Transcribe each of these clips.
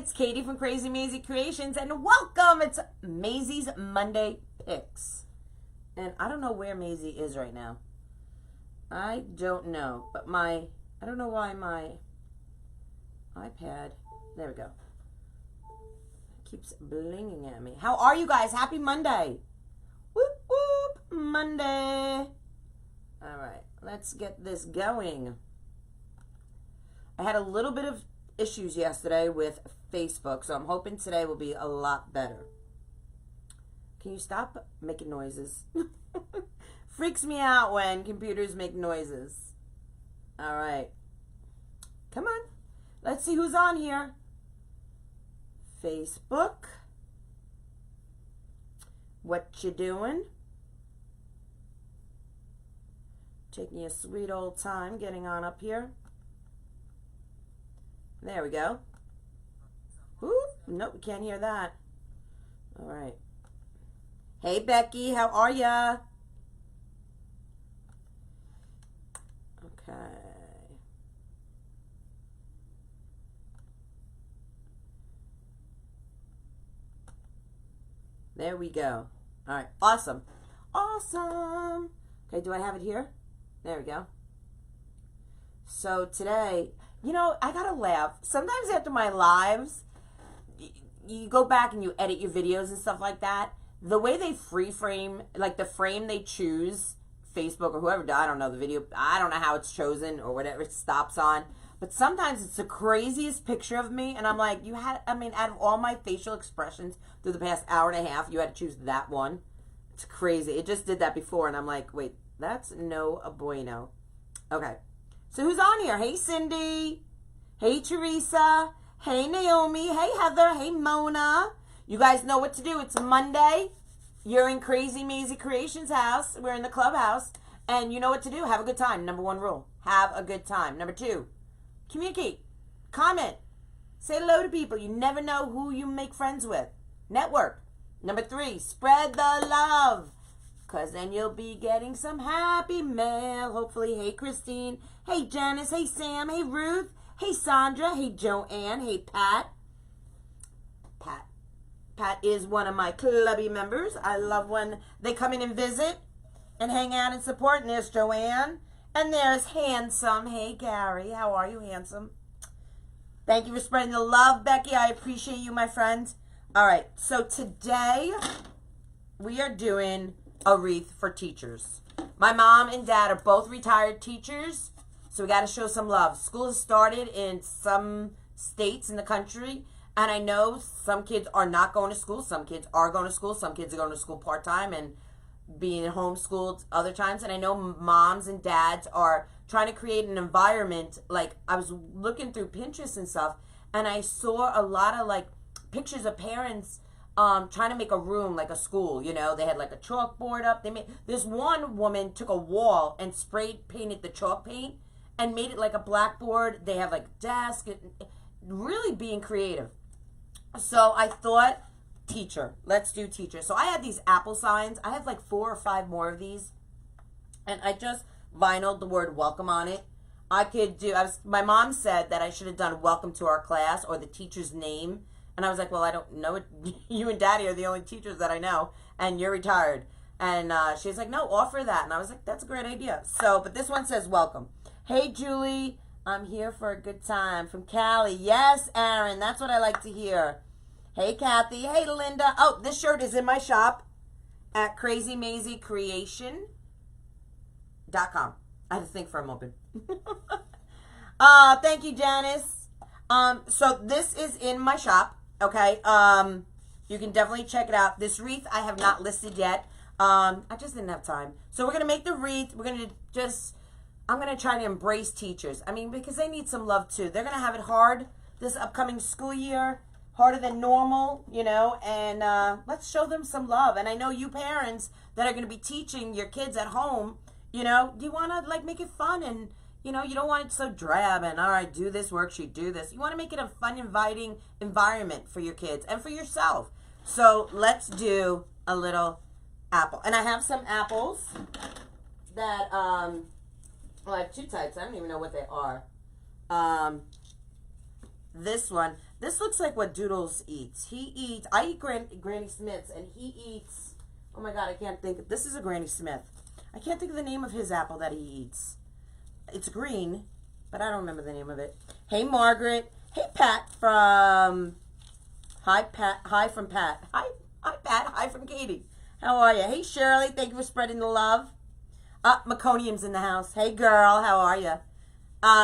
it's Katie from Krazy Mazie Kreations, and welcome! It's Mazie's Monday Picks. And I don't know where Mazie is right now. I don't know, but I don't know why my iPad, there we go, keeps blinging at me. How are you guys? Happy Monday. Whoop, whoop, Monday. All right, let's get this going. I had a little bit of issues yesterday with Facebook, so I'm hoping today will be a lot better. Can you stop making noises? Freaks me out when computers make noises. All right. Come on. Let's see who's on here. Facebook. What you doing? Taking your sweet old time getting on up here. There we go. Ooh, nope, we can't hear that. All right. Hey, Becky, how are ya? Okay. There we go. All right, awesome. Awesome. Okay, do I have it here? There we go. So today, you know, I gotta laugh. Sometimes after my lives, you go back and you edit your videos and stuff like that. The way they free frame, like the frame they choose, Facebook or whoever, I don't know the video, I don't know how it's chosen or whatever it stops on. But sometimes it's the craziest picture of me, and I'm like, out of all my facial expressions through the past hour and a half, you had to choose that one. It's crazy. It just did that before, and I'm like, wait, that's no bueno. Okay. So who's on here? Hey, Cindy. Hey, Teresa. Hey, Naomi. Hey, Heather. Hey, Mona. You guys know what to do. It's Monday. You're in Krazy Mazie Kreations house. We're in the Clubhouse. And you know what to do. Have a good time. Number one rule. Have a good time. Number two, communicate. Comment. Say hello to people. You never know who you make friends with. Network. Number three, spread the love. Because then you'll be getting some happy mail. Hopefully. Hey, Christine. Hey, Janice. Hey, Sam. Hey, Ruth. Hey, Sandra. Hey, Joanne. Hey, Pat. Pat is one of my clubby members. I love when they come in and visit and hang out and support. And there's Joanne. And there's Handsome. Hey, Gary. How are you, Handsome? Thank you for spreading the love, Becky. I appreciate you, my friend. All right. So today we are doing a wreath for teachers. My mom and dad are both retired teachers, so we got to show some love. School has started in some states in the country, and I know some kids are not going to school. Some kids are going to school. Some kids are going to school part-time and being homeschooled other times. And I know moms and dads are trying to create an environment. Like, I was looking through Pinterest and stuff, and I saw a lot of, like, pictures of parents trying to make a room like a school. You know, they had like a chalkboard up. This one woman took a wall and sprayed painted the chalk paint and made it like a blackboard. They have like a desk, really being creative. So I thought, teacher, let's do teacher. So I had these apple signs. I have like 4 or 5 more of these, and I just vinyled the word welcome on it. My mom said that I should have done welcome to our class or the teacher's name. And I was like, well, I don't know it. You and Daddy are the only teachers that I know, and you're retired. And she's like, no, offer that. And I was like, that's a great idea. So, but this one says welcome. Hey, Julie, I'm here for a good time. From Cali. Yes, Aaron, that's what I like to hear. Hey, Kathy. Hey, Linda. Oh, this shirt is in my shop at KrazyMazieKreation.com. I had to think for a moment. Thank you, Janice. So this is in my shop. Okay, you can definitely check it out. This wreath I have not listed yet. I just didn't have time. So we're going to make the wreath. I'm going to try to embrace teachers. I mean, because they need some love too. They're going to have it hard this upcoming school year, harder than normal, you know, and let's show them some love. And I know you parents that are going to be teaching your kids at home, you know, do you want to like make it fun and, you know, you don't want it so drab and, all right, do this worksheet, do this. You want to make it a fun, inviting environment for your kids and for yourself. So let's do a little apple. And I have some apples that, well, I have 2 types. I don't even know what they are. This one. This looks like what Doodles eats. He eats, I eat Granny Smith's, and he eats, oh my God, I can't think. This is a Granny Smith. I can't think of the name of his apple that he eats. It's green, but I don't remember the name of it. Hey, Margaret. Hey, Pat from, hi, Pat. Hi from Pat. Hi, Pat. Hi from Katie. How are you? Hey, Shirley. Thank you for spreading the love. Meconium's in the house. Hey, girl. How are you?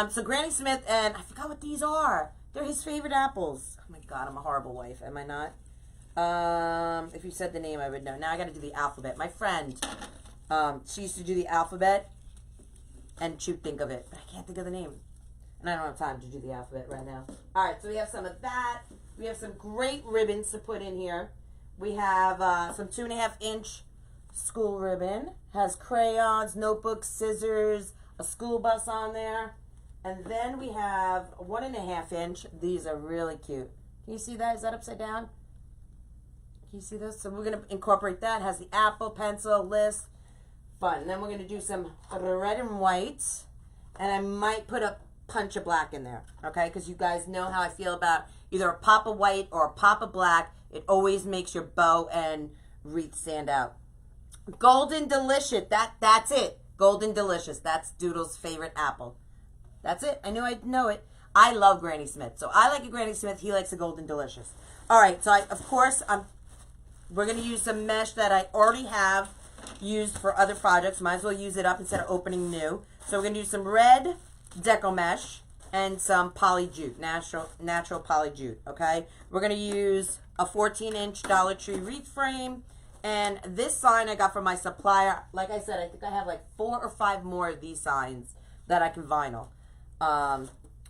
So Granny Smith, and I forgot what these are. They're his favorite apples. Oh my God, I'm a horrible wife, am I not? If you said the name, I would know. Now I got to do the alphabet. My friend, she used to do the alphabet, and she'd think of it, but I can't think of the name. And I don't have time to do the alphabet right now. All right, so we have some of that. We have some great ribbons to put in here. We have some 2.5-inch school ribbon. Has crayons, notebooks, scissors, a school bus on there. And then we have 1.5-inch. These are really cute. Can you see that? Is that upside down? Can you see this? So we're going to incorporate that. It has the apple, pencil, list. Fun. And then we're going to do some red and white. And I might put a punch of black in there. Okay? Because you guys know how I feel about either a pop of white or a pop of black. It always makes your bow and wreath stand out. Golden Delicious. That's it. Golden Delicious. That's Doodle's favorite apple. That's it. I knew I'd know it. I love Granny Smith. So I like a Granny Smith. He likes a Golden Delicious. All right. So, of course, we're going to use some mesh that I already have used for other projects. Might as well use it up instead of opening new. So we're going to do some red Deco mesh and some poly jute, natural poly jute. Okay. We're going to use a 14-inch Dollar Tree wreath frame. And this sign I got from my supplier. Like I said, I think I have like 4 or 5 more of these signs that I can vinyl.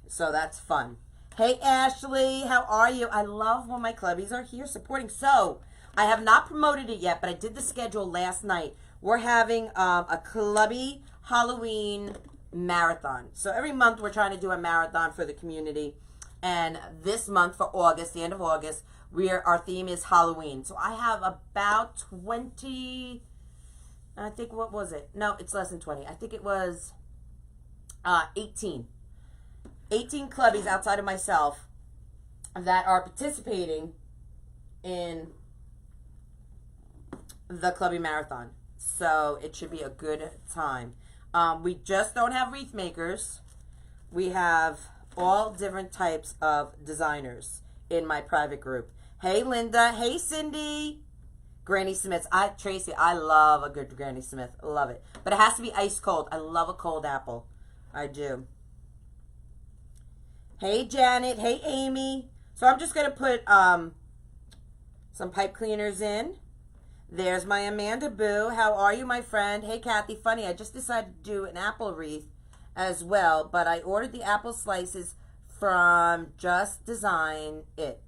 So that's fun. Hey, Ashley, how are you? I love when my clubbies are here supporting. So I have not promoted it yet, but I did the schedule last night. We're having a clubby Halloween marathon. So every month we're trying to do a marathon for the community. And this month for August, the end of August, our theme is Halloween. So I have about 20, I think, what was it? No, it's less than 20. I think it was 18 clubbies outside of myself that are participating in the clubby marathon. So it should be a good time. We just don't have wreath makers. We have all different types of designers in my private group. Hey, Linda. Hey, Cindy. Granny Smiths. Tracy, I love a good Granny Smith. I love it. But it has to be ice cold. I love a cold apple. I do. Hey, Janet. Hey, Amy. So I'm just going to put some pipe cleaners in. There's my Amanda Boo. How are you, my friend? Hey, Kathy. Funny, I just decided to do an apple wreath as well, but I ordered the apple slices from Just Design It.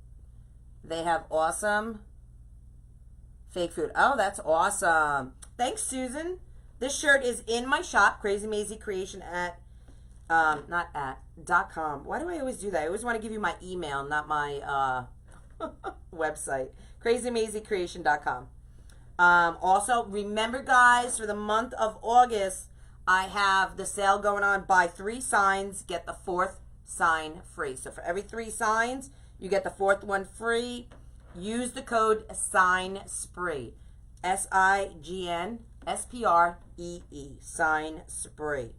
They have awesome fake food. Oh, that's awesome. Thanks, Susan. This shirt is in my shop, Krazy Mazie Kreations at, .com. Why do I always do that? I always want to give you my email, not my website. KrazyMazieCreation.com. Also, remember, guys, for the month of August, I have the sale going on. Buy 3 signs, get the 4th sign free. So for every 3 signs, you get the 4th one free. Use the code SIGNSPREE. SIGNSPREE. Sign Spree.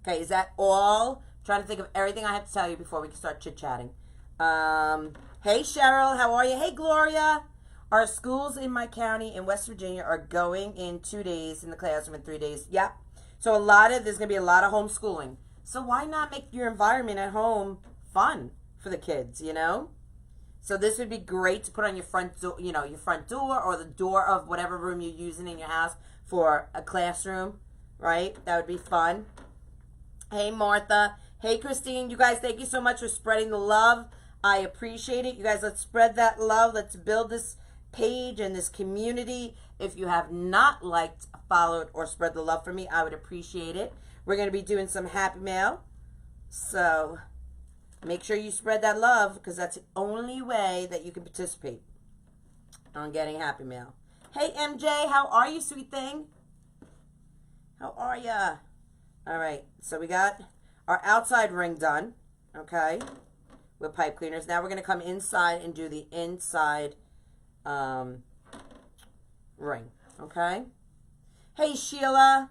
Okay, is that all? I'm trying to think of everything I have to tell you before we can start chit-chatting. Hey, Cheryl, how are you? Hey, Gloria. Our schools in my county in West Virginia are going in 2 days, in the classroom in 3 days. Yep. So there's going to be a lot of homeschooling. So why not make your environment at home fun for the kids, you know? So this would be great to put on your front door, your front door or the door of whatever room you're using in your house for a classroom, right? That would be fun. Hey, Martha. Hey, Christine. You guys, thank you so much for spreading the love. I appreciate it. You guys, let's spread that love. Let's build this page and this community. If you have not liked, followed, or spread the love for me, I would appreciate it. We're going to be doing some Happy Mail. So make sure you spread that love, because that's the only way that you can participate on getting Happy Mail. Hey, MJ, how are you, sweet thing? How are ya? All right, so we got our outside ring done, okay? with pipe cleaners. Now we're going to come inside and do the inside ring, okay? Hey, Sheila.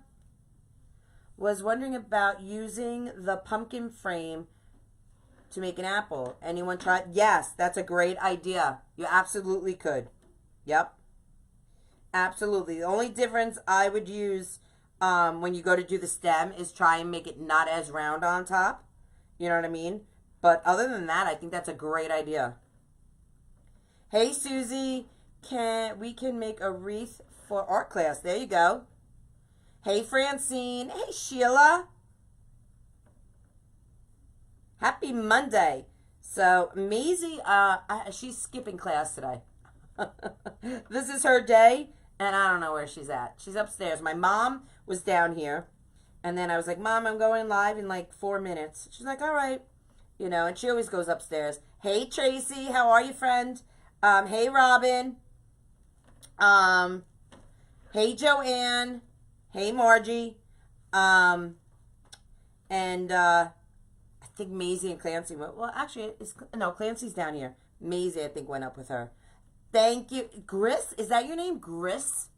Was wondering about using the pumpkin frame to make an apple. Anyone try? Yes, that's a great idea. You absolutely could. Yep. Absolutely. The only difference I would use when you go to do the stem is try and make it not as round on top. You know what I mean? But other than that, I think that's a great idea. Hey, Susie. We can make a wreath for art class. There you go. Hey, Francine. Hey, Sheila. Happy Monday. So, Maisie, she's skipping class today. This is her day, and I don't know where she's at. She's upstairs. My mom was down here, and then I was like, Mom, I'm going live in like 4 minutes. She's like, all right. You know, and she always goes upstairs. Hey, Tracy. How are you, friend? Hey, Robin. Hey, Joanne. Hey, Margie. I think Maisie and Clancy went. Well, actually, no, Clancy's down here. Maisie, I think, went up with her. Thank you. Gris? Is that your name, Gris?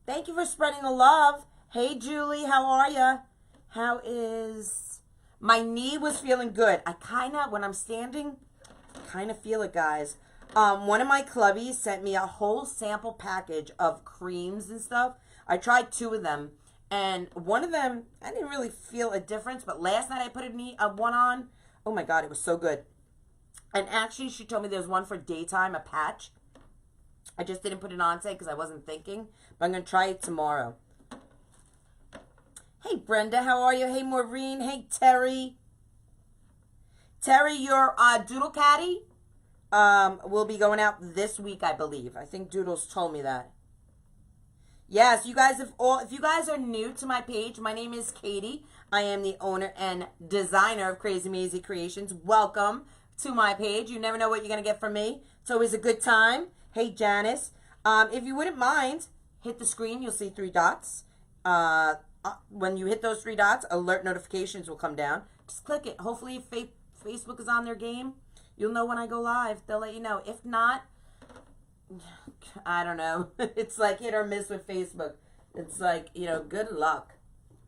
Thank you for spreading the love. Hey, Julie, how are you? How is... My knee was feeling good. I kind of, when I'm standing, kind of feel it, guys. One of my clubbies sent me a whole sample package of creams and stuff. I tried 2 of them, and one of them, I didn't really feel a difference, but last night I put one on. Oh my God, it was so good. And actually, she told me there's one for daytime, a patch. I just didn't put it on today because I wasn't thinking, but I'm going to try it tomorrow. Hey, Brenda, how are you? Hey, Maureen. Hey, Terry. Terry, your Doodle Caddy will be going out this week, I believe. I think Doodles told me that. Yes, you guys, if you guys are new to my page, my name is Katie. I am the owner and designer of Krazy Mazie Kreations. Welcome to my page. You never know what you're going to get from me. It's always a good time. Hey, Janice. If you wouldn't mind, hit the screen. You'll see 3 dots. When you hit those 3 dots, alert notifications will come down. Just click it. Hopefully, if Facebook is on their game, you'll know when I go live. They'll let you know. If not, I don't know. It's like hit or miss with Facebook. It's like, you know, good luck.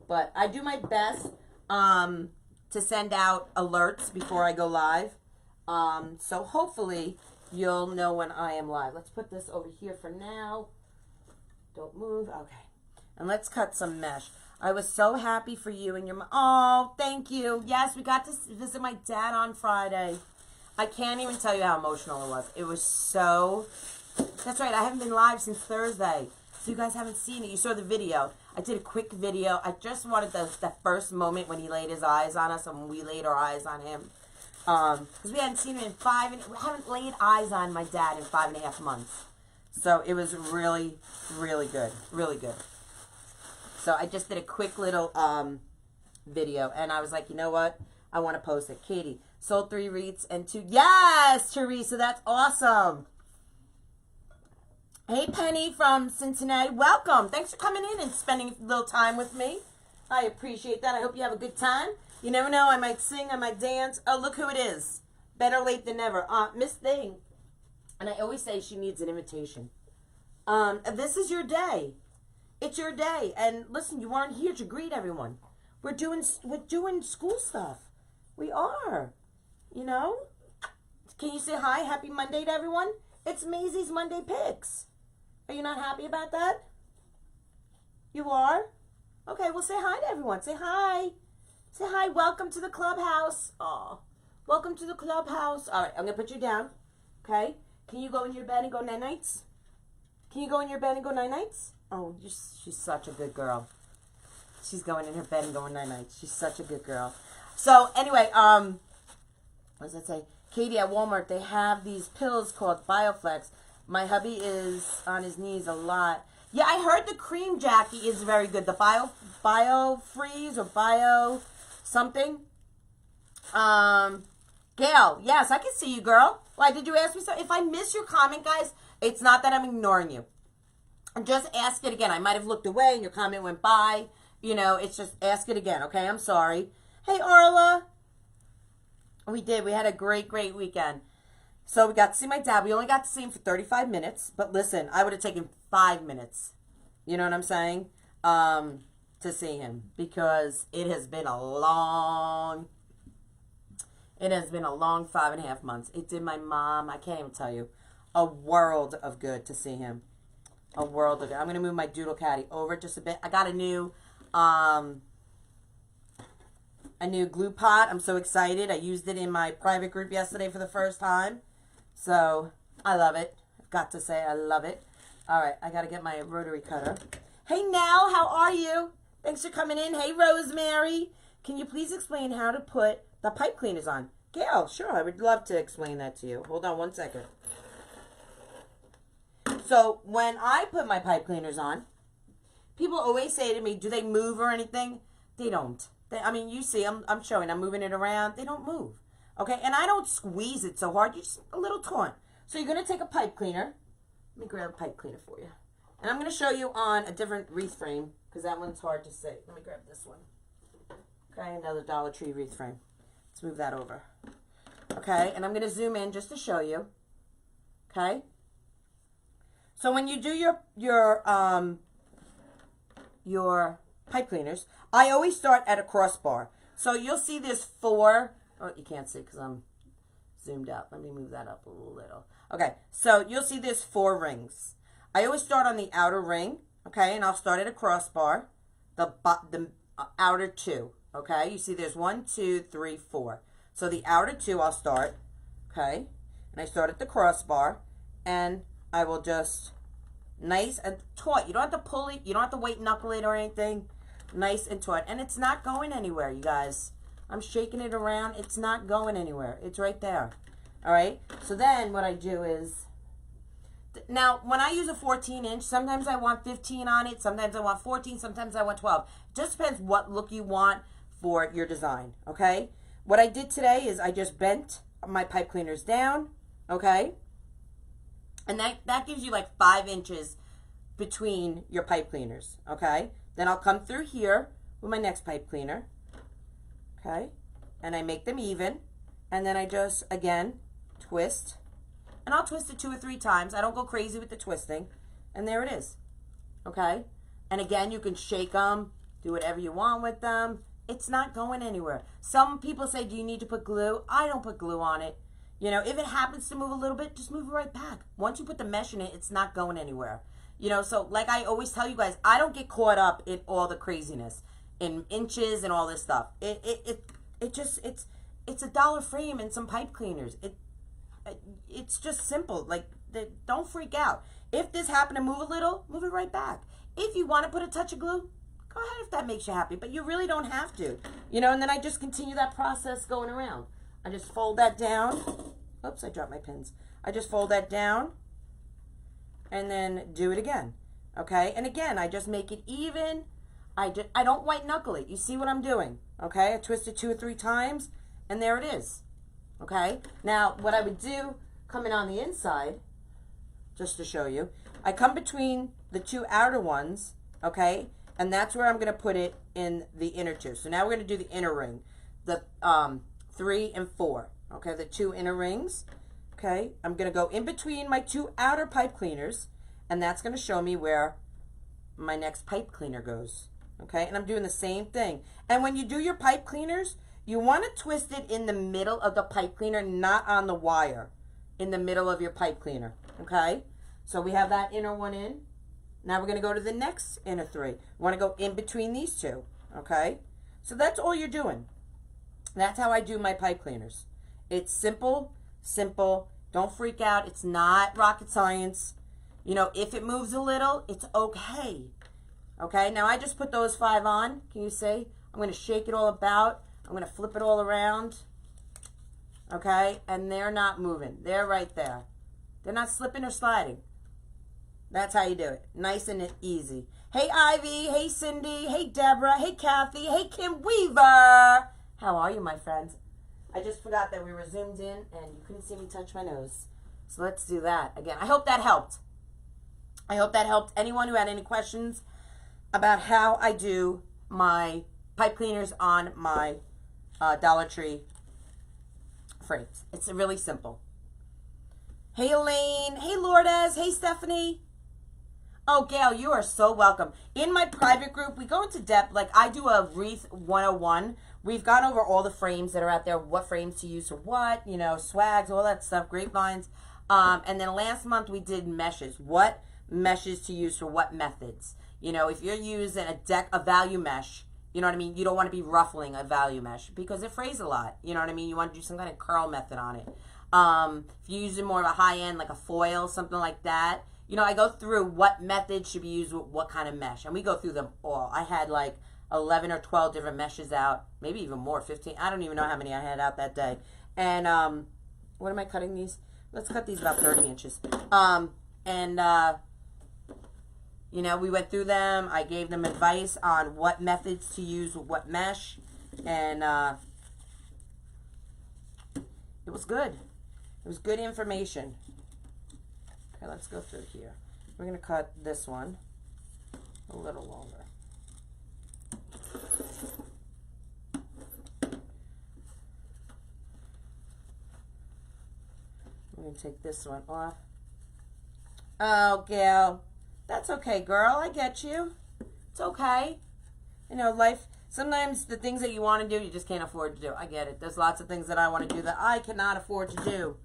But I do my best to send out alerts before I go live. So hopefully you'll know when I am live. Let's put this over here for now. Don't move. Okay. And let's cut some mesh. I was so happy for you and your mom. Oh, thank you. Yes, we got to visit my dad on Friday. I can't even tell you how emotional it was. It was so... That's right. I haven't been live since Thursday. So you guys haven't seen it. You saw the video. I did a quick video. I just wanted the first moment when he laid his eyes on us and when we laid our eyes on him. Because we hadn't seen him we haven't laid eyes on my dad in 5.5 months. So it was really, really good. Really good. So I just did a quick little video. And I was like, you know what? I want to post it. Katie, sold 3 wreaths and 2. Yes, Teresa, that's awesome. Hey, Penny from Cincinnati. Welcome. Thanks for coming in and spending a little time with me. I appreciate that. I hope you have a good time. You never know. I might sing. I might dance. Oh, look who it is. Better late than never. Miss Thing. And I always say she needs an invitation. This is your day. It's your day. And listen, you aren't here to greet everyone. We're doing school stuff. We are. You know? Can you say hi? Happy Monday to everyone? It's Maisie's Monday Picks. Are you not happy about that? You are? Okay, well, say hi to everyone. Say hi. Say hi. Welcome to the clubhouse. Oh, welcome to the clubhouse. All right, I'm going to put you down. Okay? Can you go in your bed and go night-nights? Can you go in your bed and go night-nights? Oh, she's such a good girl. She's going in her bed and going night-nights. She's such a good girl. So, anyway, what does that say? Katie, at Walmart, they have these pills called BioFlex. My hubby is on his knees a lot. Yeah, I heard the cream Jackie is very good. The Bio Freeze or Bio something. Gail, yes, I can see you, girl. Why, did you ask me something? If I miss your comment, guys, it's not that I'm ignoring you. Just ask it again. I might have looked away and your comment went by. You know, it's just ask it again, okay? I'm sorry. Hey, Arla. We did. We had a great, great weekend. So we got to see my dad. We only got to see him for 35 minutes. But listen, I would have taken 5 minutes. You know what I'm saying? To see him. Because it has been a long 5.5 months. It did my mom, I can't even tell you, a world of good to see him. A world of good. I'm going to move my Doodle Caddy over just a bit. I got a new glue pot. I'm so excited. I used it in my private group yesterday for the first time. So, I love it. I've got to say I love it. All right, I got to get my rotary cutter. Hey, Nell, how are you? Thanks for coming in. Hey, Rosemary. Can you please explain how to put the pipe cleaners on? Gail, sure. I would love to explain that to you. Hold on one second. So, when I put my pipe cleaners on, people always say to me, do they move or anything? They don't. I mean, you see, I'm showing. I'm moving it around. They don't move. Okay, and I don't squeeze it so hard. You're just a little torn. So you're going to take a pipe cleaner. Let me grab a pipe cleaner for you. And I'm going to show you on a different wreath frame because that one's hard to see. Let me grab this one. Okay, another Dollar Tree wreath frame. Let's move that over. Okay, and I'm going to zoom in just to show you. Okay. So when you do your pipe cleaners, I always start at a crossbar. So you'll see there's 4. Oh, you can't see because I'm zoomed out. Let me move that up a little. Okay, so you'll see there's 4 rings. I always start on the outer ring, okay, and I'll start at a crossbar, the outer 2, okay. You see there's 1, 2, 3, 4. So the outer 2 I'll start, okay, and I start at the crossbar, and I will just nice and taut. You don't have to pull it. You don't have to white knuckle it or anything. Nice and taut. And it's not going anywhere, you guys. I'm shaking it around. It's not going anywhere. It's right there. All right. So then what I do is, now when I use a 14-inch, sometimes I want 15 on it. Sometimes I want 14. Sometimes I want 12. Just depends what look you want for your design. Okay. What I did today is I just bent my pipe cleaners down. Okay. And that gives you like 5 inches between your pipe cleaners, okay? Then I'll come through here with my next pipe cleaner, okay? And I make them even. And then I just, again, twist. And I'll twist it 2 or 3 times. I don't go crazy with the twisting. And there it is, okay? And again, you can shake them, do whatever you want with them. It's not going anywhere. Some people say, do you need to put glue? I don't put glue on it. You know, if it happens to move a little bit, just move it right back. Once you put the mesh in it, it's not going anywhere. You know, so like I always tell you guys, I don't get caught up in all the craziness, in inches and all this stuff. It's a $1 frame and some pipe cleaners. It's just simple. Like, don't freak out. If this happened to move a little, move it right back. If you want to put a touch of glue, go ahead if that makes you happy. But you really don't have to. You know, and then I just continue that process going around. I just fold that down. Oops, I dropped my pins. I just fold that down and then do it again. Okay? And again, I just make it even. I don't white knuckle it. You see what I'm doing? Okay? I twist it 2 or 3 times and there it is. Okay? Now, what I would do coming on the inside, just to show you, I come between the 2 outer ones, okay? And that's where I'm going to put it in the inner 2. So now we're going to do the inner ring. The 3 and 4, okay, the 2 inner rings, okay. I'm going to go in between my 2 outer pipe cleaners, and that's going to show me where my next pipe cleaner goes, okay. And I'm doing the same thing. And when you do your pipe cleaners, you want to twist it in the middle of the pipe cleaner, not on the wire, in the middle of your pipe cleaner, okay. So we have that inner one in. Now we're going to go to the next inner 3. You want to go in between these 2, okay. So that's all you're doing. That's how I do my pipe cleaners. It's simple, simple. Don't freak out. It's not rocket science. You know, if it moves a little, it's okay. Okay, now I just put those 5 on. Can you see? I'm going to shake it all about. I'm going to flip it all around. Okay, and they're not moving. They're right there. They're not slipping or sliding. That's how you do it. Nice and easy. Hey, Ivy. Hey, Cindy. Hey, Deborah. Hey, Kathy. Hey, Kim Weaver. How are you, my friends? I just forgot that we were zoomed in and you couldn't see me touch my nose. So let's do that again. I hope that helped. I hope that helped anyone who had any questions about how I do my pipe cleaners on my Dollar Tree frames. It's really simple. Hey, Elaine. Hey, Lourdes. Hey, Stephanie. Oh, Gail, you are so welcome. In my private group, we go into depth. Like, I do a Wreath 101. We've gone over all the frames that are out there, what frames to use for what, you know, swags, all that stuff, grapevines. And then last month we did meshes. What meshes to use for what methods. You know, if you're using a value mesh, you know what I mean? You don't want to be ruffling a value mesh because it frays a lot. You know what I mean? You want to do some kind of curl method on it. If you're using more of a high-end, like a foil, something like that, you know, I go through what method should be used with what kind of mesh. And we go through them all. I had like 11 or 12 different meshes out, maybe even more, 15. I don't even know how many I had out that day. And what am I cutting these? Let's cut these about 30 inches. You know, we went through them. I gave them advice on what methods to use with what mesh. And it was good. It was good information. Okay, let's go through here. We're going to cut this one a little longer. I'm going to take this one off. Oh, Gail. That's okay, girl. I get you. It's okay. You know, life, sometimes the things that you want to do, you just can't afford to do. I get it. There's lots of things that I want to do that I cannot afford to do.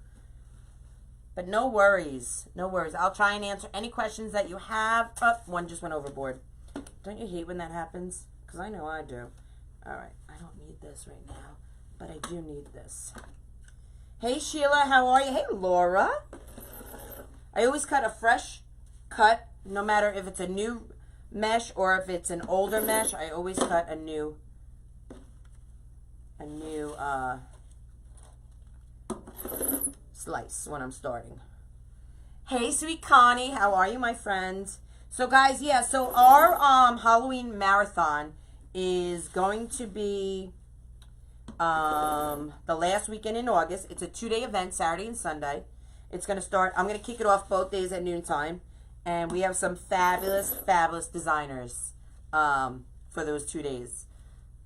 But no worries. No worries. I'll try and answer any questions that you have. Oh, one just went overboard. Don't you hate when that happens? Because I know I do. All right. I don't need this right now, but I do need this. Hey, Sheila. How are you? Hey, Laura. I always cut a fresh cut, no matter if it's a new mesh or if it's an older mesh. I always cut a new slice when I'm starting. Hey, sweet Connie, how are you, my friends? So, guys, yeah, so our Halloween marathon is going to be the last weekend in August. It's a 2-day event, Saturday and Sunday. It's going to start, I'm going to kick it off both days at noontime. And we have some fabulous, fabulous designers for those 2 days.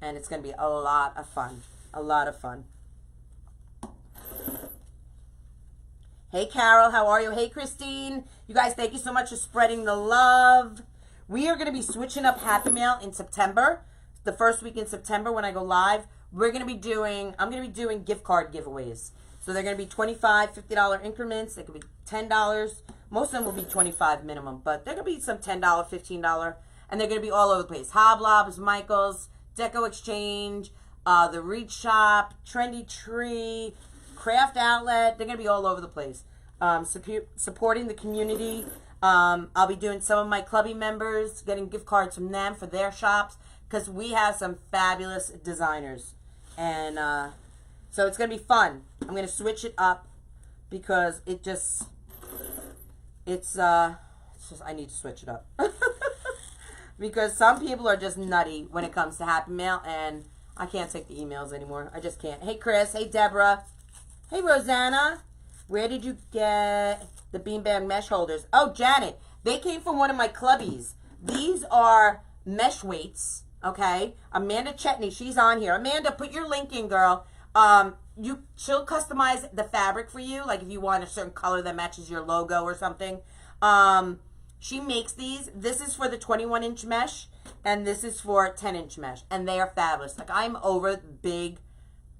And it's going to be a lot of fun. A lot of fun. Hey, Carol, how are you? Hey, Christine. You guys, thank you so much for spreading the love. We are going to be switching up Happy Mail in September. The first week in September when I go live. I'm going to be doing gift card giveaways. So they're going to be $25, $50 increments. They could be $10. Most of them will be $25 minimum, but they're going to be some $10, $15, and they're going to be all over the place. Hoblobs, Michaels, Deco Exchange, the Reach Shop, Trendy Tree, Craft Outlet. They're going to be all over the place. Supporting the community. I'll be doing some of my clubby members, getting gift cards from them for their shops, because we have some fabulous designers. And so it's going to be fun. I'm going to switch it up because it's just, I need to switch it up. Because some people are just nutty when it comes to Happy Mail, and I can't take the emails anymore. I just can't. Hey, Chris. Hey, Deborah. Hey, Rosanna. Where did you get the beanbag mesh holders? Oh, Janet. They came from one of my clubbies. These are mesh weights, okay? Amanda Chetney, she's on here. Amanda, put your link in, girl. She'll customize the fabric for you, like if you want a certain color that matches your logo or something. She makes these. This is for the 21-inch mesh, and this is for 10-inch mesh, and they are fabulous. Like, I'm over big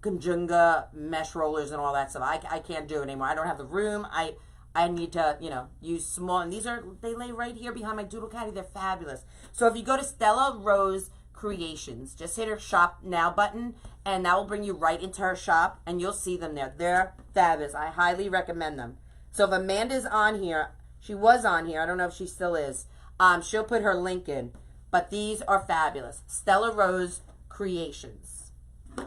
Kanjunga mesh rollers and all that stuff. I can't do it anymore. I don't have the room. I need to, you know, use small, and they lay right here behind my Doodle Caddy. They're fabulous. So if you go to Stella Rose Creations, just hit her shop now button, and that will bring you right into her shop, and you'll see them there. They're fabulous. I highly recommend them. So if Amanda's on here, she was on here, I don't know if she still is, she'll put her link in, but these are fabulous. Stella Rose Creations.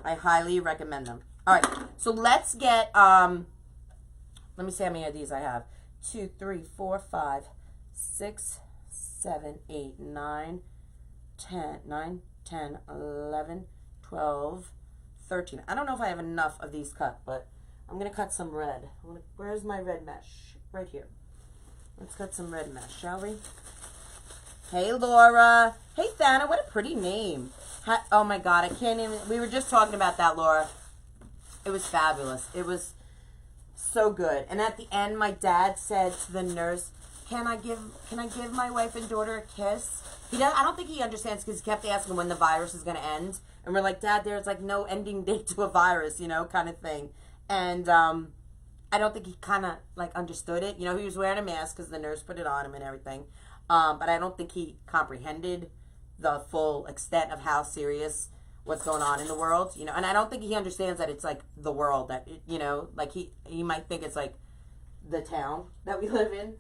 I highly recommend them. All right, so let's get, let me see how many of these I have. 2, 3, 4, 5, 6, 7, 8, 9, 10, 11, 12, 13. I don't know if I have enough of these cut, but I'm going to cut some red. Where's my red mesh? Right here. Let's cut some red mesh, shall we? Hey, Laura. Hey, Thana. What a pretty name. Oh, my God. I can't even. We were just talking about that, Laura. It was fabulous. It was so good. And at the end, my dad said to the nurse, can I give my wife and daughter a kiss? I don't think he understands because he kept asking when the virus is going to end. And we're like, Dad, there's like no ending date to a virus, you know, kind of thing. And I don't think he kind of like understood it. You know, he was wearing a mask because the nurse put it on him and everything. But I don't think he comprehended the full extent of how serious what's going on in the world, you know. And I don't think he understands that it's like the world that, you know, like he might think it's like the town that we live in.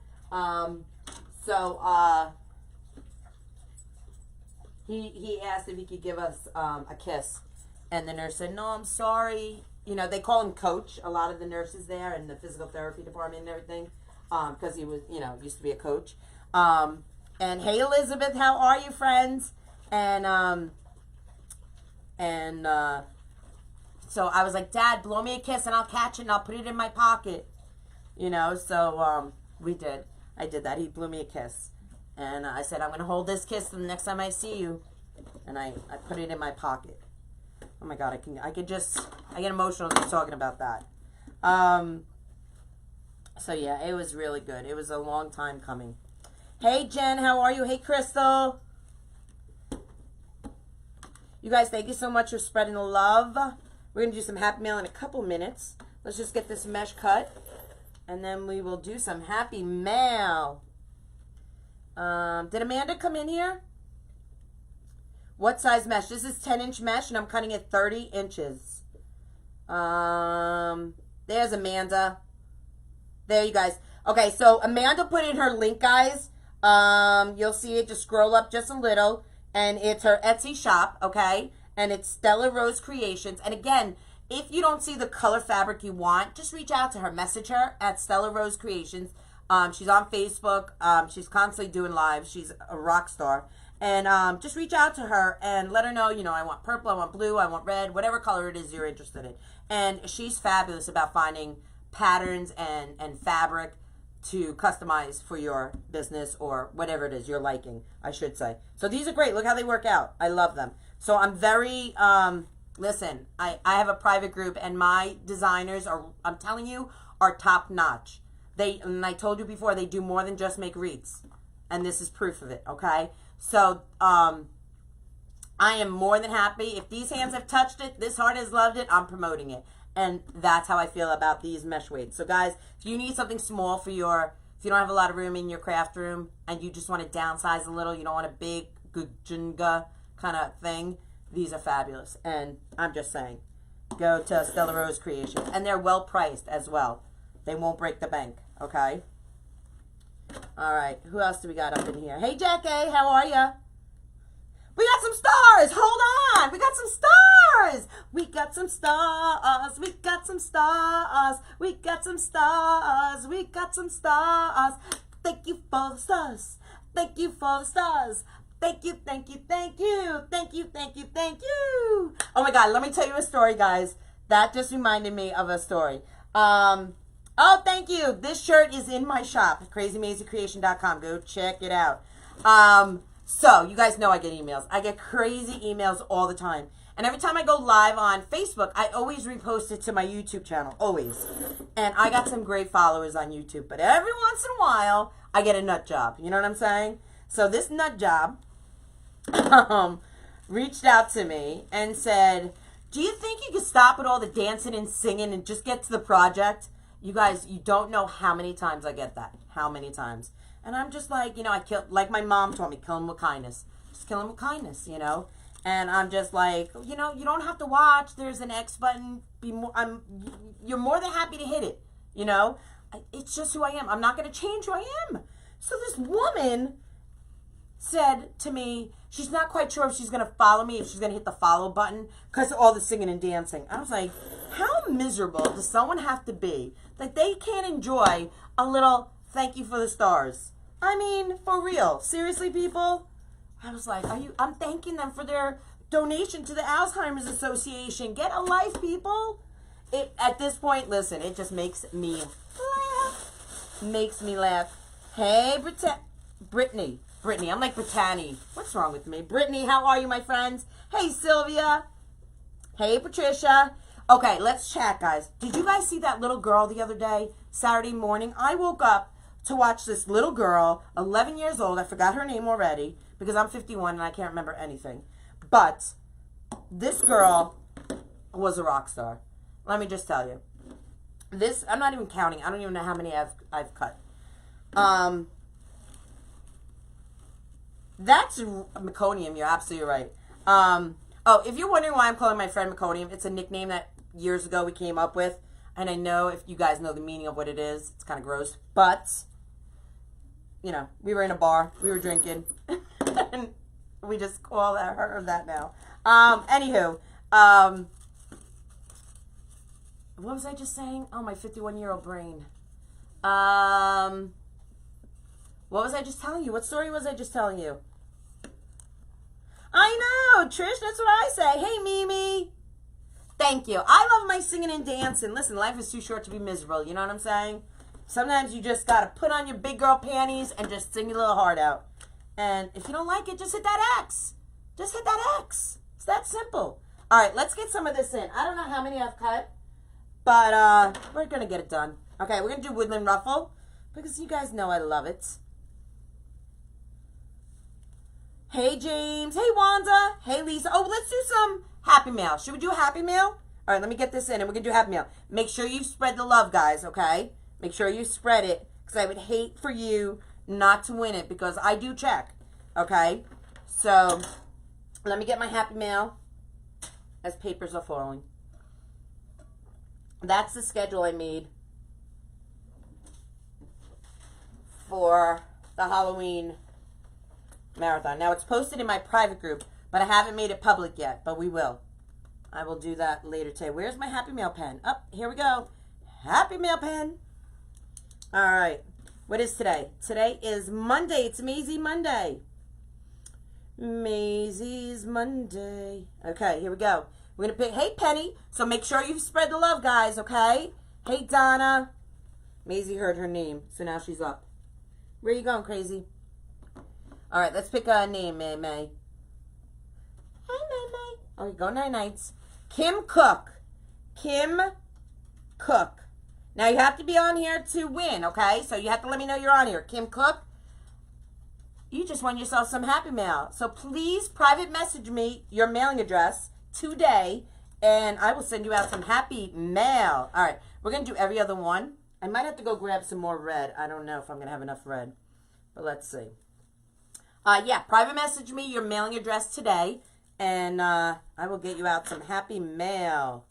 He asked if he could give us a kiss, and the nurse said, no, I'm sorry. You know, they call him coach, a lot of the nurses there in the physical therapy department and everything, because he was, you know, used to be a coach. And hey, Elizabeth, how are you, friends? And so I was like, Dad, blow me a kiss and I'll catch it and I'll put it in my pocket. You know, so we did. I did that. He blew me a kiss. And I said, I'm going to hold this kiss the next time I see you. And I put it in my pocket. Oh my God, I get emotional just talking about that. So yeah, it was really good. It was a long time coming. Hey Jen, how are you? Hey Crystal. You guys, thank you so much for spreading the love. We're going to do some happy mail in a couple minutes. Let's just get this mesh cut. And then we will do some happy mail. Did Amanda come in here? What size mesh? This is 10-inch mesh, and I'm cutting it 30 inches. There's Amanda. There, you guys. Okay, so Amanda put in her link, guys. You'll see it. Just scroll up just a little. And it's her Etsy shop, okay? And it's Stella Rose Creations. And again, if you don't see the color fabric you want, just reach out to her. Message her at Stella Rose Creations. She's on Facebook. She's constantly doing live. She's a rock star. And just reach out to her and let her know, you know, I want purple, I want blue, I want red, whatever color it is you're interested in. And she's fabulous about finding patterns and fabric to customize for your business or whatever it is you're liking, I should say. So these are great. Look how they work out. I love them. So I'm very, listen, I have a private group and my designers are, I'm telling you, are top notch. And I told you before, they do more than just make wreaths. And this is proof of it, okay? So, I am more than happy. If these hands have touched it, this heart has loved it, I'm promoting it. And that's how I feel about these mesh weights. So guys, if you need something small for if you don't have a lot of room in your craft room and you just want to downsize a little, you don't want a big gujunga kind of thing, these are fabulous. And I'm just saying, go to Stella Rose Creations. And they're well priced as well. They won't break the bank, okay? All right, who else do we got up in here? Hey, Jackie, how are ya? We got some stars. Hold on. We got some stars. We got some stars. We got some stars. We got some stars. We got some stars. Thank you for the stars. Thank you for the stars. Thank you, thank you, thank you. Thank you, thank you, thank you. Oh, my God. Let me tell you a story, guys. That just reminded me of a story. Oh, thank you. This shirt is in my shop, KrazyMazieCreation.com. Go check it out. So, you guys know I get emails. I get crazy emails all the time. And every time I go live on Facebook, I always repost it to my YouTube channel. Always. And I got some great followers on YouTube. But every once in a while, I get a nut job. You know what I'm saying? So, this nut job reached out to me and said, do you think you could stop with all the dancing and singing and just get to the project? You guys, you don't know how many times I get that. How many times. And I'm just like, you know, like my mom told me, kill him with kindness. Just kill him with kindness, you know. And I'm just like, you know, you don't have to watch. There's an X button. You're more than happy to hit it, you know. It's just who I am. I'm not going to change who I am. So this woman said to me, she's not quite sure if she's going to follow me, if she's going to hit the follow button because of all the singing and dancing. I was like, how miserable does someone have to be that they can't enjoy a little thank you for the stars? I mean, for real. Seriously, people? I was like, I'm thanking them for their donation to the Alzheimer's Association. Get a life, people. At this point, listen, it just makes me laugh. Makes me laugh. Hey, Brittany. I'm like Brittany. What's wrong with me? Brittany, how are you, my friends? Hey, Sylvia. Hey, Patricia. Okay, let's chat, guys. Did you guys see that little girl the other day, Saturday morning? I woke up to watch this little girl, 11 years old. I forgot her name already because I'm 51 and I can't remember anything. But this girl was a rock star. Let me just tell you. This, I'm not even counting. I don't even know how many I've cut. That's meconium. You're absolutely right. Oh, if you're wondering why I'm calling my friend meconium, it's a nickname that years ago we came up with. And I know if you guys know the meaning of what it is, it's kind of gross. But, you know, we were in a bar. We were drinking. And we just call her that now. Anywho, what was I just saying? Oh, my 51-year-old brain. What was I just telling you? What story was I just telling you? I know, Trish, that's what I say. Hey, Mimi. Thank you. I love my singing and dancing. Listen, life is too short to be miserable. You know what I'm saying? Sometimes you just got to put on your big girl panties and just sing your little heart out. And if you don't like it, just hit that X. Just hit that X. It's that simple. All right, let's get some of this in. I don't know how many I've cut, but we're going to get it done. Okay, we're going to do Woodland Ruffle because you guys know I love it. Hey, James. Hey, Wanda. Hey, Lisa. Oh, let's do some Happy Mail. Should we do a Happy Mail? All right, let me get this in, and we're going to do Happy Mail. Make sure you spread the love, guys, okay? Make sure you spread it, because I would hate for you not to win it, because I do check, okay? So, let me get my Happy Mail as papers are falling. That's the schedule I made for the Halloween marathon. Now, it's posted in my private group, but I haven't made it public yet, but we will. I will do that later today. Where's my Happy Mail pen? Oh, here we go. Happy Mail pen. All right. What is today? Today is Monday. It's Mazie Monday. Mazie's Monday. Okay, here we go. We're going to pick, hey, Penny. So make sure you spread the love, guys, okay? Hey, Donna. Mazie heard her name, so now she's up. Where are you going, Krazy? All right, let's pick a name, May May. Hi, May May. Okay, go night-nights. Kim Cook. Kim Cook. Now, you have to be on here to win, okay? So you have to let me know you're on here. Kim Cook, you just won yourself some Happy Mail. So please private message me your mailing address today, and I will send you out some Happy Mail. All right, we're going to do every other one. I might have to go grab some more red. I don't know if I'm going to have enough red, but let's see. Yeah, private message me your mailing address today, and I will get you out some Happy Mail.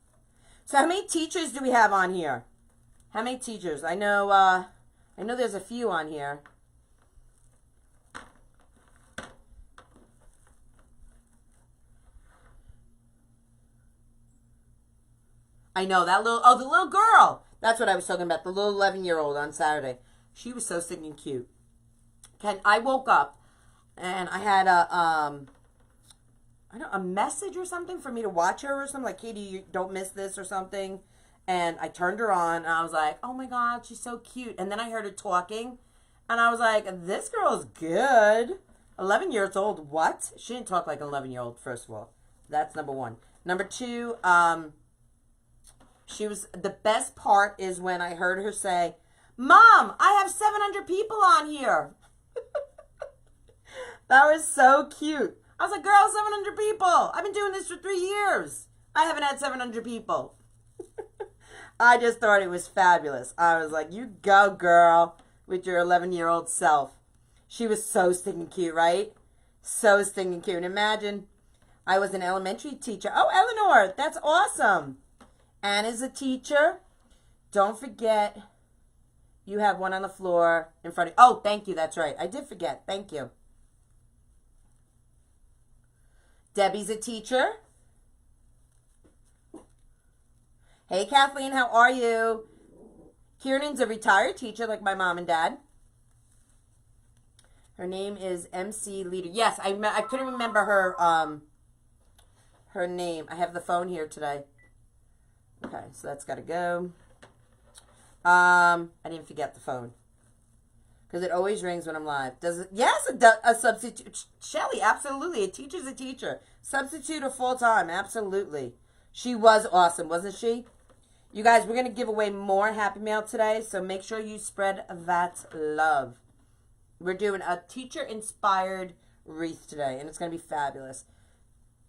So how many teachers do we have on here? How many teachers? I know there's a few on here. I know that little, oh, the little girl. That's what I was talking about, the little 11-year-old on Saturday. She was so stinking cute. I woke up and I had a message or something for me to watch her or something, like, Katie, you don't miss this or something. And I turned her on and I was like, oh my God, she's so cute. And then I heard her talking and I was like, this girl's good. 11 years old, what? She didn't talk like an 11-year-old, first of all. That's number one. Number two, she was, the best part is when I heard her say, Mom, I have 700 people on here. That was so cute. I was like, girl, 700 people. I've been doing this for 3 years. I haven't had 700 people. I just thought it was fabulous. I was like, you go, girl, with your 11-year-old self. She was so stinking cute, right? So stinking cute. And imagine, I was an elementary teacher. Oh, Eleanor, that's awesome. Anna's a teacher. Don't forget, you have one on the floor in front of you. Oh, thank you. That's right. I did forget. Thank you. Debbie's a teacher. Hey, Kathleen, how are you? Kieran's a retired teacher like my mom and dad. Her name is MC Leader. Yes, I couldn't remember her name. I have the phone here today. Okay, so that's got to go. I didn't forget the phone. Because it always rings when I'm live. Does it? Yes, a substitute. Shelly, absolutely. A teacher's a teacher. Substitute or full-time, absolutely. She was awesome, wasn't she? You guys, we're going to give away more Happy Mail today, so make sure you spread that love. We're doing a teacher-inspired wreath today, and it's going to be fabulous.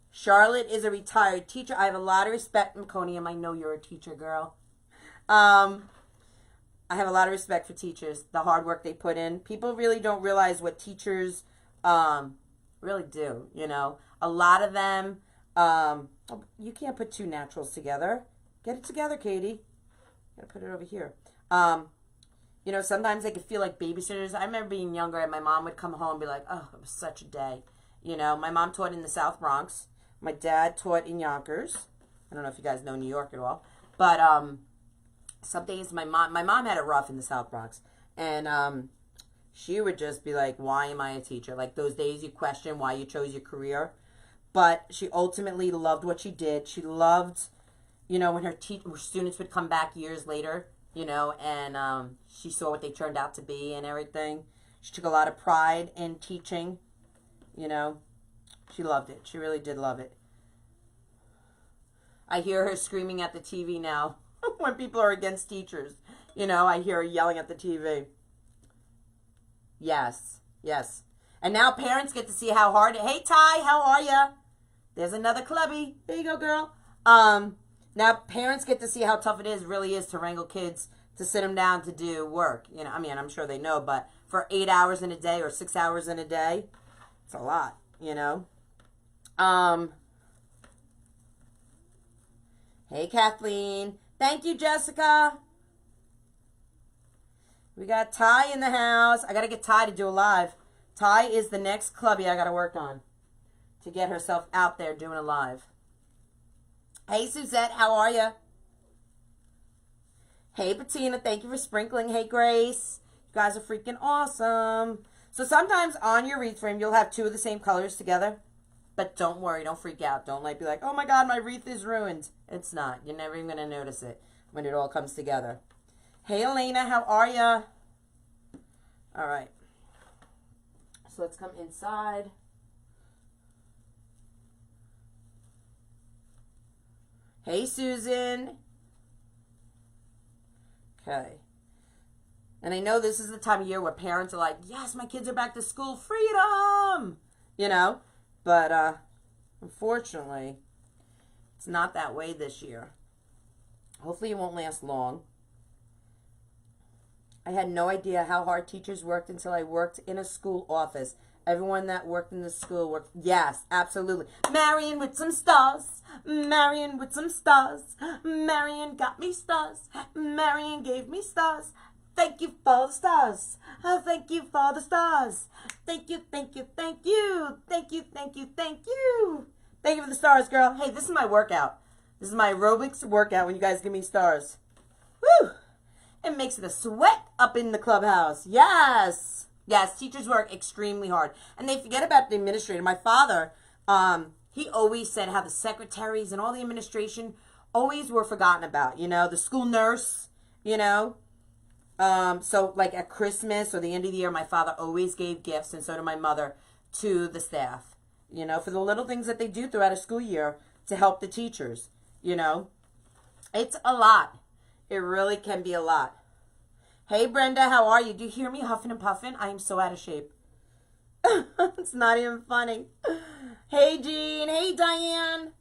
Charlotte is a retired teacher. I have a lot of respect, Connie, I know you're a teacher, girl. I have a lot of respect for teachers, the hard work they put in. People really don't realize what teachers really do, you know. A lot of them, you can't put two naturals together. Get it together, Katie. I'm going to put it over here. You know, sometimes they can feel like babysitters. I remember being younger and my mom would come home and be like, oh, it was such a day. You know, my mom taught in the South Bronx. My dad taught in Yonkers. I don't know if you guys know New York at all. But some days my mom had it rough in the South Bronx. And she would just be like, why am I a teacher? Like those days you question why you chose your career. But she ultimately loved what she did. She loved, you know, when her students would come back years later, you know, and she saw what they turned out to be and everything. She took a lot of pride in teaching, you know. She loved it. She really did love it. I hear her screaming at the TV now when people are against teachers. You know, I hear her yelling at the TV. Yes, yes. And now parents get to see how hard it... Hey, Ty, how are ya? There's another clubby. There you go, girl. Now parents get to see how tough it really is to wrangle kids, to sit them down to do work. You know, I mean, I'm sure they know, but for 8 hours in a day or 6 hours in a day, it's a lot, you know. Hey, Kathleen. Thank you, Jessica. We got Ty in the house. I got to get Ty to do a live. Ty is the next clubby I got to work on to get herself out there doing a live. Hey, Suzette. How are you? Hey, Bettina. Thank you for sprinkling. Hey, Grace. You guys are freaking awesome. So sometimes on your wreath frame, you'll have two of the same colors together. But don't worry, don't freak out. Don't like be like, oh my God, my wreath is ruined. It's not. You're never even going to notice it when it all comes together. Hey, Elena, how are ya? All right. So let's come inside. Hey, Susan. Okay. And I know this is the time of year where parents are like, yes, my kids are back to school. Freedom! You know? But unfortunately, it's not that way this year. Hopefully it won't last long. I had no idea how hard teachers worked until I worked in a school office. Everyone that worked in the school worked. Yes, absolutely. Marion with some stars. Marion with some stars. Marion got me stars. Marion gave me stars. Thank you for the stars. Oh, thank you for the stars. Thank you, thank you, thank you. Thank you, thank you, thank you. Thank you for the stars, girl. Hey, this is my workout. This is my aerobics workout when you guys give me stars. Woo! It makes it a sweat up in the clubhouse. Yes. Yes, teachers work extremely hard. And they forget about the administrator. My father, he always said how the secretaries and all the administration always were forgotten about. You know, the school nurse, you know. So like at Christmas or the end of the year, my father always gave gifts, and so did my mother, to the staff, you know, for the little things that they do throughout a school year to help the teachers, you know. It's a lot. It really can be a lot. Hey, Brenda, how are you? Do you hear me huffing and puffing? I am so out of shape. It's not even funny. Hey, Jean. Hey, Diane.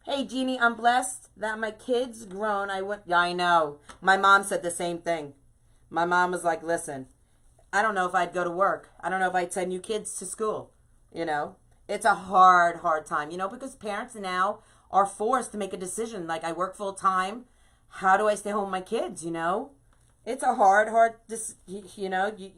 Hey, Jeannie, I'm blessed that my kid's grown. Yeah, I know. My mom said the same thing. My mom was like, listen, I don't know if I'd go to work. I don't know if I'd send you kids to school. You know, it's a hard time, you know, because parents now are forced to make a decision. Like, I work full time. How do I stay home with my kids, you know? It's a hard, you know, do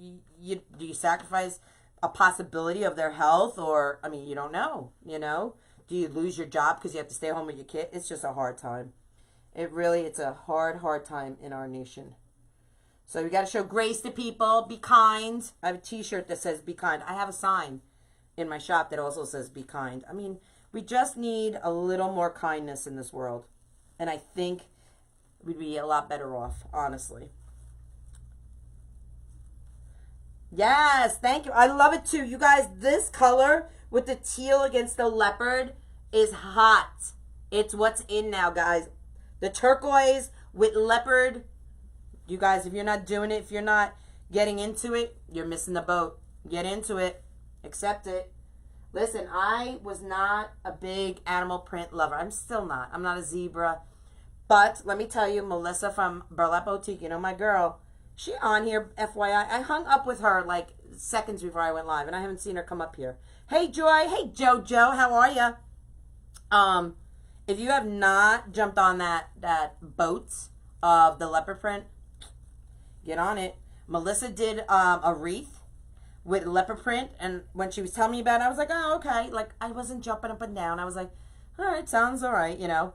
you sacrifice a possibility of their health, or, I mean, you don't know, you know? Do you lose your job because you have to stay home with your kid? It's just a hard time. It's a hard time in our nation. So we got to show grace to people. Be kind. I have a t-shirt that says be kind. I have a sign in my shop that also says be kind. I mean, we just need a little more kindness in this world. And I think we'd be a lot better off, honestly. Yes, thank you. I love it too. You guys, this color with the teal against the leopard is hot. It's what's in now, guys. The turquoise with leopard. You guys, if you're not doing it, if you're not getting into it, you're missing the boat. Get into it. Accept it. Listen, I was not a big animal print lover. I'm still not. I'm not a zebra. But let me tell you, Melissa from Burlap Boutique, you know my girl, she on here, FYI. I hung up with her like seconds before I went live, and I haven't seen her come up here. Hey, Joy. Hey, JoJo. How are you? If you have not jumped on that boat of the leopard print, get on it. Melissa did a wreath with leopard print, and when she was telling me about it, I was like, oh, okay. Like, I wasn't jumping up and down. I was like, all right, sounds all right, you know.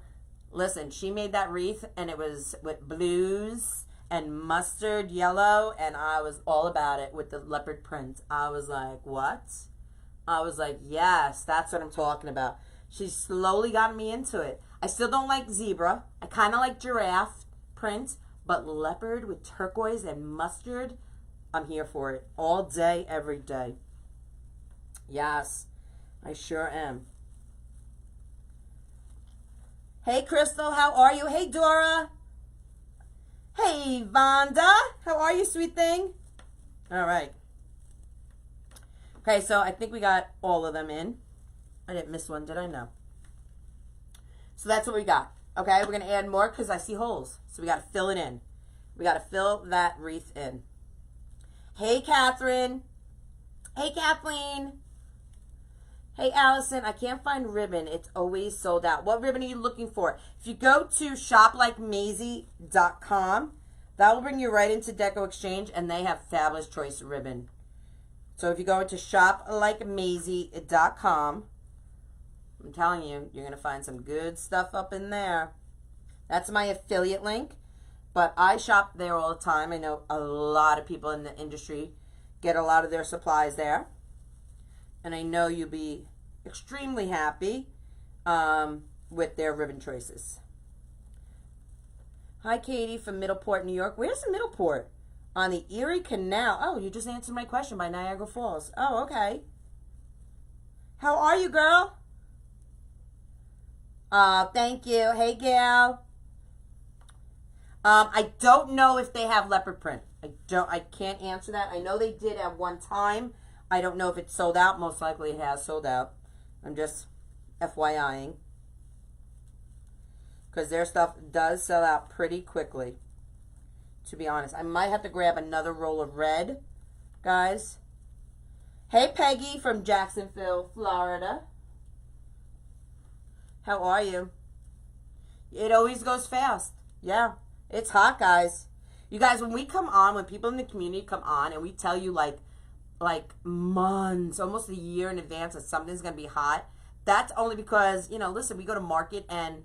Listen, she made that wreath, and it was with blues and mustard yellow, and I was all about it with the leopard print. I was like, what? I was like, yes, that's what I'm talking about. She slowly got me into it. I still don't like zebra. I kind of like giraffe print, but leopard with turquoise and mustard, I'm here for it. All day, every day. Yes, I sure am. Hey, Crystal, how are you? Hey, Dora. Hey, Vonda. How are you, sweet thing? All right. Okay, so I think we got all of them in. I didn't miss one, did I? No. So that's what we got. Okay, we're going to add more because I see holes. So we got to fill it in. We got to fill that wreath in. Hey, Catherine. Hey, Kathleen. Hey, Allison, I can't find ribbon. It's always sold out. What ribbon are you looking for? If you go to shoplikemazie.com, that will bring you right into Deco Exchange, and they have fabulous choice ribbon. So if you go into shoplikemazie.com, I'm telling you, you're going to find some good stuff up in there. That's my affiliate link, but I shop there all the time. I know a lot of people in the industry get a lot of their supplies there. And I know you'll be extremely happy with their ribbon choices. Hi, Katie from Middleport, New York. Where's the Middleport? On the Erie Canal. Oh, you just answered my question by Niagara Falls. Oh, okay. How are you, girl? Thank you. Hey, Gail. I don't know if they have leopard print. I can't answer that. I know they did at one time. I don't know if it's sold out. Most likely it has sold out. I'm just FYIing. Because their stuff does sell out pretty quickly. To be honest. I might have to grab another roll of red. Guys. Hey, Peggy from Jacksonville, Florida. How are you? It always goes fast. Yeah. It's hot, guys. You guys, when we come on, when people in the community come on and we tell you like months, almost a year in advance that something's going to be hot, that's only because, you know, listen, we go to market and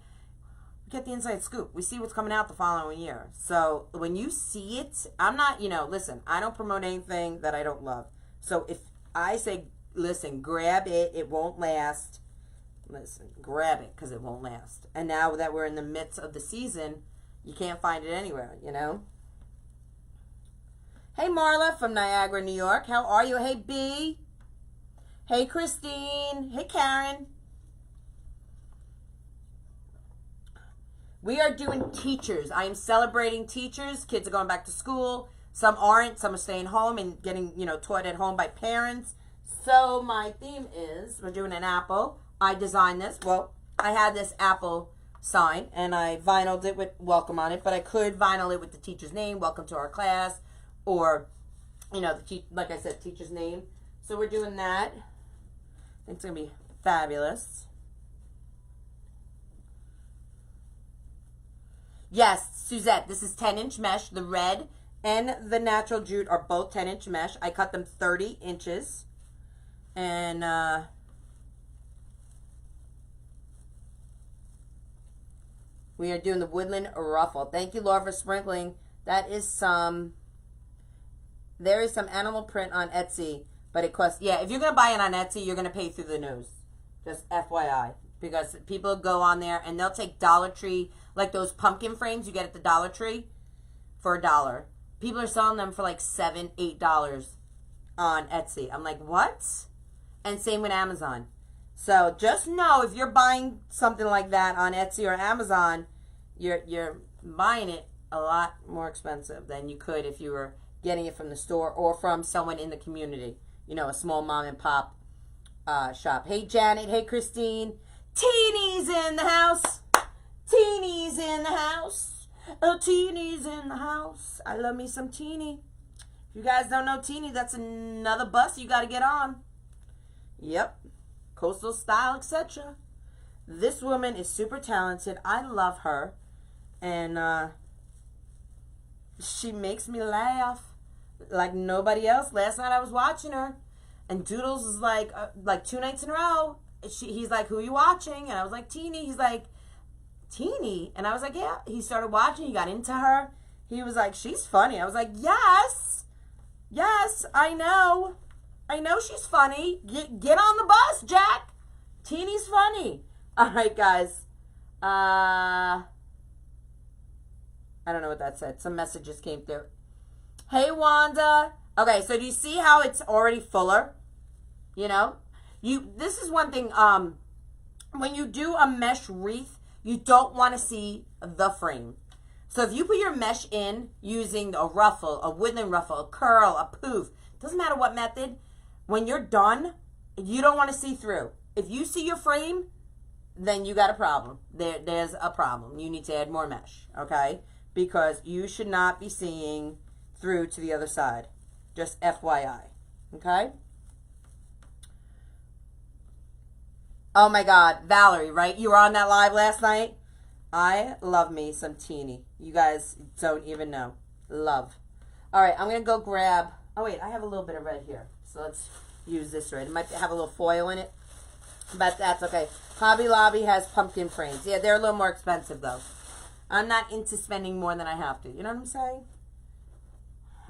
we get the inside scoop. We see what's coming out the following year. So when you see it, I'm not, you know, listen, I don't promote anything that I don't love. So if I say, listen, grab it, it won't last, listen, grab it because it won't last. And now that we're in the midst of the season, you can't find it anywhere, you know. Hey, Marla from Niagara, New York. How are you? Hey, B. Hey, Christine. Hey, Karen. We are doing teachers. I am celebrating teachers. Kids are going back to school. Some aren't. Some are staying home and getting, you know, taught at home by parents. So my theme is we're doing an apple. I designed this. Well, I had this apple sign, and I vinyled it with welcome on it, but I could vinyl it with the teacher's name, welcome to our class, or, you know, like I said, teacher's name. So we're doing that. I think it's going to be fabulous. Yes, Suzette, this is 10-inch mesh. The red and the natural jute are both 10-inch mesh. I cut them 30 inches. And, we are doing the Woodland Ruffle. Thank you, Laura, for sprinkling. That is some... There is some animal print on Etsy, but it costs... Yeah, if you're going to buy it on Etsy, you're going to pay through the nose. Just FYI. Because people go on there and they'll take Dollar Tree, like those pumpkin frames you get at the Dollar Tree, for $1. People are selling them for like $7, $8 on Etsy. I'm like, what? And same with Amazon. So just know if you're buying something like that on Etsy or Amazon, you're buying it a lot more expensive than you could if you were getting it from the store or from someone in the community. You know, a small mom and pop shop. Hey, Janet. Hey, Christine. Teeny's in the house. Teeny's in the house. Oh, Teeny's in the house. I love me some Teeny. If you guys don't know Teeny, that's another bus you got to get on. Yep. Coastal style, etc. This woman is super talented. I love her. And she makes me laugh like nobody else. Last night I was watching her. And Doodles is like 2 nights in a row. He's like, who are you watching? And I was like, Teeny. He's like, Teeny? And I was like, yeah. He started watching. He got into her. He was like, she's funny. I was like, yes. Yes, I know. I know she's funny. Get on the bus, Jack. Teeny's funny. All right, guys. I don't know what that said. Some messages came through. Hey, Wanda. Okay, so do you see how it's already fuller? You know? This is one thing. When you do a mesh wreath, you don't want to see the frame. So if you put your mesh in using a ruffle, a woodland ruffle, a curl, a poof, doesn't matter what method, when you're done, you don't want to see through. If you see your frame, then you got a problem. There's a problem. You need to add more mesh, okay? Because you should not be seeing through to the other side. Just FYI, okay? Oh my God, Valerie, right? You were on that live last night? I love me some Teeny. You guys don't even know. Love. All right, I'm going to go grab... Oh, wait, I have a little bit of red here. So let's use this red. It might have a little foil in it, but that's okay. Hobby Lobby has pumpkin frames. Yeah, they're a little more expensive, though. I'm not into spending more than I have to. You know what I'm saying?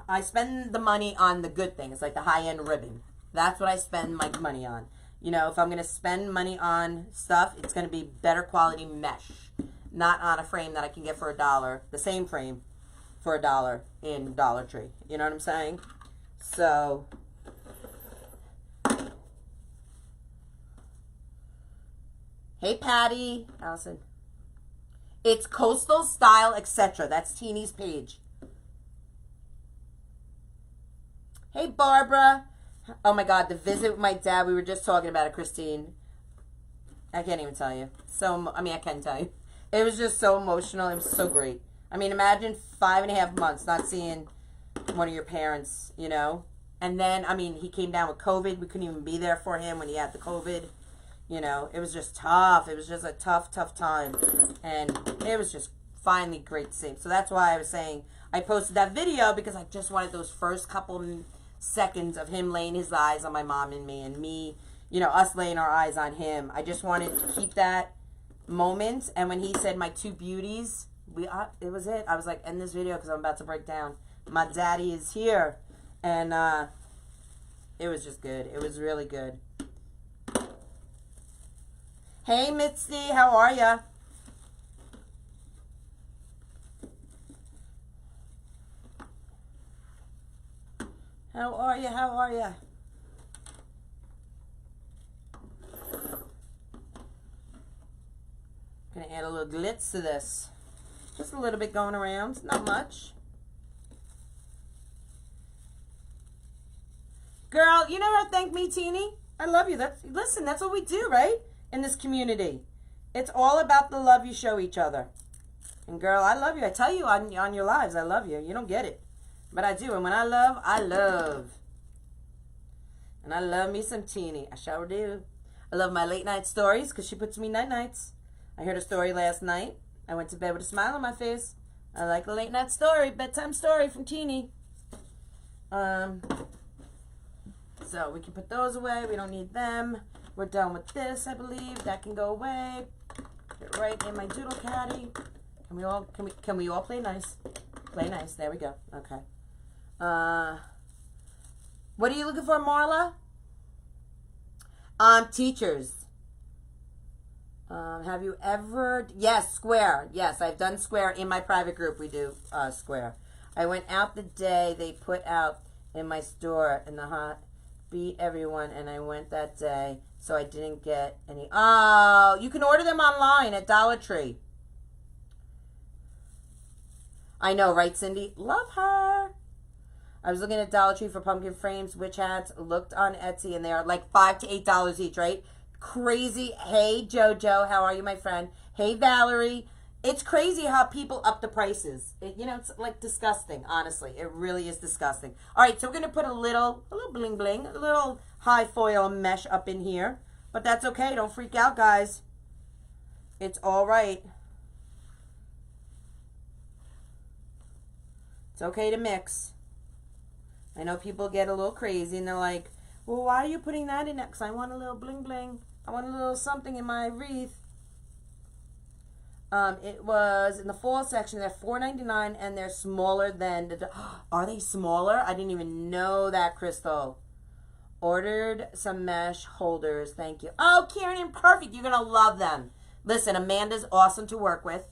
I spend the money on the good things, like the high-end ribbon. That's what I spend my money on. You know, if I'm going to spend money on stuff, it's going to be better quality mesh. Not on a frame that I can get for $1. The same frame for $1 in Dollar Tree. You know what I'm saying? So... Hey, Patty. Allison. It's coastal style, etc. That's Teeny's page. Hey, Barbara. Oh, my God. The visit with my dad. We were just talking about it, Christine. I can't even tell you. I can tell you. It was just so emotional. It was so great. I mean, imagine 5.5 months not seeing one of your parents, you know. And then, I mean, he came down with COVID. We couldn't even be there for him when he had the COVID. You know, it was just tough. It was just a tough, tough time. And it was just finally great to see him. So that's why I was saying I posted that video, because I just wanted those first couple seconds of him laying his eyes on my mom and me, you know, us laying our eyes on him. I just wanted to keep that moment. And when he said my two beauties, it was it. I was like, end this video because I'm about to break down. My daddy is here. And it was just good. It was really good. Hey, Mitzi, how are ya? How are ya? How are ya? Gonna add a little glitz to this. Just a little bit going around, not much. Girl, you never thank me, Teeny. I love you. Listen, that's what we do, right? In this community. It's all about the love you show each other. And girl, I love you. I tell you on your lives, I love you. You don't get it. But I do. And when I love, I love. And I love me some Teeny. I sure do. I love my late night stories because she puts me nights. I heard a story last night. I went to bed with a smile on my face. I like a late night story, bedtime story from Teeny. So we can put those away. We don't need them. We're done with this, I believe. That can go away. Get right in my Doodle Caddy. Can we all play nice? Play nice. There we go. Okay. What are you looking for, Marla? Teachers. Have you ever... Yes, square. Yes, I've done square. In my private group, we do square. I went out the day they put out in my store in the hot... Beat everyone, and I went that day. So I didn't get any. Oh, you can order them online at Dollar Tree. I know, right, Cindy? Love her. I was looking at Dollar Tree for pumpkin frames, witch hats, looked on Etsy, and they are like $5 to $8 each, right? Crazy. Hey, Jojo, how are you, my friend? Hey, Valerie. It's crazy how people up the prices. It's like disgusting, honestly. It really is disgusting. All right, so we're going to put a little bling bling, a little high foil mesh up in here. But that's okay. Don't freak out, guys. It's all right. It's okay to mix. I know people get a little crazy and they're like, well, why are you putting that in there? Because I want a little bling bling. I want a little something in my wreath. It was in the fall section. They're $4.99 and they're smaller than the... Are they smaller? I didn't even know that, Crystal. Ordered some mesh holders. Thank you. Oh, Kieran, perfect. You're going to love them. Listen, Amanda's awesome to work with.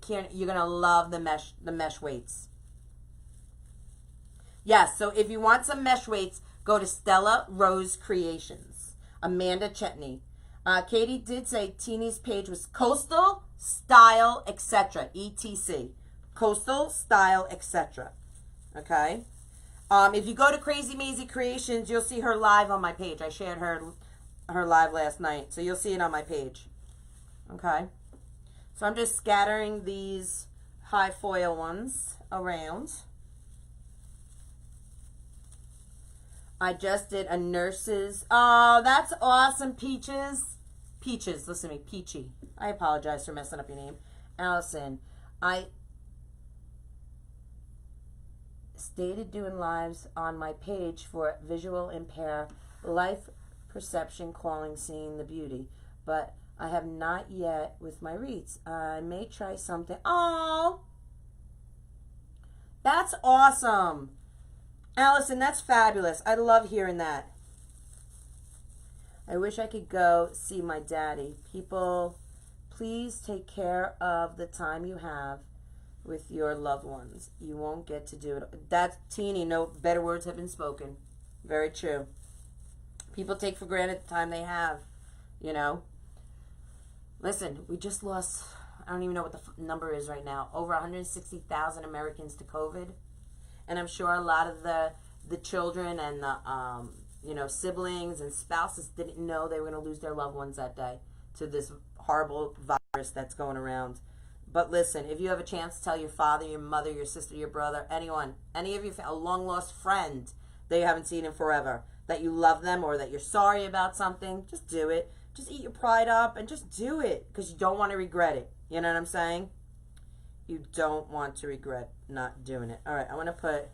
Kieran, you're going to love the mesh weights. Yes, so if you want some mesh weights, go to Stella Rose Creations. Amanda Chetney. Katie did say Teeny's page was Coastal Style, etc. ETC. Coastal Style, etc. Okay? If you go to Krazy Mazie Kreations, you'll see her live on my page. I shared her live last night, so you'll see it on my page. Okay? So I'm just scattering these high foil ones around. I just did a nurse's. Oh, that's awesome, Peaches. Peaches, listen to me, Peachy. I apologize for messing up your name. Allison, I stated doing lives on my page for visual impair, life perception, calling, seeing the beauty. But I have not yet with my wreaths. I may try something. Oh, that's awesome. Allison, that's fabulous. I love hearing that. I wish I could go see my daddy. People, please take care of the time you have with your loved ones. You won't get to do it. That's teeny. No better words have been spoken. Very true. People take for granted the time they have, Listen, we just lost, I don't even know what the number is right now, over 160,000 Americans to COVID. And I'm sure a lot of the children and the siblings and spouses didn't know they were going to lose their loved ones that day to this horrible virus that's going around. But listen, if you have a chance to tell your father, your mother, your sister, your brother, anyone, any of you, a long lost friend that you haven't seen in forever, that you love them or that you're sorry about something, just do it. Just eat your pride up and just do it because you don't want to regret it. You know what I'm saying? You don't want to regret not doing it. All right, I want to put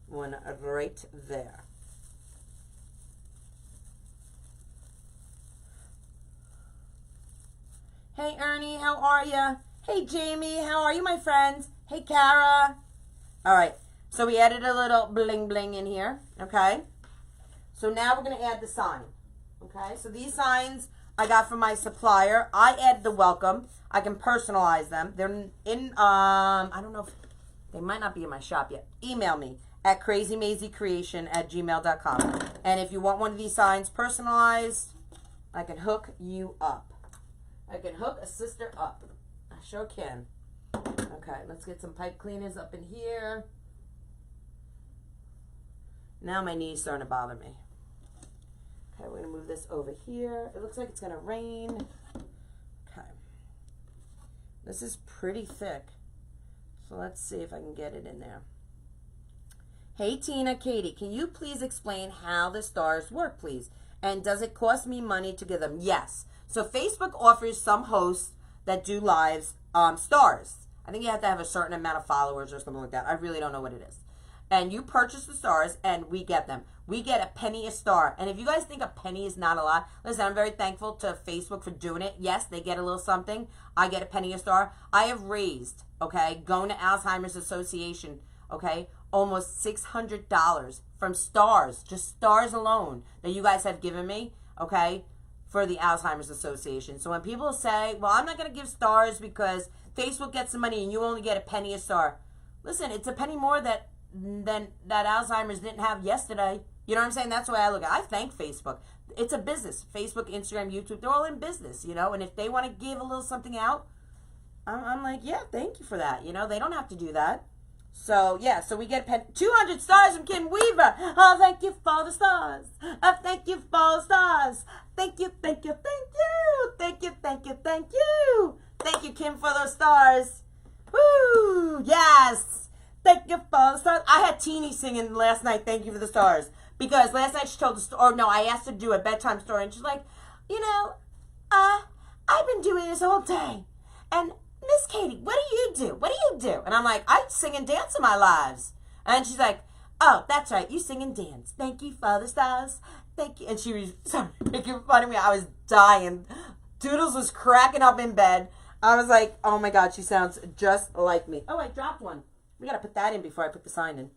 one right there. Hey, Ernie, how are you? Hey, Jamie, how are you, my friends? Hey, Kara. All right, so we added a little bling bling in here, okay? So now we're going to add the sign, okay? So these signs I got from my supplier. I added the welcome. I can personalize them. They're in, I don't know if, they might not be in my shop yet. Email me at crazymazieCreation@gmail.com. And if you want one of these signs personalized, I can hook you up. I can hook a sister up. I sure can. Okay, let's get some pipe cleaners up in here. Now my knee's starting to bother me. Okay, we're going to move this over here. It looks like it's going to rain. Okay. This is pretty thick. So let's see if I can get it in there. Hey, Tina, Katie, can you please explain how the stars work, please? And does it cost me money to give them? Yes. So Facebook offers some hosts that do lives stars. I think you have to have a certain amount of followers or something like that. I really don't know what it is. And you purchase the stars, and we get them. We get a penny a star. And if you guys think a penny is not a lot, listen, I'm very thankful to Facebook for doing it. Yes, they get a little something. I get a penny a star. I have raised, okay, going to Alzheimer's Association, okay, almost $600 from stars, just stars alone that you guys have given me, okay, for the Alzheimer's Association. So when people say, well, I'm not going to give stars because Facebook gets the money and you only get a penny a star. Listen, it's a penny more than that Alzheimer's didn't have yesterday. You know what I'm saying? That's the way I look at it. I thank Facebook. It's a business. Facebook, Instagram, YouTube, they're all in business, you know? And if they want to give a little something out, I'm like, yeah, thank you for that. You know, they don't have to do that. So, yeah, so we get 200 stars from Kim Weaver. Oh, thank you for the stars. Oh, thank you for the stars. Thank you, thank you, thank you. Thank you, thank you, thank you. Thank you, Kim, for those stars. Woo, yes. Thank you for the stars. I had Teeny singing last night, thank you for the stars. Because last night she told the story, or no, I asked her to do a bedtime story, and she's like, you know, I've been doing this all day, and Miss Katie, what do you do? What do you do? And I'm like, I sing and dance in my lives. And she's like, oh, that's right, you sing and dance. Thank you for the stars. Thank you. And she was making fun of me. I was dying. Doodles was cracking up in bed. I was like, oh my God, she sounds just like me. Oh, I dropped one. We got to put that in before I put the sign in.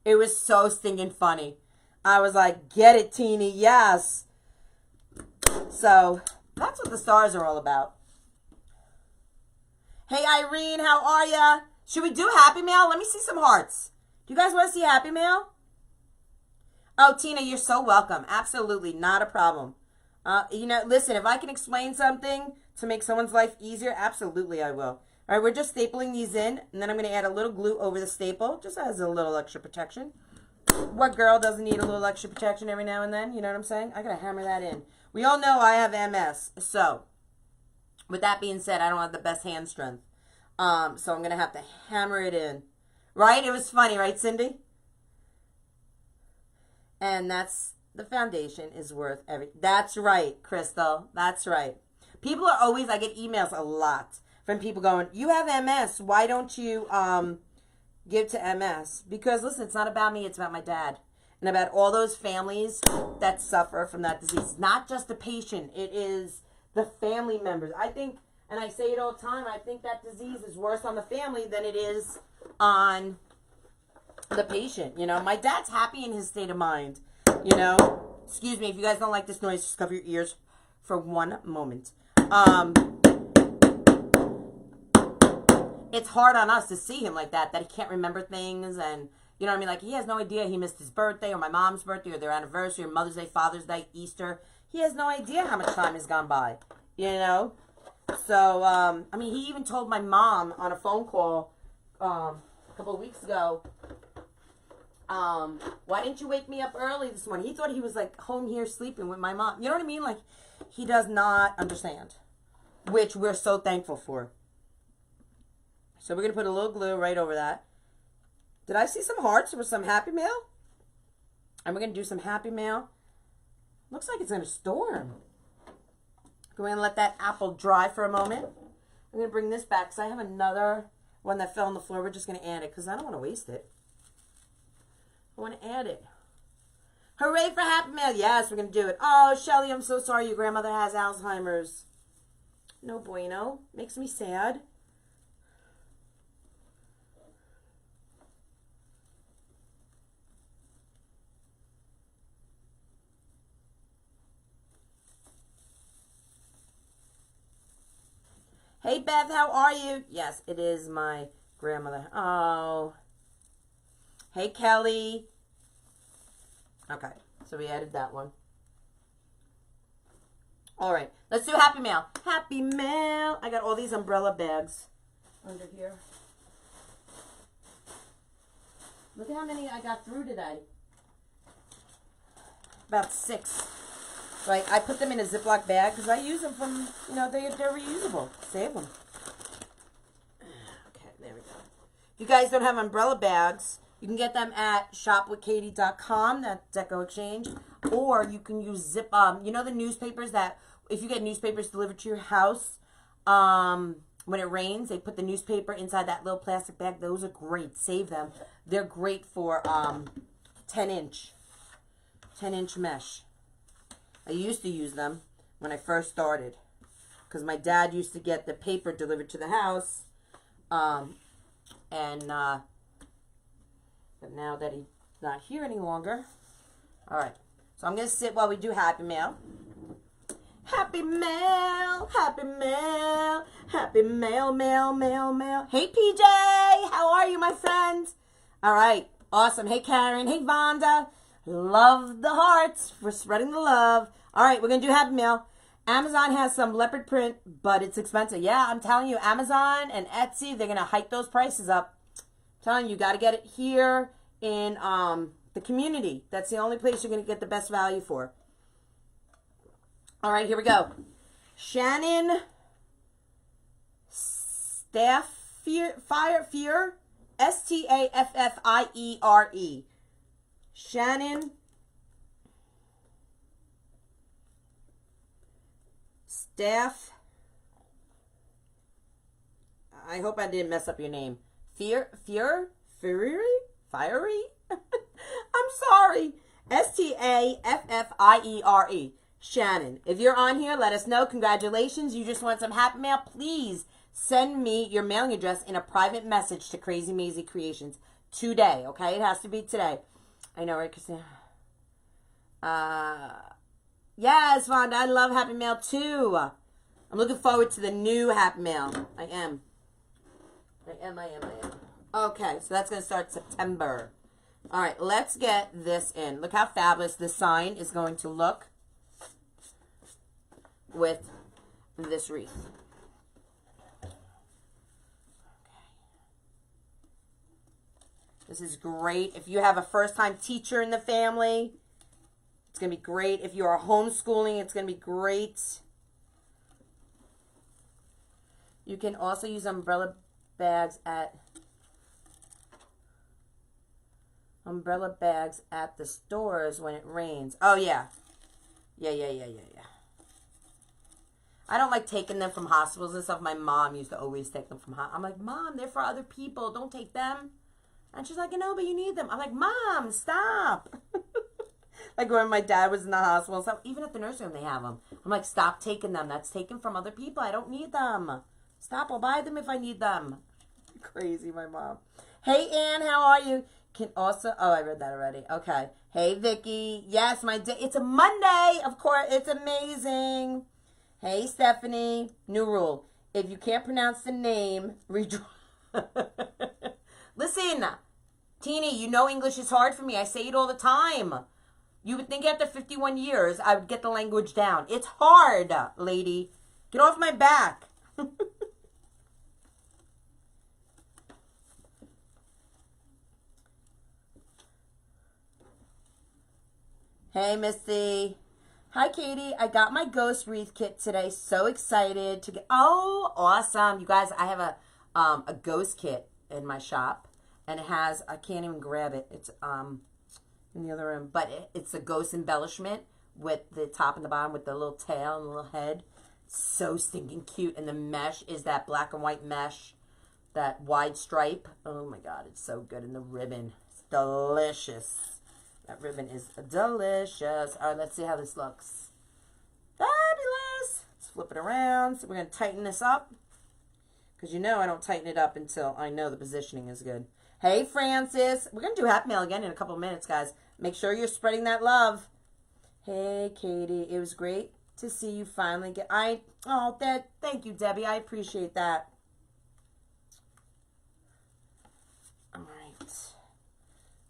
It was so stinging funny. I was like, get it, Teeny, yes. So that's what the stars are all about. Hey, Irene, how are ya? Should we do Happy Mail? Let me see some hearts. Do you guys want to see Happy Mail? Oh, Tina, you're so welcome. Absolutely, not a problem. You know, listen, if I can explain something to make someone's life easier, absolutely I will. All right, we're just stapling these in, and then I'm going to add a little glue over the staple, just as a little extra protection. What girl doesn't need a little extra protection every now and then? You know what I'm saying? I got to hammer that in. We all know I have MS, so with that being said, I don't have the best hand strength. So I'm going to have to hammer it in. Right? It was funny, right, Cindy? And that's, the foundation is worth everything. That's right, Crystal. That's right. People are always, I get emails a lot from people going, you have MS. Why don't you give to MS? Because, listen, it's not about me. It's about my dad. And about all those families that suffer from that disease. Not just the patient. It is the family members. I think, and I say it all the time, I think that disease is worse on the family than it is on the patient. You know, my dad's happy in his state of mind. You know, excuse me, if you guys don't like this noise, just cover your ears for one moment. It's hard on us to see him like that he can't remember things, and you know what I mean? Like, he has no idea he missed his birthday, or my mom's birthday, or their anniversary, or Mother's Day, Father's Day, Easter. He has no idea how much time has gone by, you know? So, I mean, he even told my mom on a phone call a couple of weeks ago, why didn't you wake me up early this morning? He thought he was, like, home here sleeping with my mom. You know what I mean? Like, he does not understand, which we're so thankful for. So we're going to put a little glue right over that. Did I see some hearts or some Happy Mail? And we're going to do some Happy Mail. Looks like it's going to storm. We're going to let that apple dry for a moment. I'm going to bring this back because I have another one that fell on the floor. We're just going to add it because I don't want to waste it. I want to add it. Hooray for Happy Mail. Yes, we're going to do it. Oh, Shelly, I'm so sorry your grandmother has Alzheimer's. No bueno. Makes me sad. Hey, Beth, how are you? Yes, it is my grandmother. Oh. Hey, Kelly. Okay, so we added that one. All right, let's do Happy Mail. Happy Mail. I got all these umbrella bags under here. Look at how many I got through today. About 6. Right, I put them in a Ziploc bag because I use them from, you know, they're reusable. Save them. Okay, there we go. If you guys don't have umbrella bags, you can get them at shopwithkatie.com, that's Deco Exchange, or you can use you know the newspapers that, if you get newspapers delivered to your house, when it rains, they put the newspaper inside that little plastic bag. Those are great. Save them. They're great for 10-inch mesh. I used to use them when I first started because my dad used to get the paper delivered to the house, but now that he's not here any longer. All right, so I'm going to sit while we do Happy Mail. Happy Mail, Happy Mail, Happy Mail, Mail, Mail, Mail. Hey, PJ, how are you, my friend? All right, Awesome. Hey, Karen. Hey, Vonda. Love the hearts. We're spreading the love. All right, we're going to do Happy Mail. Amazon has some leopard print, but it's expensive. Yeah, I'm telling you, Amazon and Etsy, they're going to hike those prices up. I'm telling you, you got to get it here in the community. That's the only place you're going to get the best value for. All right, here we go. Shannon Staffiere, Staffiere. Shannon Staff. I hope I didn't mess up your name. Fiery? I'm sorry. Staffiere. Shannon, if you're on here, let us know. Congratulations. You just want some Happy Mail. Please send me your mailing address in a private message to Krazy Mazie Kreations today, okay? It has to be today. I know, right, Christina? Yes, Vonda, I love Happy Mail too. I'm looking forward to the new Happy Mail. I am. Okay, so that's going to start September. All right, let's get this in. Look how fabulous this sign is going to look with this wreath. This is great. If you have a first-time teacher in the family, it's going to be great. If you are homeschooling, it's going to be great. You can also use umbrella bags at the stores when it rains. Oh, yeah. Yeah. I don't like taking them from hospitals and stuff. My mom used to always take them from hospitals. I'm like, Mom, they're for other people. Don't take them. And she's like, no, but you need them. I'm like, Mom, stop. Like when my dad was in the hospital. So even at the nursing home, they have them. I'm like, stop taking them. That's taken from other people. I don't need them. Stop. I'll buy them if I need them. Crazy, my mom. Hey, Ann, how are you? Can also, oh, I read that already. Okay. Hey, Vicky. Yes, my day. It's a Monday. Of course. It's amazing. Hey, Stephanie. New rule. If you can't pronounce the name, redraw. Listen, Teeny, you know English is hard for me. I say it all the time. You would think after 51 years, I would get the language down. It's hard, lady. Get off my back. Hey, Missy. Hi, Katie. I got my ghost wreath kit today. So excited to get... Oh, awesome. You guys, I have a ghost kit in my shop. And it has... I can't even grab it. It's in the other room. But it's a ghost embellishment with the top and the bottom with the little tail and the little head. So stinking cute. And the mesh is that black and white mesh. That wide stripe. Oh, my God. It's so good. And the ribbon. It's delicious. That ribbon is delicious. All right, let's see how this looks. Fabulous. Let's flip it around. So we're going to tighten this up. Because you know I don't tighten it up until I know the positioning is good. Hey, Francis. We're going to do Happy Mail again in a couple of minutes, guys. Make sure you're spreading that love. Hey, Katie. It was great to see you finally get... thank you, Debbie. I appreciate that. All right.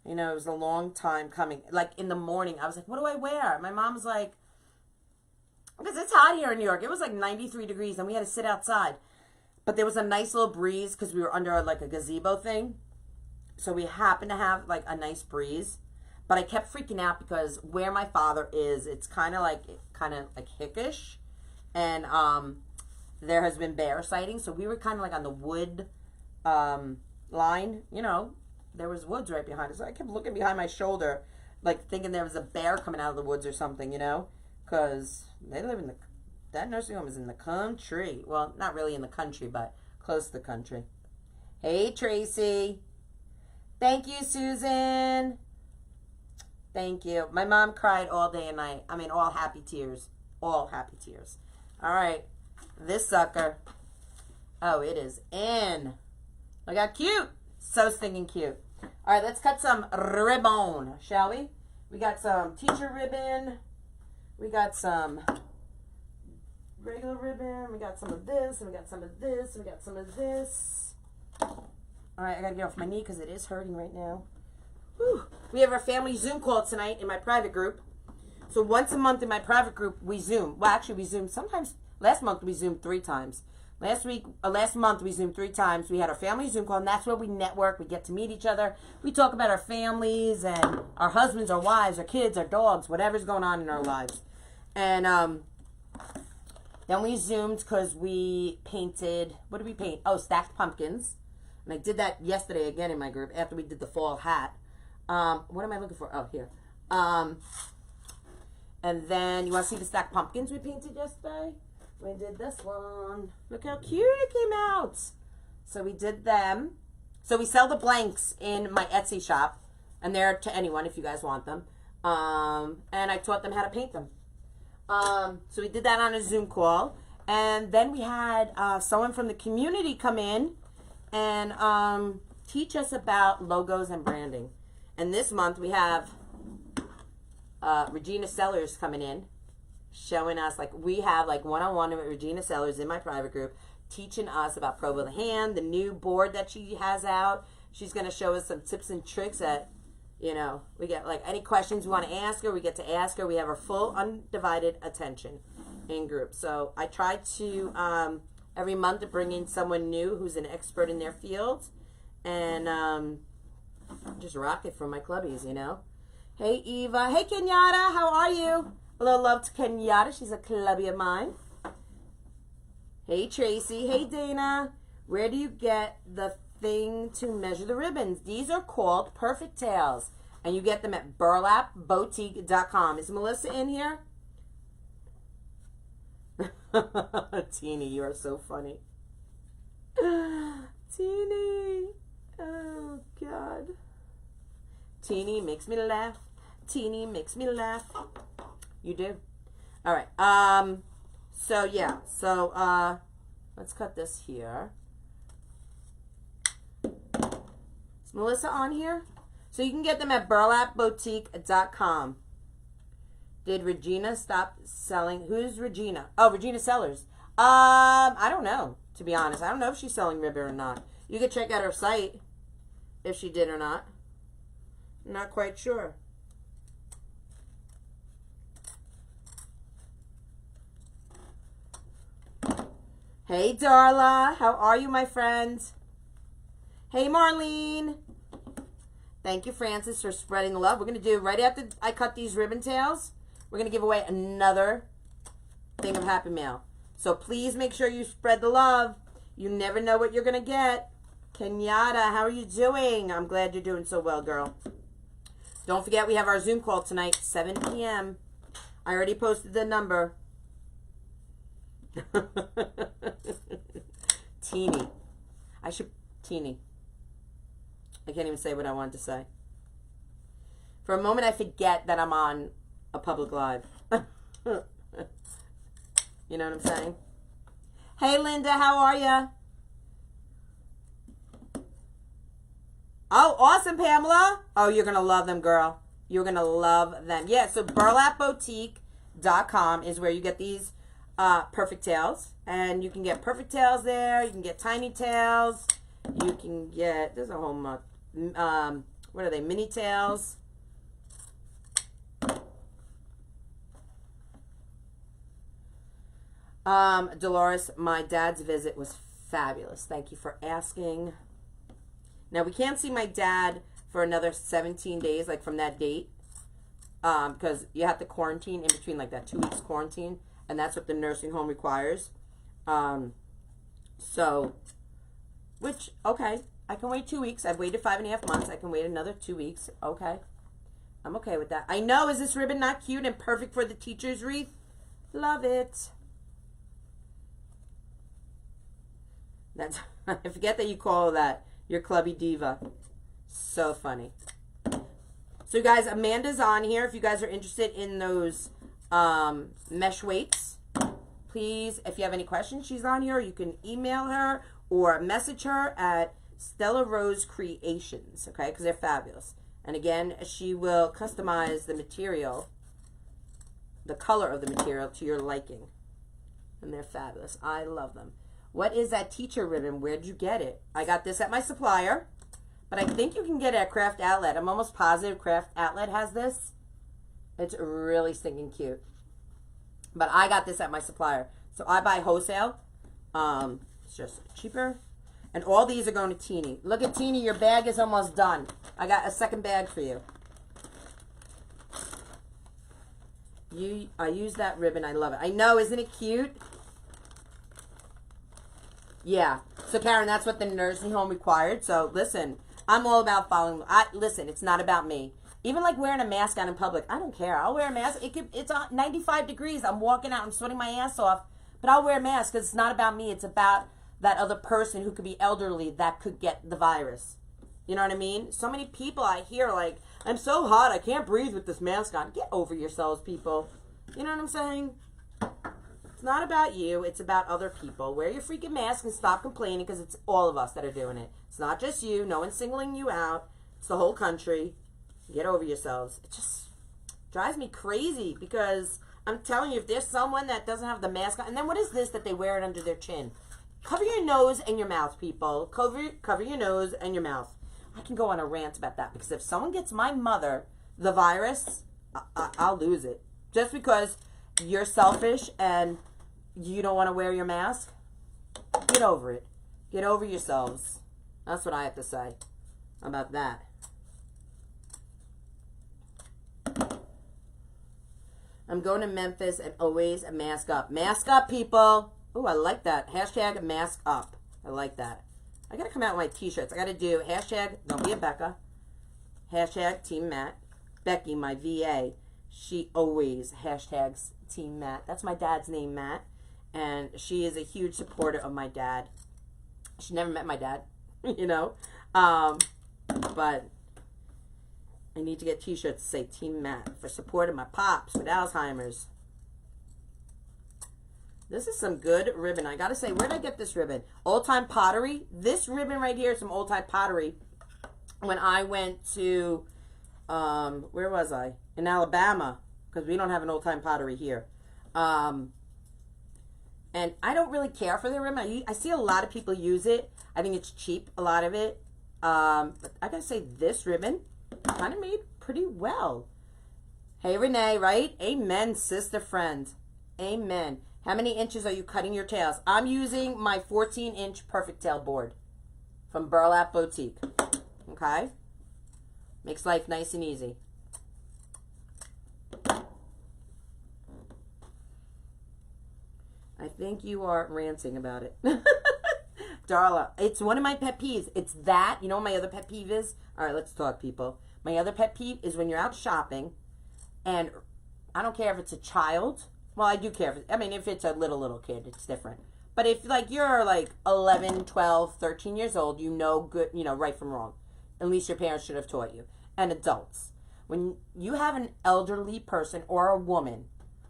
You know, it was a long time coming. Like, in the morning, I was like, what do I wear? My mom was like, because it's hot here in New York. It was like 93 degrees, and we had to sit outside. But there was a nice little breeze because we were under, like, a gazebo thing. So we happened to have, like, a nice breeze. But I kept freaking out because where my father is, it's kind of like hickish. And there has been bear sightings. So we were kind of, like, on the wood line, you know. There was woods right behind us. So I kept looking behind my shoulder, like thinking there was a bear coming out of the woods or something, you know? Because they live in the... That nursing home is in the country. Well, not really in the country, but close to the country. Hey, Tracy. Thank you, Susan. Thank you. My mom cried all day and night. I mean, all happy tears. All happy tears. All right. This sucker. Oh, it is in. Look how cute. So stinking cute. All right, let's cut some ribbon, shall we? We got some teacher ribbon. We got some regular ribbon. We got some of this, and we got some of this, and we got some of this. All right, I got to get off my knee because it is hurting right now. We have our family Zoom call tonight in my private group. So once a month in my private group, we Zoom. Well, actually, we Zoom sometimes. Last month, we Zoomed 3 times. Last month, we Zoomed 3 times. We had our family Zoom call, and that's where we network. We get to meet each other. We talk about our families and our husbands, our wives, our kids, our dogs, whatever's going on in our lives. And then we Zoomed because we painted, what did we paint? Oh, stacked pumpkins. And I did that yesterday again in my group after we did the fall hat. What am I looking for? Oh, here. And then, you want to see the stacked pumpkins we painted yesterday? We did this one. Look how cute it came out. So we did them. So we sell the blanks in my Etsy shop. And they're to anyone if you guys want them. And I taught them how to paint them. So we did that on a Zoom call. And then we had someone from the community come in and teach us about logos and branding. And this month we have Regina Sellers coming in, showing us, like, we have like one-on-one with Regina Sellers in my private group, teaching us about Pro by the Hand, the new board that she has out. She's going to show us some tips and tricks that, you know, we get, like, any questions we want to ask her, we get to ask her. We have her full undivided attention in group. So I try to every month to bring in someone new who's an expert in their field, and just rock it for my clubbies, you know. Hey, Eva. Hey, Kenyatta. How are you? A little love to Kenyatta. She's a clubby of mine. Hey, Tracy. Hey, Dana. Where do you get the thing to measure the ribbons? These are called Perfect Tails, and you get them at burlapboutique.com. Is Melissa in here? Teeny, you are so funny. Teeny. Oh, God. Teeny makes me laugh. Teeny makes me laugh. You do? All right. So, yeah. So, let's cut this here. Is Melissa on here? So, you can get them at burlapboutique.com. Did Regina stop selling? Who's Regina? Oh, Regina Sellers. I don't know, to be honest. I don't know if she's selling ribbon or not. You could check out her site if she did or not. I'm not quite sure. Hey, Darla. How are you, my friend? Hey, Marlene. Thank you, Francis, for spreading the love. We're going to do, right after I cut these ribbon tails, we're going to give away another thing of Happy Mail. So please make sure you spread the love. You never know what you're going to get. Kenyatta, how are you doing? I'm glad you're doing so well, girl. Don't forget, we have our Zoom call tonight, 7 p.m. I already posted the number. Teeny. Teeny. I can't even say what I wanted to say. For a moment, I forget that I'm on a public live. You know what I'm saying? Hey, Linda, how are ya? Oh, awesome, Pamela. Oh, you're going to love them, girl. You're going to love them. Yeah, so burlapboutique.com is where you get these perfect tails. And you can get perfect tails there. You can get tiny tails. You can get, there's a whole month. What are they? Mini tails. Dolores, my dad's visit was fabulous. Thank you for asking. Now, we can't see my dad for another 17 days, like from that date, because you have to quarantine in between, like that 2 weeks quarantine, and that's what the nursing home requires. So, which, okay, I can wait 2 weeks. I've waited 5.5 months. I can wait another 2 weeks. Okay. I'm okay with that. I know, is this ribbon not cute and perfect for the teacher's wreath? Love it. That's, I forget that you call that your clubby diva. So funny. So guys, Amanda's on here. If you guys are interested in those mesh weights, please, if you have any questions, she's on here. You can email her or message her at Stella Rose Creations, okay? Because they're fabulous. And again, she will customize the material, the color of the material to your liking. And they're fabulous. I love them. What is that teacher ribbon? Where'd you get it? I got this at my supplier, But I think you can get it at Craft Outlet. I'm almost positive Craft Outlet has this. It's really stinking cute. But I got this at my supplier. So I buy wholesale. It's just cheaper. And all these are going to Teeny. Look at Teeny, your bag is almost done. I got a second bag for you. I use that ribbon. I love it. I know, isn't it cute? Yeah. So Karen, that's what the nursing home required. So listen, I'm all about following. Listen, it's not about me. Even like wearing a mask out in public, I don't care. I'll wear a mask. It's 95 degrees. I'm walking out. I'm sweating my ass off. But I'll wear a mask because it's not about me. It's about that other person who could be elderly that could get the virus. You know what I mean? So many people I hear like, I'm so hot, I can't breathe with this mask on. Get over yourselves, people. You know what I'm saying? It's not about you. It's about other people. Wear your freaking mask and stop complaining because it's all of us that are doing it. It's not just you. No one's singling you out. It's the whole country. Get over yourselves. It just drives me crazy because I'm telling you, if there's someone that doesn't have the mask on, and then what is this that they wear it under their chin? Cover your nose and your mouth, people. Cover your nose and your mouth. I can go on a rant about that because if someone gets my mother the virus, I'll lose it. Just because you're selfish and you don't want to wear your mask, get over it. Get over yourselves. That's what I have to say about that. I'm going to Memphis and always a mask up. Mask up, people. Oh, I like that. Hashtag mask up. I like that. I got to come out with my t-shirts. I got to do hashtag don't be a Becca. Hashtag Team Matt. Becky, my VA, she always hashtags Team Matt. That's my dad's name, Matt. And she is a huge supporter of my dad. She never met my dad, you know. But I need to get t-shirts that say Team Matt for supporting my pops with Alzheimer's. This is some good ribbon. I gotta say, where did I get this ribbon? Old Time Pottery. This ribbon right here is some Old Time Pottery. When I went to, where was I? In Alabama, because we don't have an Old Time Pottery here. And I don't really care for the ribbon. I see a lot of people use it. I think it's cheap, a lot of it. But I gotta say, this ribbon kind of made pretty well. Hey, Renee, right? Amen, sister friend. Amen. How many inches are you cutting your tails? I'm using my 14-inch Perfect Tail board from Burlap Boutique. Okay? Makes life nice and easy. I think you are ranting about it. Darla, it's one of my pet peeves. It's that. You know what my other pet peeve is? All right, let's talk, people. My other pet peeve is when you're out shopping, and I don't care if it's a child. Well, I do care. If it's a little kid, it's different. But if, like, you're, like, 11, 12, 13 years old, you know good, right from wrong. At least your parents should have taught you. And adults. When you have an elderly person or a woman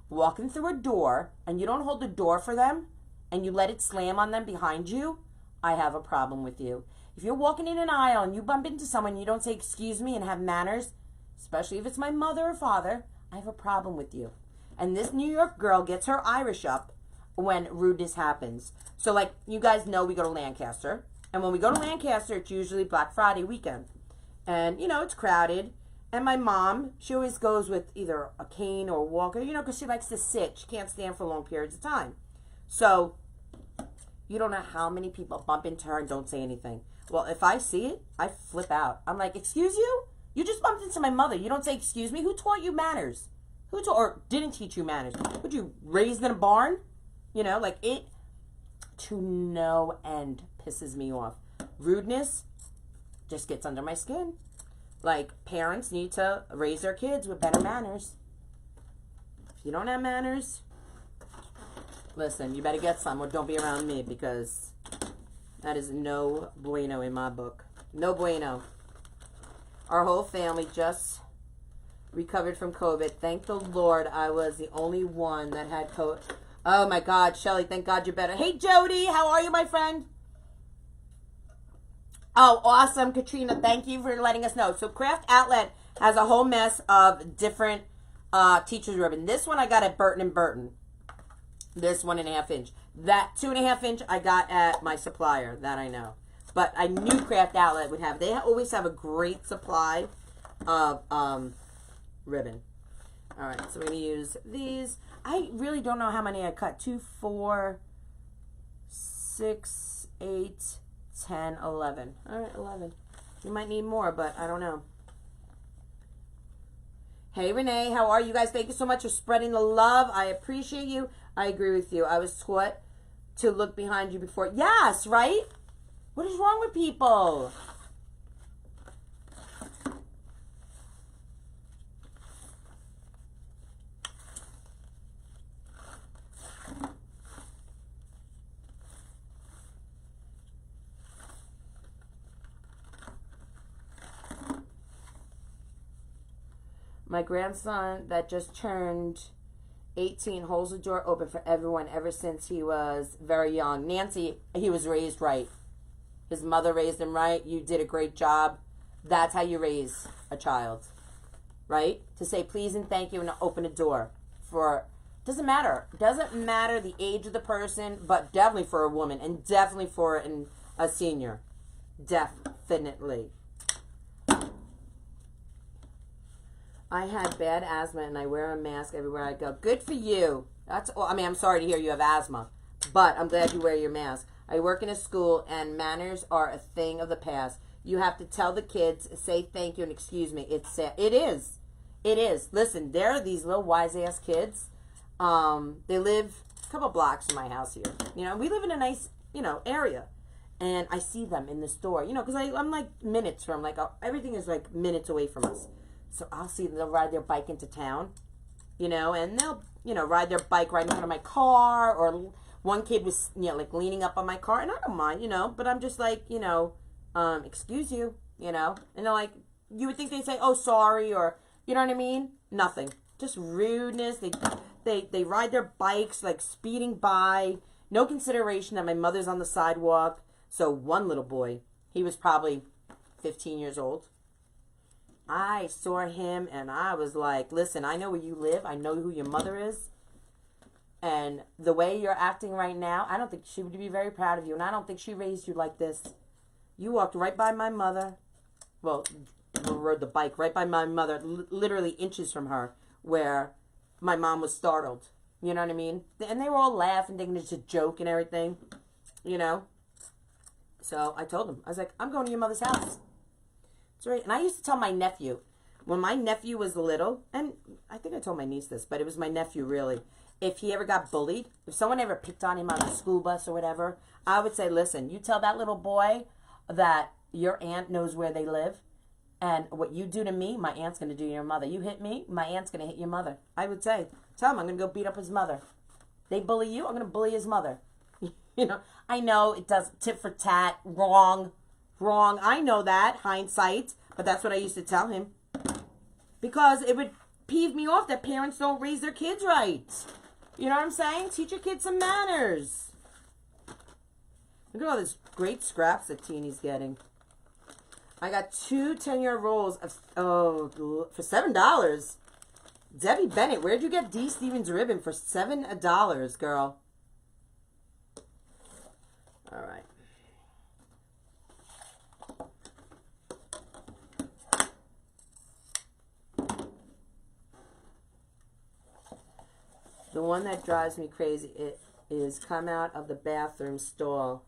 walking through a door, and you don't hold the door for them, and you let it slam on them behind you, I have a problem with you. If you're walking in an aisle and you bump into someone and you don't say excuse me and have manners, especially if it's my mother or father, I have a problem with you. And this New York girl gets her Irish up when rudeness happens. So, like, you guys know we go to Lancaster. And when we go to Lancaster, it's usually Black Friday weekend. And, it's crowded. And my mom, she always goes with either a cane or a walker, because she likes to sit. She can't stand for long periods of time. So, you don't know how many people bump into her and don't say anything. Well, if I see it, I flip out. I'm like, excuse you? You just bumped into my mother. You don't say excuse me? Who taught you manners? Who taught or didn't teach you manners? Would you raised in a barn? It to no end pisses me off. Rudeness just gets under my skin. Like, parents need to raise their kids with better manners. If you don't have manners, listen, you better get some or don't be around me because that is no bueno in my book. No bueno. Our whole family just recovered from COVID. Thank the Lord I was the only one that had COVID. Oh my God, Shelly, thank God you're better. Hey Jody, how are you, my friend? Oh, awesome, Katrina. Thank you for letting us know. So Craft Outlet has a whole mess of different teacher's ribbon. This one I got at Burton & Burton. This 1.5 inch. That 2.5 inch I got at my supplier. That I know. But I knew Craft Outlet would have. They always have a great supply of ribbon. All right, so we're going to use these. I really don't know how many I cut. 2, 4, 6, 8, 10, 11. All right, 11. You might need more, but I don't know. Hey, Renee, how are you guys? Thank you so much for spreading the love. I appreciate you. I agree with you. I was taught to look behind you before. Yes, right? What is wrong with people? My grandson that just turned 18 holds the door open for everyone ever since he was very young. Nancy, he was raised right. His mother raised him right. You did a great job. That's how you raise a child, right? To say please and thank you and to open a door for, doesn't matter. Doesn't matter the age of the person, but definitely for a woman and definitely for a senior. Definitely. I had bad asthma and I wear a mask everywhere I go. Good for you. That's, I mean, I'm sorry to hear you have asthma, but I'm glad you wear your mask. I work in a school and manners are a thing of the past. You have to tell the kids, say thank you and excuse me. It's sad. It is. It is. Listen, there are these little wise-ass kids. They live a couple blocks from my house here. You know, we live in a nice, you know, area. And I see them in the store, you know, because I'm like minutes from, like, everything is like minutes away from us. So I'll see them, they'll ride their bike into town, you know, and they'll, you know, ride their bike right in front of my car, or one kid was, you know, like leaning up on my car, and I don't mind, you know, but I'm just like, you know, excuse you, you know, and they're like, you would think they'd say, oh, sorry, or, you know what I mean? Nothing. Just rudeness. They ride their bikes, like speeding by, no consideration that my mother's on the sidewalk. So one little boy, he was probably 15 years old. I saw him and I was like, listen, I know where you live. I know who your mother is. And the way you're acting right now, I don't think she would be very proud of you. And I don't think she raised you like this. You walked right by my mother. Well, rode the bike right by my mother, literally inches from her, where my mom was startled. You know what I mean? And they were all laughing, thinking it's a joke and everything. You know? So I told him. I was like, I'm going to your mother's house. That's right. And I used to tell my nephew, when my nephew was little, and I think I told my niece this, but it was my nephew really, if he ever got bullied, if someone ever picked on him on the school bus or whatever, I would say, listen, you tell that little boy that your aunt knows where they live, and what you do to me, my aunt's going to do to your mother. You hit me, my aunt's going to hit your mother. I would say, tell him I'm going to go beat up his mother. They bully you, I'm going to bully his mother. You know, I know it does tit for tat, wrong. I know that, hindsight, but that's what I used to tell him. Because it would peeve me off that parents don't raise their kids right. You know what I'm saying? Teach your kids some manners. Look at all this great scraps that Teeny's getting. I got 2 10-year rolls of, for $7. Debbie Bennett, where'd you get D. Stevens ribbon for $7, girl? All right. The one that drives me crazy is come out of the bathroom stall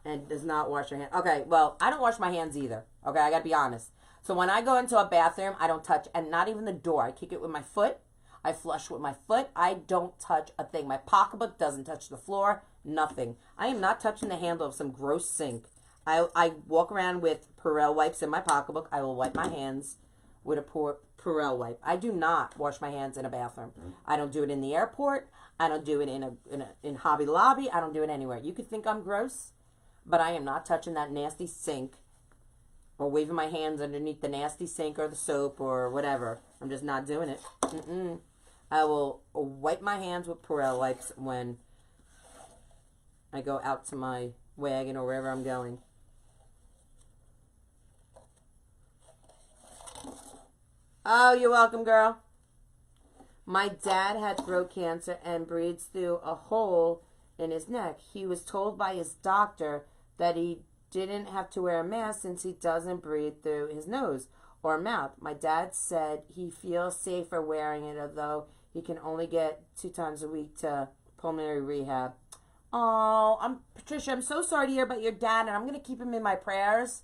and does not wash your hands. Okay, well, I don't wash my hands either. Okay, I gotta be honest. So when I go into a bathroom, I don't touch, and not even the door. I kick it with my foot. I flush with my foot. I don't touch a thing. My pocketbook doesn't touch the floor. Nothing. I am not touching the handle of some gross sink. I walk around with Purell wipes in my pocketbook. I will wipe my hands with a Purell wipe. I do not wash my hands in a bathroom. I don't do it in the airport. I don't do it in Hobby Lobby. I don't do it anywhere. You could think I'm gross, but I am not touching that nasty sink or waving my hands underneath the nasty sink or the soap or whatever. I'm just not doing it. I will wipe my hands with Purell wipes when I go out to my wagon or wherever I'm going. Oh, you're welcome, girl. My dad had throat cancer and breathes through a hole in his neck. He was told by his doctor that he didn't have to wear a mask since he doesn't breathe through his nose or mouth. My dad said he feels safer wearing it, although he can only get 2 times a week to pulmonary rehab. Oh, Patricia, I'm so sorry to hear about your dad, and I'm going to keep him in my prayers.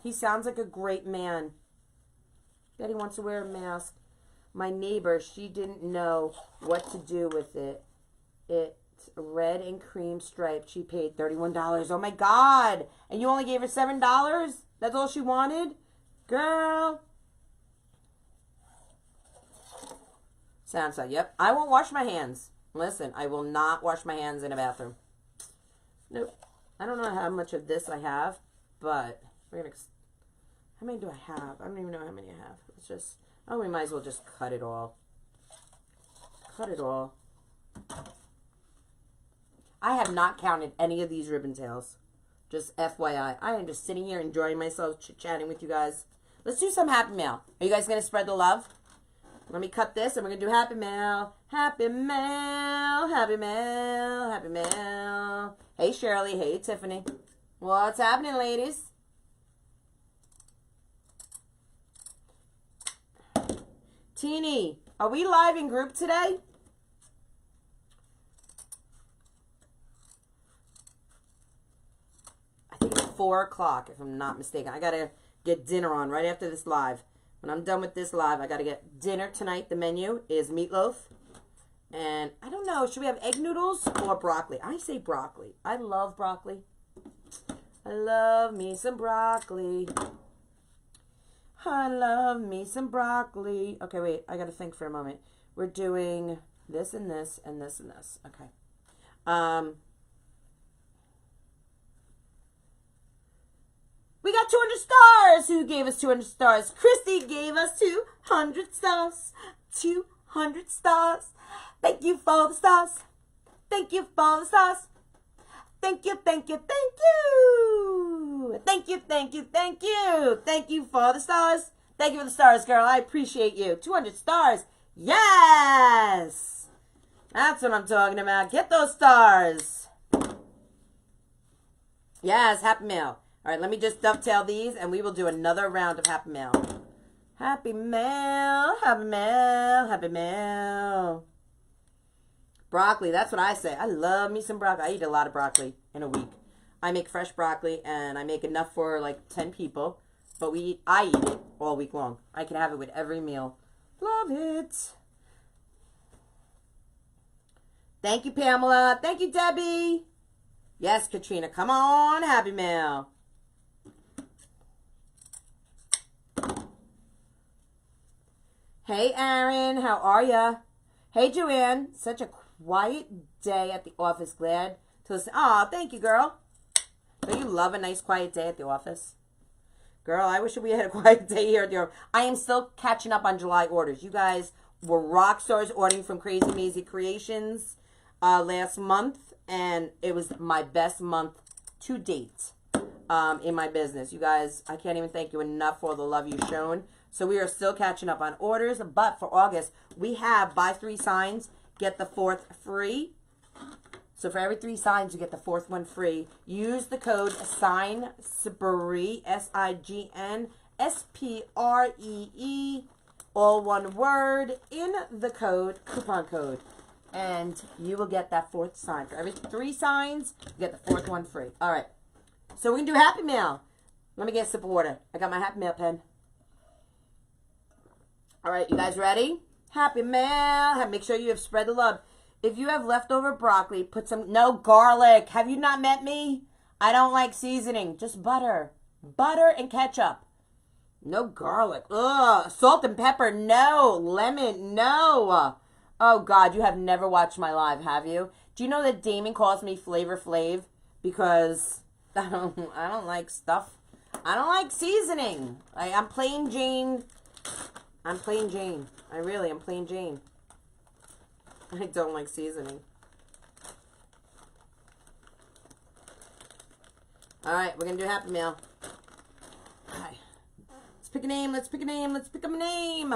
He sounds like a great man. Daddy wants to wear a mask. My neighbor, she didn't know what to do with it. It's red and cream striped. She paid $31. Oh, my God. And you only gave her $7? That's all she wanted? Girl. Sounds like, yep. I won't wash my hands. Listen, I will not wash my hands in a bathroom. Nope. I don't know how much of this I have, but we're going to... How many do I have? I don't even know how many I have. Let's just... Oh, we might as well just cut it all. Cut it all. I have not counted any of these ribbon tails. Just FYI. I am just sitting here enjoying myself, chit-chatting with you guys. Let's do some Happy Mail. Are you guys going to spread the love? Let me cut this and we're going to do Happy Mail. Happy Mail. Happy Mail. Happy Mail. Hey, Shirley. Hey, Tiffany. What's happening, ladies? Teeny, are we live in group today? I think it's 4 o'clock, if I'm not mistaken. I got to get dinner on right after this live. When I'm done with this live, I got to get dinner tonight. The menu is meatloaf. And I don't know, should we have egg noodles or broccoli? I say broccoli. I love broccoli. I love me some broccoli. I love me some broccoli. Okay, wait. I got to think for a moment. We're doing this and this and this and this. Okay. We got 200 stars. Who gave us 200 stars? Christy gave us 200 stars. 200 stars. Thank you for the stars. Thank you for the stars. Thank you, thank you, thank you. Thank you, thank you, thank you. Thank you for the stars. Thank you for the stars, girl. I appreciate you. 200 stars. Yes. That's what I'm talking about. Get those stars. Yes, Happy Mail. All right, let me just dovetail these, and we will do another round of Happy Mail. Happy Mail, Happy Mail, Happy Mail. Broccoli, that's what I say. I love me some broccoli. I eat a lot of broccoli in a week. I make fresh broccoli, and I make enough for like 10 people. But I eat it all week long. I can have it with every meal. Love it. Thank you, Pamela. Thank you, Debbie. Yes, Katrina. Come on, Happy Mail. Hey, Aaron. How are ya? Hey, Joanne. Such a quiet day at the office. Glad to listen. Aw, thank you, girl. Don't you love a nice quiet day at the office? Girl, I wish we had a quiet day here at the office. I am still catching up on July orders. You guys were rock stars ordering from Krazy Mazie Kreations last month, and it was my best month to date in my business. You guys, I can't even thank you enough for all the love you've shown. So we are still catching up on orders, but for August, we have buy 3 signs, get the 4th free. So for every 3 signs, you get the 4th one free. Use the code SIGNSPREE, SIGNSPREE, all one word, in the code, coupon code. And you will get that 4th sign. For every 3 signs, you get the 4th one free. All right. So we can do Happy Mail. Let me get a sip of water. I got my Happy Mail pen. All right, you guys ready? Happy Mail. Make sure you have spread the love. If you have leftover broccoli, put some... No garlic. Have you not met me? I don't like seasoning. Just butter. Butter and ketchup. No garlic. Ugh. Salt and pepper. No. Lemon. No. Oh, God. You have never watched my live, have you? Do you know that Damon calls me Flavor Flav? Because I don't like stuff. I don't like seasoning. I'm plain Jane... I'm plain Jane. I really am plain Jane. I don't like seasoning. Alright, we're going to do Happy Mail. Alright. Let's pick a name. Let's pick a name. Let's pick a name.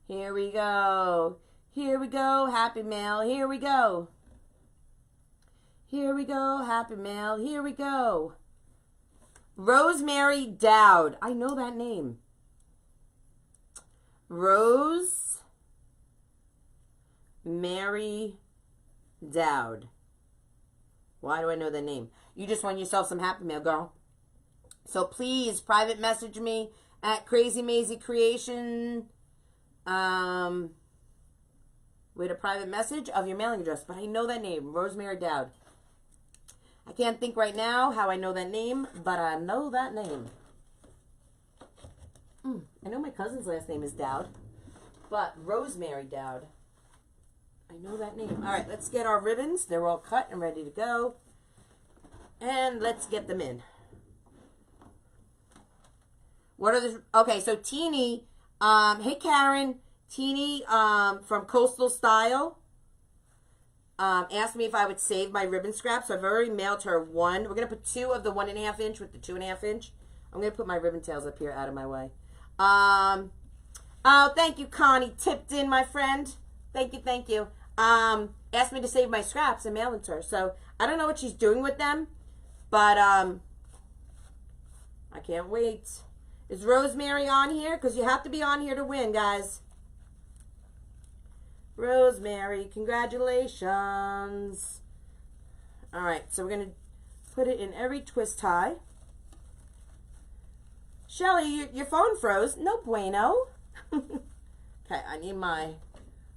Here we go. Here we go. Happy Mail. Here we go. Here we go. Happy mail. Here we go. Rosemary Dowd. I know that name. Rosemary Dowd. Why do I know the name? You just won yourself some happy mail, girl. So please private message me at Krazy Mazie Kreations with a private message of your mailing address. But I know that name, Rosemary Dowd. I can't think right now how I know that name, but I know that name. I know my cousin's last name is Dowd, but Rosemary Dowd. I know that name. All right, let's get our ribbons. They're all cut and ready to go. And let's get them in. What are the... Okay, so Teeny, hey Karen, Teeny from Coastal Style asked me if I would save my ribbon scraps. So I've already mailed her one. We're going to put 2 of the 1.5 inch with the 2.5 inch. I'm going to put my ribbon tails up here out of my way. Oh, thank you, Connie. Tipped in, my friend. Thank you, thank you. Asked me to save my scraps and mail them to her. So I don't know what she's doing with them, but I can't wait. Is Rosemary on here? Because you have to be on here to win, guys. Rosemary, congratulations. All right, so we're going to put it in every twist tie. Shelly, your phone froze. No bueno. Okay, I need my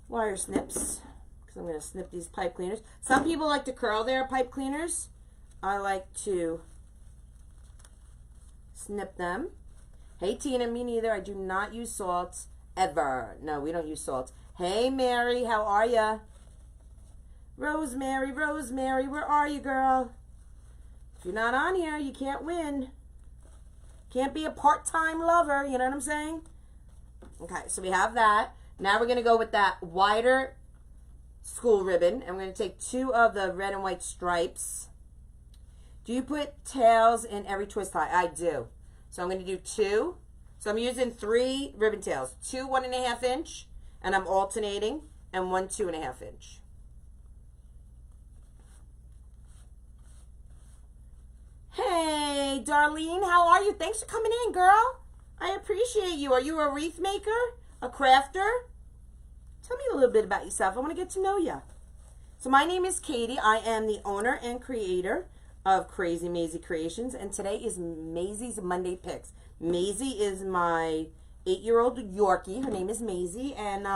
wire snips because I'm going to snip these pipe cleaners. Some people like to curl their pipe cleaners. I like to snip them. Hey, Tina, me neither. I do not use salts ever. No, we don't use salts. Hey, Mary, how are ya? Rosemary, Rosemary, where are you, girl? If you're not on here, you can't win. Can't be a part-time lover, you know what I'm saying? Okay, so we have that. Now we're going to go with that wider school ribbon. And we're going to take 2 of the red and white stripes. Do you put tails in every twist tie? I do. So I'm going to do 2. So I'm using 3 ribbon tails. 2 1.5 inch. And I'm alternating. And 1 2.5 inch. Hey, Darlene, how are you? Thanks for coming in, girl. I appreciate you. Are you a wreath maker? A crafter? Tell me a little bit about yourself. I want to get to know you. So my name is Katie. I am the owner and creator of Krazy Mazie Kreations. And today is Mazie's Monday Picks. Maisie is my 8-year-old Yorkie. Her name is Maisie. And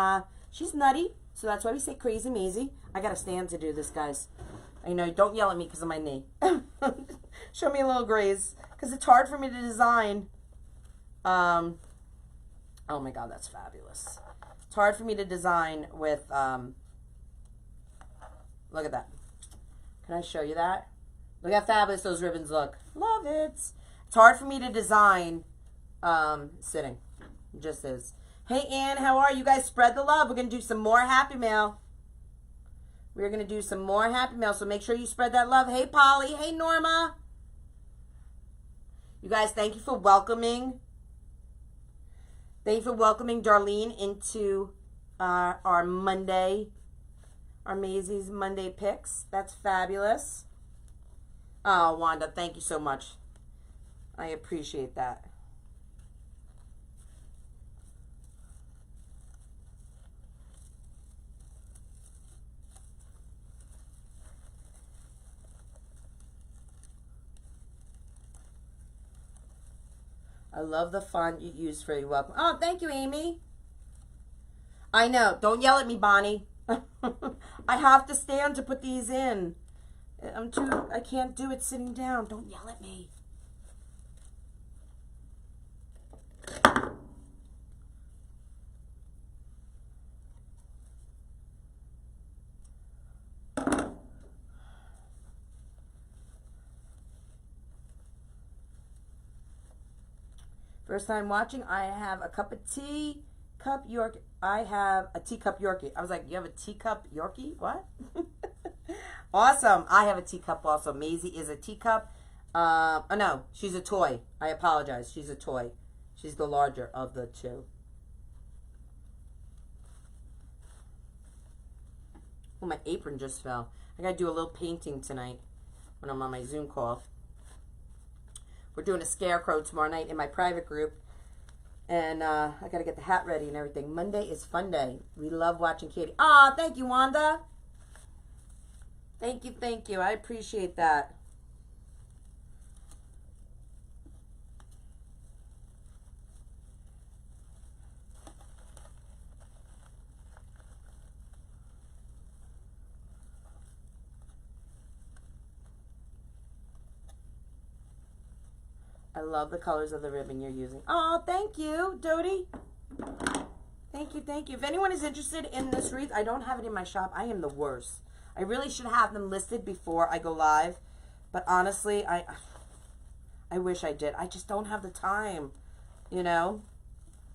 she's nutty. So that's why we say Krazy Mazie. I got to stand to do this, guys. I know, don't yell at me because of my knee. Show me a little graze. Because it's hard for me to design. Oh my God, that's fabulous. It's hard for me to design with, look at that. Can I show you that? Look how fabulous those ribbons look. Love it. It's hard for me to design sitting. It just is. Hey, Ann, how are you? You guys? Spread the love. We're going to do some more Happy Mail. We're going to do some more Happy Mail, so make sure you spread that love. Hey, Polly. Hey, Norma. You guys, thank you for welcoming. Thank you for welcoming Darlene into our Monday, our Mazie's Monday Picks. That's fabulous. Oh, Wanda, thank you so much. I appreciate that. I love the font you use for your welcome. Oh, thank you, Amy. I know. Don't yell at me, Bonnie. I have to stand to put these in. I can't do it sitting down. Don't yell at me. First time watching, I have a cup of tea, cup Yorkie. I have a teacup Yorkie. I was like, you have a teacup Yorkie? What? Awesome. I have a teacup also. Maisie is a teacup. Oh, no, she's a toy. I apologize. She's a toy. She's the larger of the 2. Oh, my apron just fell. I got to do a little painting tonight when I'm on my Zoom call. We're doing a scarecrow tomorrow night in my private group. And I got to get the hat ready and everything. Monday is fun day. We love watching Katie. Aw, thank you, Wanda. Thank you, thank you. I appreciate that. I love the colors of the ribbon you're using. Oh, thank you, Dodie. Thank you, thank you. If anyone is interested in this wreath, I don't have it in my shop. I am the worst. I really should have them listed before I go live. But honestly, I wish I did. I just don't have the time, you know.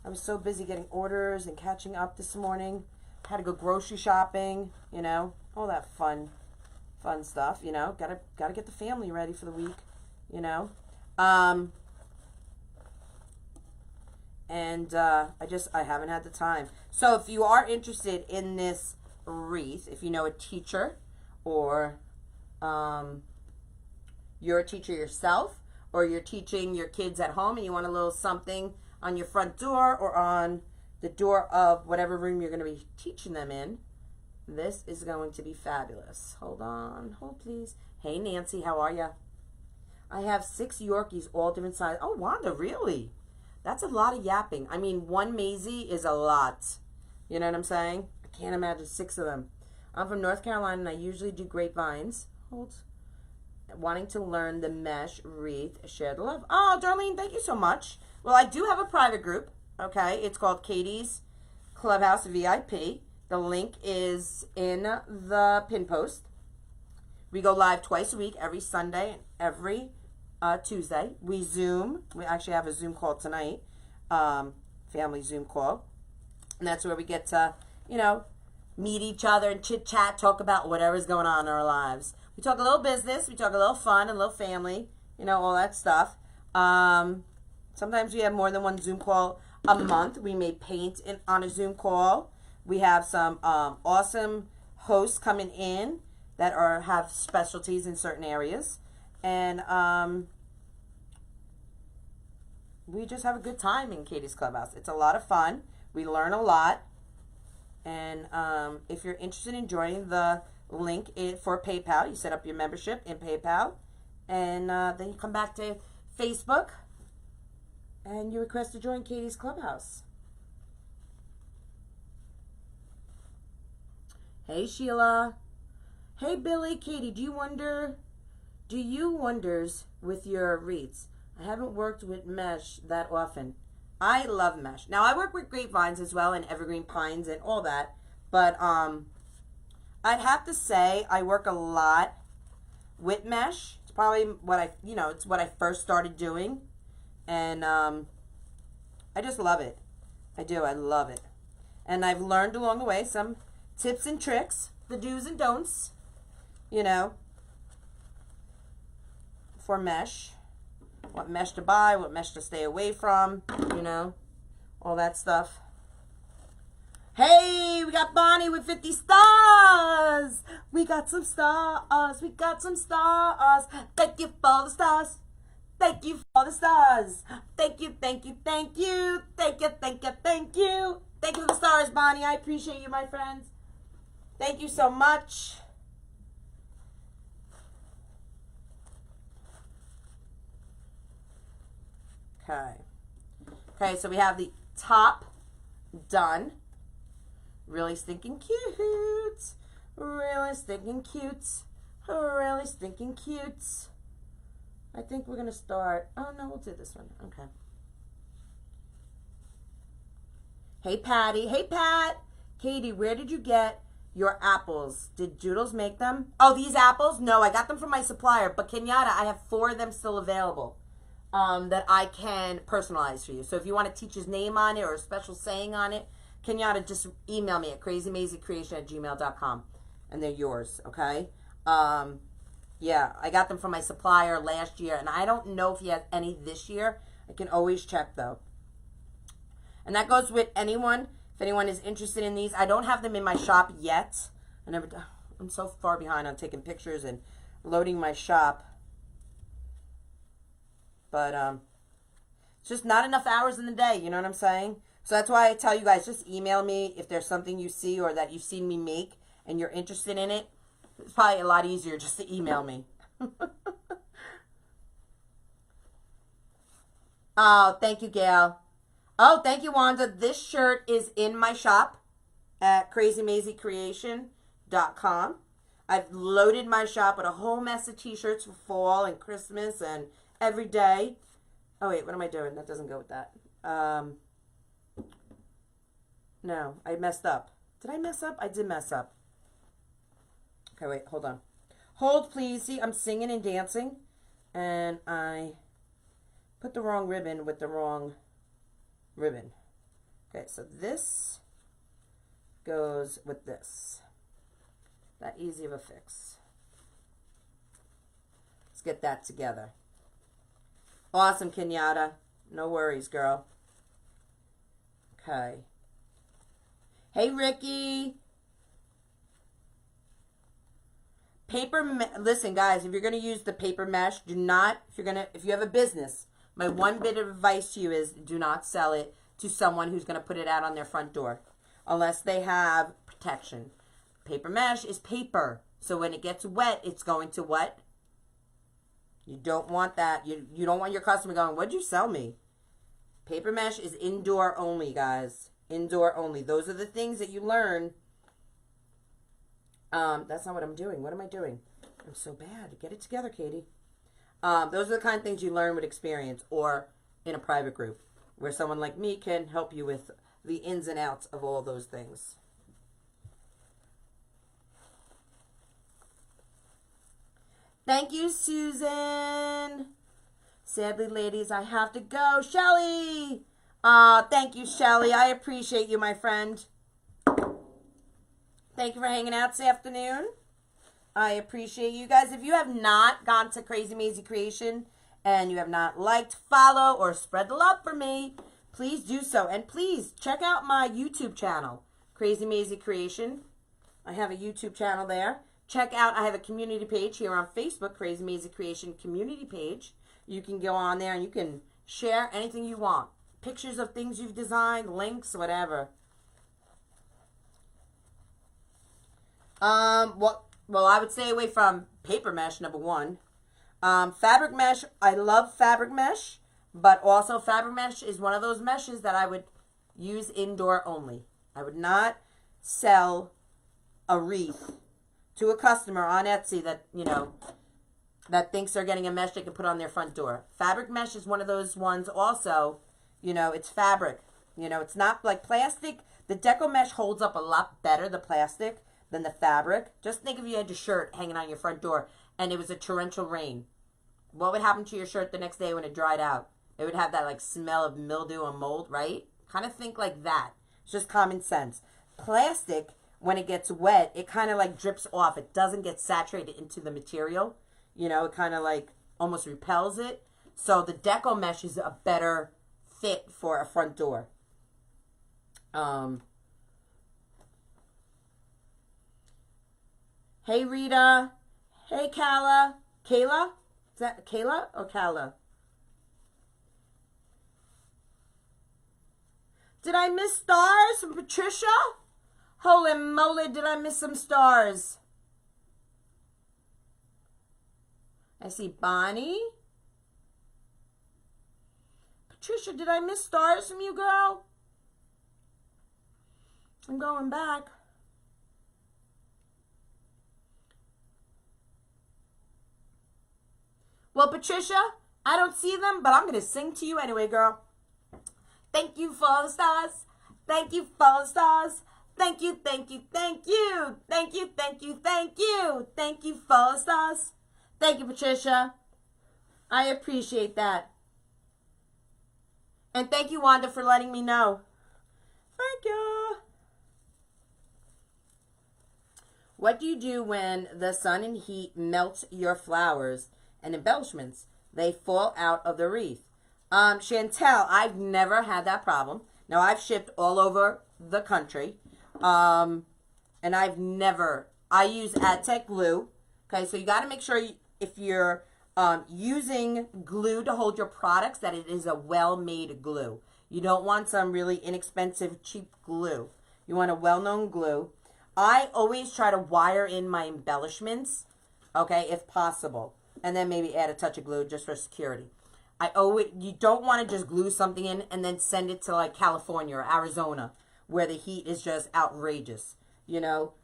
I was so busy getting orders and catching up this morning. Had to go grocery shopping, you know. All that fun stuff, you know. Gotta get the family ready for the week, you know. I haven't had the time. So if you are interested in this wreath, if you know a teacher or you're a teacher yourself or you're teaching your kids at home and you want a little something on your front door or on the door of whatever room you're going to be teaching them in, this is going to be fabulous. Hold on. Hold please. Hey Nancy, how are you? I have 6 Yorkies, all different sizes. Oh, Wanda, really? That's a lot of yapping. I mean, 1 Mazie is a lot. You know what I'm saying? I can't imagine 6 of them. I'm from North Carolina, and I usually do grapevines. Wanting to learn the mesh wreath. Share the love. Oh, Darlene, thank you so much. Well, I do have a private group, okay? It's called Katie's Clubhouse VIP. The link is in the pin post. We go live twice a week, every Sunday and every Tuesday. We Zoom. We actually have a Zoom call tonight, family Zoom call. And that's where we get to, you know, meet each other and chit-chat, talk about whatever's going on in our lives. We talk a little business. We talk a little fun, a little family, you know, all that stuff. Sometimes we have more than one Zoom call a month. We may paint on a Zoom call. We have some awesome hosts coming in that have specialties in certain areas. And we just have a good time in Katie's Clubhouse. It's a lot of fun. We learn a lot. And if you're interested in joining, the link for PayPal, you set up your membership in PayPal. And then you come back to Facebook and you request to join Katie's Clubhouse. Hey, Sheila. Hey, Billy. Katie, do you wonders with your wreaths? I haven't worked with mesh that often. I love mesh. Now, I work with grapevines as well and evergreen pines and all that. But I'd have to say I work a lot with mesh. It's probably what it's what I first started doing. And I just love it. I do. I love it. And I've learned along the way some tips and tricks, the do's and don'ts, you know, for mesh. What mesh to buy, what mesh to stay away from, you know, all that stuff. Hey, we got Bonnie with 50 stars. We got some stars. We got some stars. Thank you for the stars. Thank you for the stars. Thank you, thank you, thank you. Thank you, thank you, thank you. Thank you for the stars, Bonnie. I appreciate you, my friends. Thank you so much. Okay, so we have the top done. Really stinking cute. Really stinking cute. Really stinking cute. I think we're going to start. Oh, no, we'll do this one. Okay. Hey, Patty. Hey, Pat. Katie, where did you get your apples? Did Doodles make them? Oh, these apples? No, I got them from my supplier. But Kenyatta, I have 4 of them still available. That I can personalize for you. So if you want a teacher's name on it or a special saying on it, Kenyatta, just email me at crazymazieCreation@gmail.com and they're yours, okay? Yeah, I got them from my supplier last year, and I don't know if he has any this year. I can always check, though. And that goes with anyone. If anyone is interested in these, I don't have them in my shop yet. I'm so far behind on taking pictures and loading my shop. But it's just not enough hours in the day, you know what I'm saying? So that's why I tell you guys, just email me if there's something you see or that you've seen me make and you're interested in it. It's probably a lot easier just to email me. Oh, thank you, Gail. Oh, thank you, Wanda. This shirt is in my shop at KrazyMazieKreation.com. I've loaded my shop with a whole mess of t-shirts for fall and Christmas and every day. Oh, wait, what am I doing? That doesn't go with that. No, I messed up. Did I mess up? I did mess up. Okay, wait, hold on. Hold, please. See, I'm singing and dancing, and I put the wrong ribbon with the wrong ribbon. Okay, so this goes with this. That easy of a fix. Let's get that together. Awesome, Kenyatta. No worries, girl. Okay. Hey, Ricky. Listen, guys, if you're going to use the paper mesh, do not, if you have a business, my one bit of advice to you is do not sell it to someone who's going to put it out on their front door unless they have protection. Paper mesh is paper. So when it gets wet, it's going to what? You don't want that. You don't want your customer going, what'd you sell me? Paper mesh is indoor only, guys. Indoor only. Those are the things that you learn. That's not what I'm doing. What am I doing? I'm so bad. Get it together, Katie. Those are the kind of things you learn with experience or in a private group where someone like me can help you with the ins and outs of all those things. Thank you, Susan. Sadly, ladies, I have to go. Shelly! Thank you, Shelly. I appreciate you, my friend. Thank you for hanging out this afternoon. I appreciate you guys. If you have not gone to Krazy Mazie Kreation and you have not liked, follow, or spread the love for me, please do so. And please check out my YouTube channel, Krazy Mazie Kreation. I have a YouTube channel there. Check out, I have a community page here on Facebook, Krazy Mazie Kreation community page. You can go on there and you can share anything you want. Pictures of things you've designed, links, whatever. Well, I would stay away from paper mesh, number one. Fabric mesh, I love fabric mesh, but also fabric mesh is one of those meshes that I would use indoor only. I would not sell a wreath to a customer on Etsy that, you know, that thinks they're getting a mesh they can put on their front door. Fabric mesh is one of those ones also, you know, it's fabric. You know, it's not like plastic. The Deco mesh holds up a lot better, the plastic, than the fabric. Just think if you had your shirt hanging on your front door and it was a torrential rain. What would happen to your shirt the next day when it dried out? It would have that like smell of mildew and mold, right? Kind of think like that. It's just common sense. Plastic, when it gets wet, it kind of like drips off. It doesn't get saturated into the material. You know, it kind of like almost repels it. So the Deco mesh is a better fit for a front door. Hey, Rita. Hey, Kayla. Kayla? Is that Kayla or Kala? Did I miss stars from Patricia? Holy moly, did I miss some stars? I see Bonnie. Patricia, did I miss stars from you, girl? I'm going back. Well, Patricia, I don't see them, but I'm going to sing to you anyway, girl. Thank you for the stars. Thank you for the stars. Thank you, thank you, thank you. Thank you, thank you, thank you. Thank you for the stars. Thank you, Patricia. I appreciate that. And thank you, Wanda, for letting me know. Thank you. What do you do when the sun and heat melts your flowers and embellishments? They fall out of the wreath. Chantel, I've never had that problem. Now, I've shipped all over the country, and I've never I use Adtech glue. Okay, so you got to make sure if you're using glue to hold your products that it is a well-made glue. You don't want some really inexpensive, cheap glue. You want a well-known glue. I always try to wire in my embellishments, okay, if possible. And then maybe add a touch of glue just for security. You don't want to just glue something in and then send it to like California or Arizona where the heat is just outrageous. You know,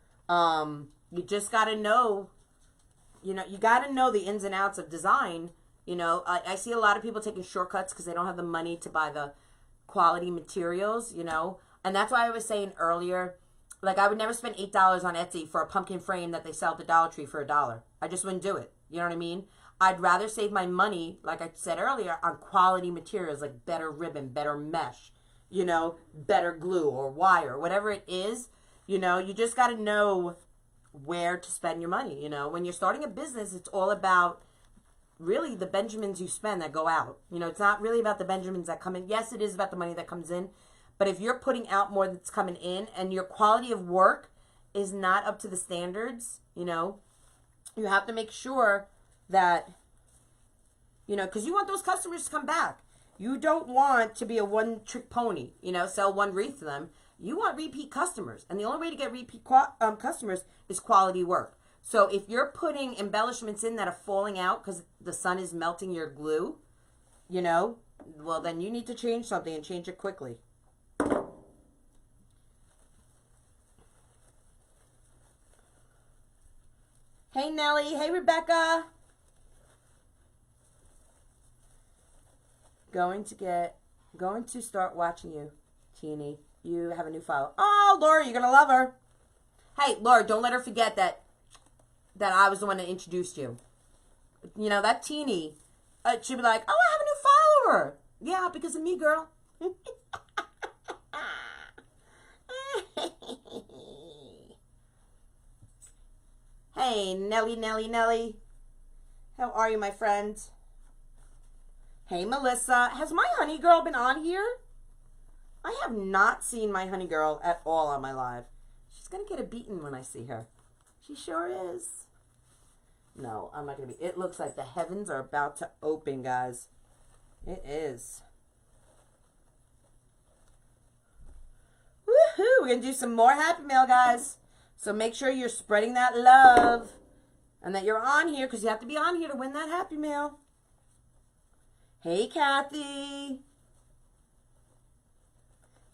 you just got to know, you got to know the ins and outs of design. You know, I see a lot of people taking shortcuts because they don't have the money to buy the quality materials, you know. And that's why I was saying earlier, like I would never spend $8 on Etsy for a pumpkin frame that they sell at the Dollar Tree for $1. I just wouldn't do it. You know what I mean? I'd rather save my money, like I said earlier, on quality materials like better ribbon, better mesh, you know, better glue or wire, whatever it is. You know, you just got to know where to spend your money. You know, when you're starting a business, it's all about really the Benjamins you spend that go out. You know, it's not really about the Benjamins that come in. Yes, it is about the money that comes in. But if you're putting out more that's coming in and your quality of work is not up to the standards, you know, you have to make sure that, you know, because you want those customers to come back. You don't want to be a one-trick pony, you know, sell one wreath to them. You want repeat customers. And the only way to get repeat customers is quality work. So if you're putting embellishments in that are falling out because the sun is melting your glue, you know, well, then you need to change something and change it quickly. Hey, Nellie. Hey, Rebecca. Going to start watching you, Teeny. You have a new follow. Oh, Laura, you're going to love her. Hey, Laura, don't let her forget that I was the one that introduced you. You know, that Teeny, she'd be like, oh, I have a new follower. Yeah, because of me, girl. Hey, Nellie, Nellie, Nellie. How are you, my friend? Hey, Melissa. Has my honey girl been on here? I have not seen my honey girl at all on my live. She's going to get a beating when I see her. She sure is. No, I'm not going to be. It looks like the heavens are about to open, guys. It is. Woohoo! We're going to do some more Happy Mail, guys. So make sure you're spreading that love and that you're on here because you have to be on here to win that Happy Mail. Hey, Kathy.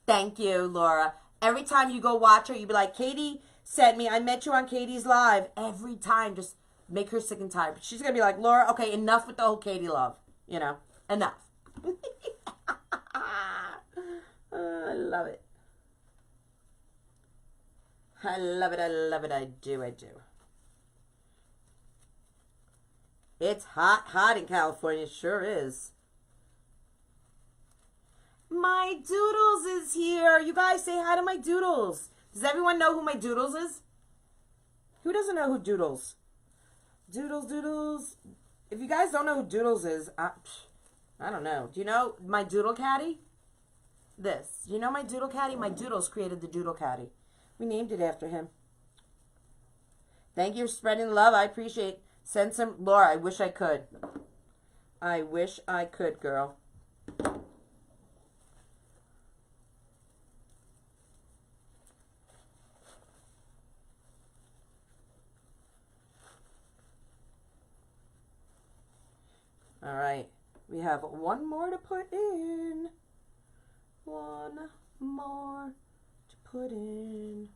Thank you, Laura. Every time you go watch her, you be like, Katie sent me. I met you on Katie's live. Every time, just make her sick and tired. But she's going to be like, Laura, okay, enough with the whole Katie love. You know, enough. I love it. I love it, I love it, I do, I do. It's hot, hot in California, sure is. My Doodles is here. You guys say hi to my Doodles. Does everyone know who my Doodles is? Who doesn't know who Doodles? Doodles, Doodles. If you guys don't know who Doodles is, I don't know. Do you know my Doodle Caddy? This. You know my Doodle Caddy? My Doodles created the Doodle Caddy. We named it after him. Thank you for spreading love. I appreciate it. Send some. Laura, I wish I could. I wish I could, girl. All right. We have one more to put in. One more to put in.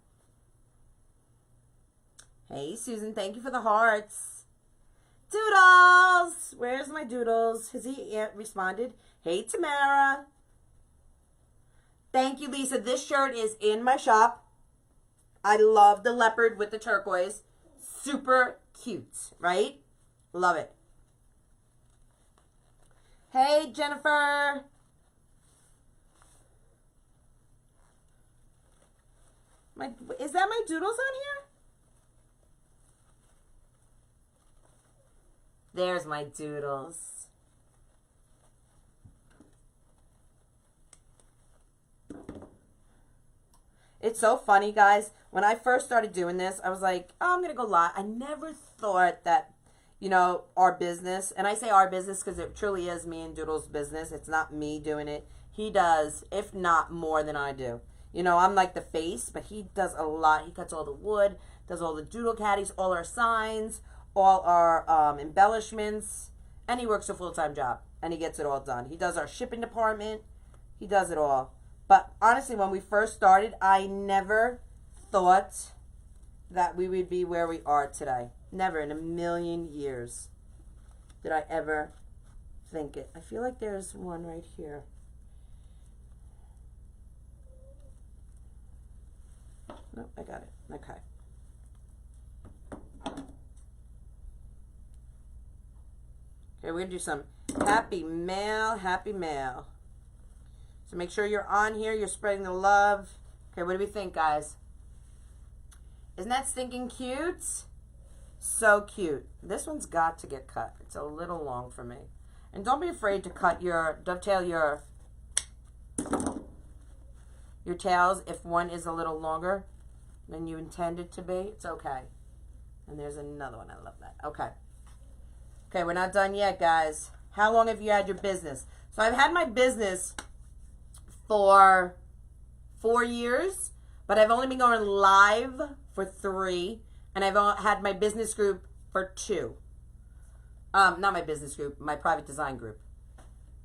Hey, Susan, thank you for the hearts. Doodles! Where's my Doodles? Has he responded? Hey, Tamara. Thank you, Lisa. This shirt is in my shop. I love the leopard with the turquoise. Super cute, right? Love it. Hey, Jennifer. Is that my Doodles on here? There's my Doodles. It's so funny, guys. When I first started doing this, I was like, oh, I'm going to go live. I never thought that, you know, our business, and I say our business because it truly is me and Doodle's business. It's not me doing it. He does, if not more than I do. You know, I'm like the face, but he does a lot. He cuts all the wood, does all the Doodle Caddies, all our signs, all our embellishments, and he works a full-time job, and he gets it all done. He does our shipping department. He does it all. But honestly, when we first started, I never thought that we would be where we are today. Never in a million years did I ever think it. I feel like there's one right here. Nope, I got it. Okay. Okay, we're going to do some happy mail, happy mail. So make sure you're on here. You're spreading the love. Okay, what do we think, guys? Isn't that stinking cute? So cute. This one's got to get cut. It's a little long for me. And don't be afraid to cut dovetail your tails if one is a little longer than you intend it to be. It's okay. And there's another one. I love that. Okay. Okay, we're not done yet, guys. How long have you had your business? So I've had my business for 4 years, but I've only been going live for 3, and I've had my business group for 2. Not my business group, my private design group.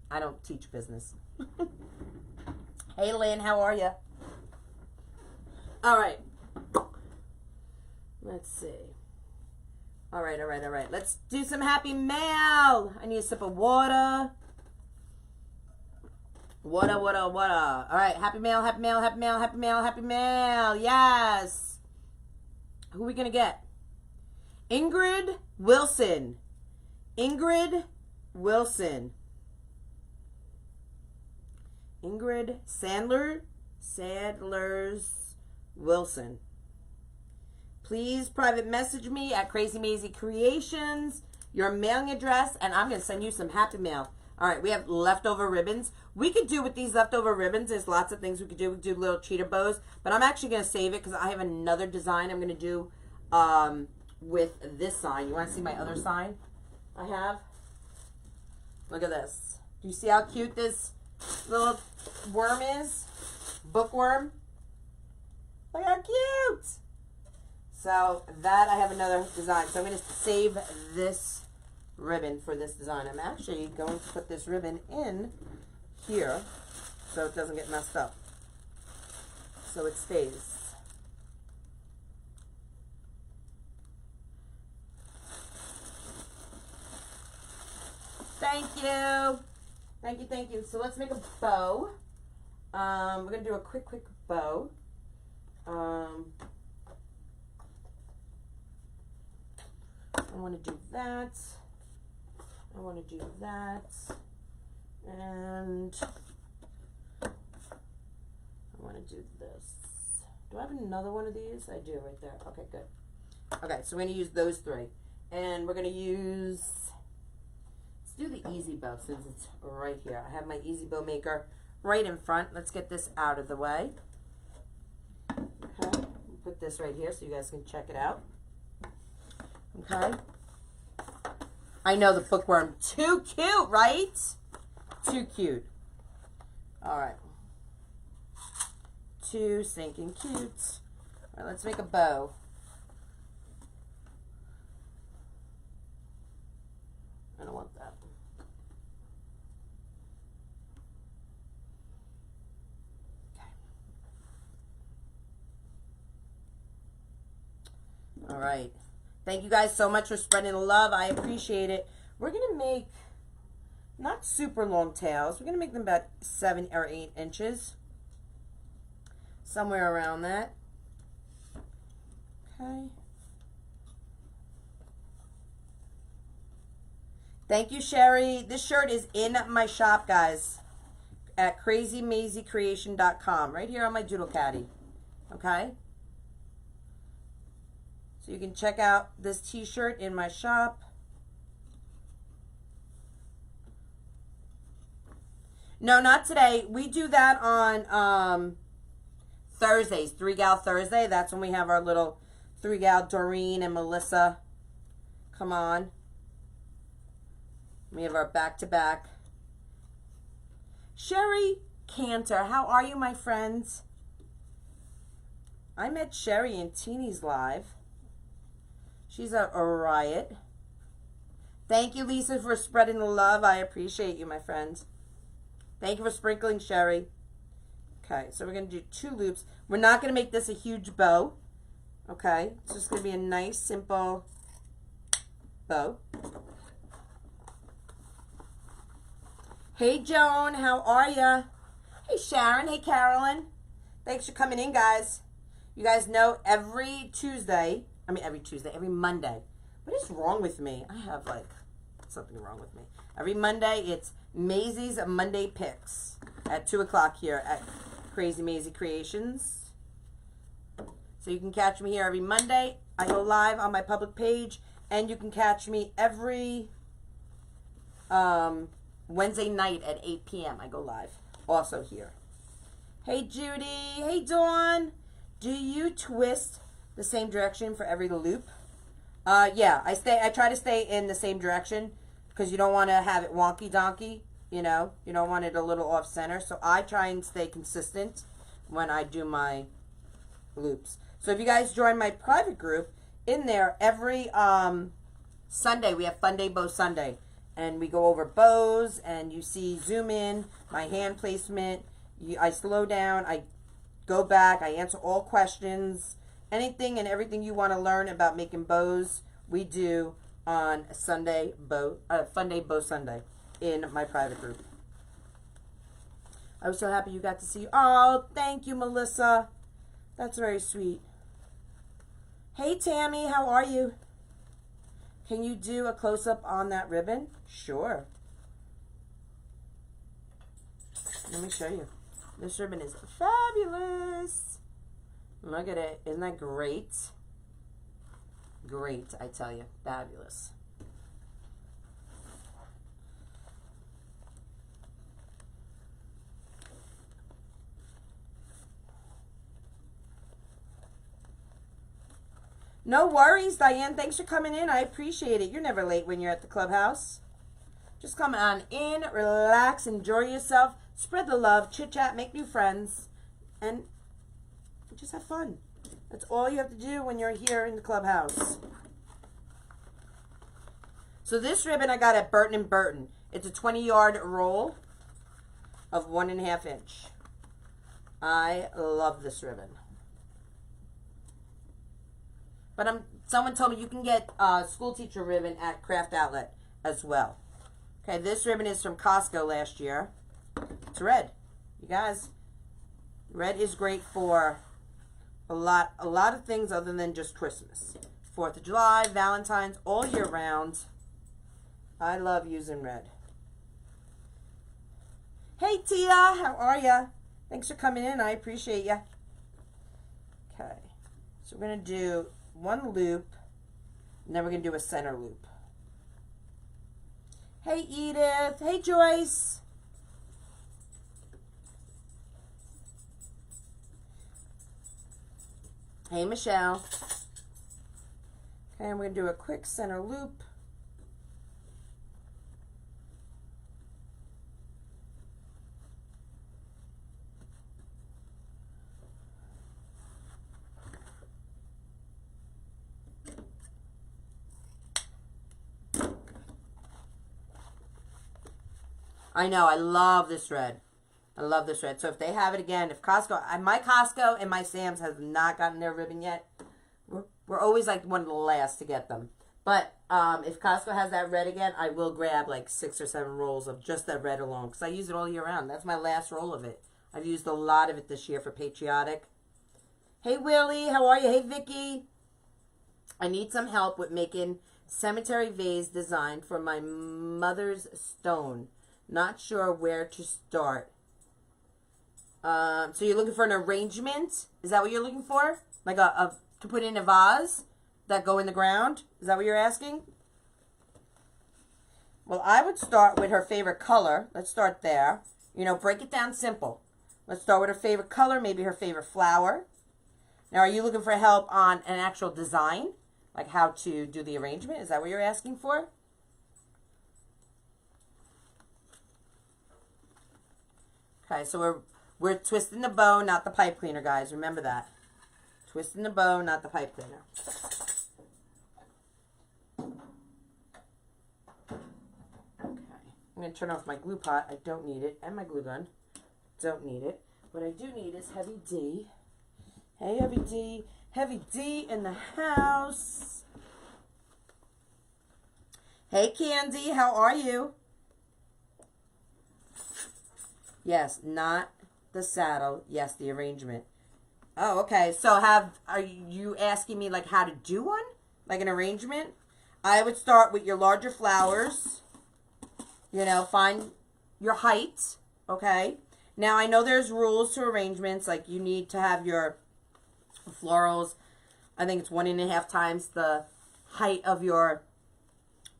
I don't teach business. Hey, Lynn, how are you? All right. Let's see. All right. Let's do some happy mail. I need a sip of water. Water. All right, happy mail, happy mail, happy mail, happy mail, happy mail. Yes. Who are we going to get? Ingrid Wilson. Ingrid Wilson. Ingrid Sandlers Wilson. Please private message me at Krazy Mazie Kreations, your mailing address, and I'm going to send you some happy mail. All right, we have leftover ribbons. We could do with these leftover ribbons, there's lots of things we could do. We could do little cheetah bows, but I'm actually going to save it because I have another design I'm going to do with this sign. You want to see my other sign I have? Look at this. Do you see how cute this little worm is? Bookworm. Look how cute. So that I have another design. So I'm going to save this ribbon for this design. I'm actually going to put this ribbon in here so it doesn't get messed up. So it stays. Thank you. Thank you. So let's make a bow. We're going to do a quick bow. I want to do that. I want to do that. And I want to do this. Do I have another one of these? I do right there. Okay, good. Okay, so we're going to use those 3. And we're going to use, let's do the easy bow since it's right here. I have my easy bow maker right in front. Let's get this out of the way. Okay, put this right here so you guys can check it out. Okay. I know the bookworm. Too cute, right? Too cute. All right. Too stinking cute. All right, let's make a bow. I don't want that. Okay. All right. Thank you guys so much for spreading the love. I appreciate it. We're going to make not super long tails. We're going to make them about 7 or 8 inches. Somewhere around that. Okay. Thank you, Sherry. This shirt is in my shop, guys, at KrazyMazieCreation.com. Right here on my Doodle Caddy. Okay? So you can check out this t-shirt in my shop. No, not today. We do that on Thursdays, 3-Gal Thursday. That's when we have our little 3-Gal Doreen and Melissa. Come on. We have our back-to-back. Sherry Cantor, how are you, my friends? I met Sherry in Teeny's Live. She's a riot. Thank you, Lisa, for spreading the love. I appreciate you, my friends. Thank you for sprinkling, Sherry. Okay, so we're going to do 2 loops. We're not going to make this a huge bow. Okay, it's just going to be a nice, simple bow. Hey, Joan, how are ya? Hey, Sharon. Hey, Carolyn. Thanks for coming in, guys. You guys know every Monday. What is wrong with me? I have, like, something wrong with me. Every Monday, it's Mazie's Monday Picks at 2 o'clock here at Krazy Mazie Kreations. So you can catch me here every Monday. I go live on my public page, and you can catch me every Wednesday night at 8 p.m. I go live also here. Hey, Judy. Hey, Dawn. Do you twist the same direction for every loop? Yeah, I try to stay in the same direction because you don't want to have it wonky donkey, you know. You don't want it a little off center. So I try and stay consistent when I do my loops. So if you guys join my private group, in there every Sunday we have Fun Day Bow Sunday. And we go over bows, and you see zoom in, my hand placement. I slow down, I go back, I answer all questions. Anything and everything you want to learn about making bows, we do on Fun Day Bow Sunday in my private group. I was so happy you got to see you. Oh, thank you, Melissa. That's very sweet. Hey, Tammy, how are you? Can you do a close-up on that ribbon? Sure. Let me show you. This ribbon is fabulous. Look at it. Isn't that great? Great, I tell you. Fabulous. No worries, Diane. Thanks for coming in. I appreciate it. You're never late when you're at the clubhouse. Just come on in, relax, enjoy yourself, spread the love, chit-chat, make new friends, and just have fun. That's all you have to do when you're here in the clubhouse. So this ribbon I got at Burton & Burton. It's a 20-yard roll of 1.5 inch. I love this ribbon. But someone told me you can get school teacher ribbon at Craft Outlet as well. Okay, this ribbon is from Costco last year. It's red. You guys, red is great for a lot of things other than just Christmas. 4th of July, Valentine's, all year round. I love using red. Hey, Tia, how are ya? Thanks for coming in. I appreciate ya. Okay, so we're going to do 1 loop, and then we're going to do a center loop. Hey, Edith. Hey, Joyce. Hey, Michelle. Okay, and we're going to do a quick center loop. I know, I love this red. I love this red. So if they have it again, if Costco, my Costco and my Sam's has not gotten their ribbon yet. We're always like one of the last to get them. But if Costco has that red again, I will grab like 6 or 7 rolls of just that red alone. Because I use it all year round. That's my last roll of it. I've used a lot of it this year for Patriotic. Hey, Willie. How are you? Hey, Vicky. I need some help with making cemetery vase design for my mother's stone. Not sure where to start. So you're looking for an arrangement? Is that what you're looking for? Like to put in a vase that go in the ground? Is that what you're asking? Well, I would start with her favorite color. Let's start there. You know, break it down simple. Let's start with her favorite color, maybe her favorite flower. Now, are you looking for help on an actual design? Like how to do the arrangement? Is that what you're asking for? Okay, so we're twisting the bow, not the pipe cleaner, guys. Remember that. Twisting the bow, not the pipe cleaner. I'm going to turn off my glue pot. I don't need it. And my glue gun. Don't need it. What I do need is Heavy D. Hey, Heavy D. Heavy D in the house. Hey, Candy. How are you? Yes, not the saddle. Yes, the arrangement. Oh, okay. So are you asking me like how to do one? Like an arrangement? I would start with your larger flowers. You know, find your height, okay? Now, I know there's rules to arrangements. Like, you need to have your florals, I think it's 1.5 times the height of your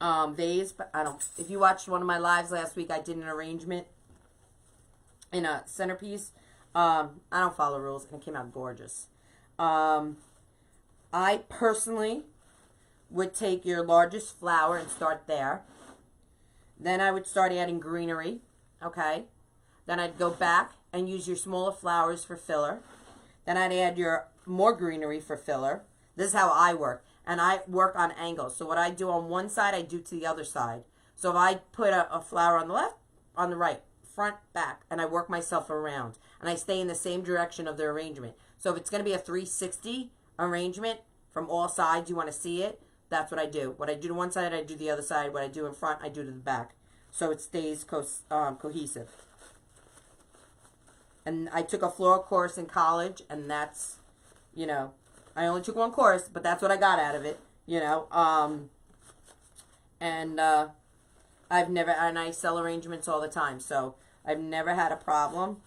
vase. But I don't, if you watched one of my lives last week, I did an arrangement in a centerpiece. I don't follow rules, and it came out gorgeous. I personally would take your largest flower and start there. Then I would start adding greenery, okay? Then I'd go back and use your smaller flowers for filler. Then I'd add your more greenery for filler. This is how I work. And I work on angles. So what I do on one side, I do to the other side. So if I put a flower on the left, on the right, front, back, and I work myself around. And I stay in the same direction of the arrangement. So if it's going to be a 360 arrangement from all sides, you want to see it, that's what I do. What I do to one side, I do the other side. What I do in front, I do to the back. So it stays cohesive. And I took a floral course in college, and that's, you know, I only took one course, but that's what I got out of it, you know. I've never, and I sell arrangements all the time, so I've never had a problem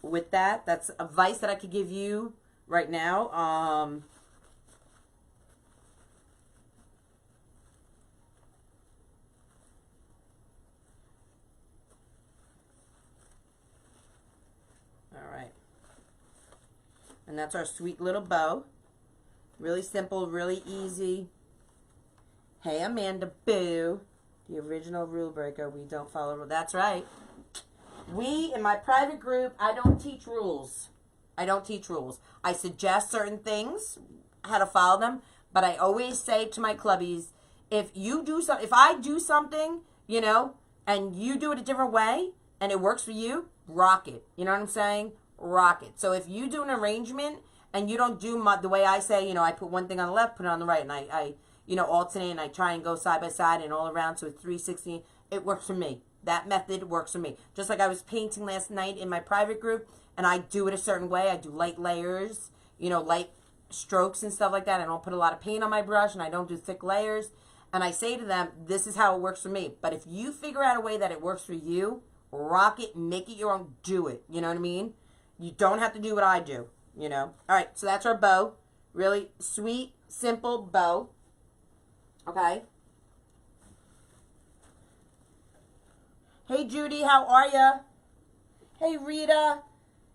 with that. That's advice that I could give you right now. And that's our sweet little bow. Really simple, really easy. Hey, Amanda Boo. The original rule breaker. We don't follow rules. That's right. We, in my private group, I don't teach rules. I don't teach rules. I suggest certain things, how to follow them. But I always say to my clubbies, if I do something, you know, and you do it a different way, and it works for you, rock it. You know what I'm saying? Rock it. So if you do an arrangement and you don't do the way I say, you know, I put one thing on the left, put it on the right, and I you know, alternate, and I try and go side by side and all around, so it's 360, it works for me. That method works for me. Just like I was painting last night in my private group, and I do it a certain way. I do light layers, you know, light strokes and stuff like that. I don't put a lot of paint on my brush, and I don't do thick layers. And I say to them, this is how it works for me. But if you figure out a way that it works for you, rock it, make it your own, do it. You know what I mean? You don't have to do what I do, you know. All right, so that's our bow. Really sweet, simple bow. Okay. Hey, Judy, how are ya? Hey, Rita.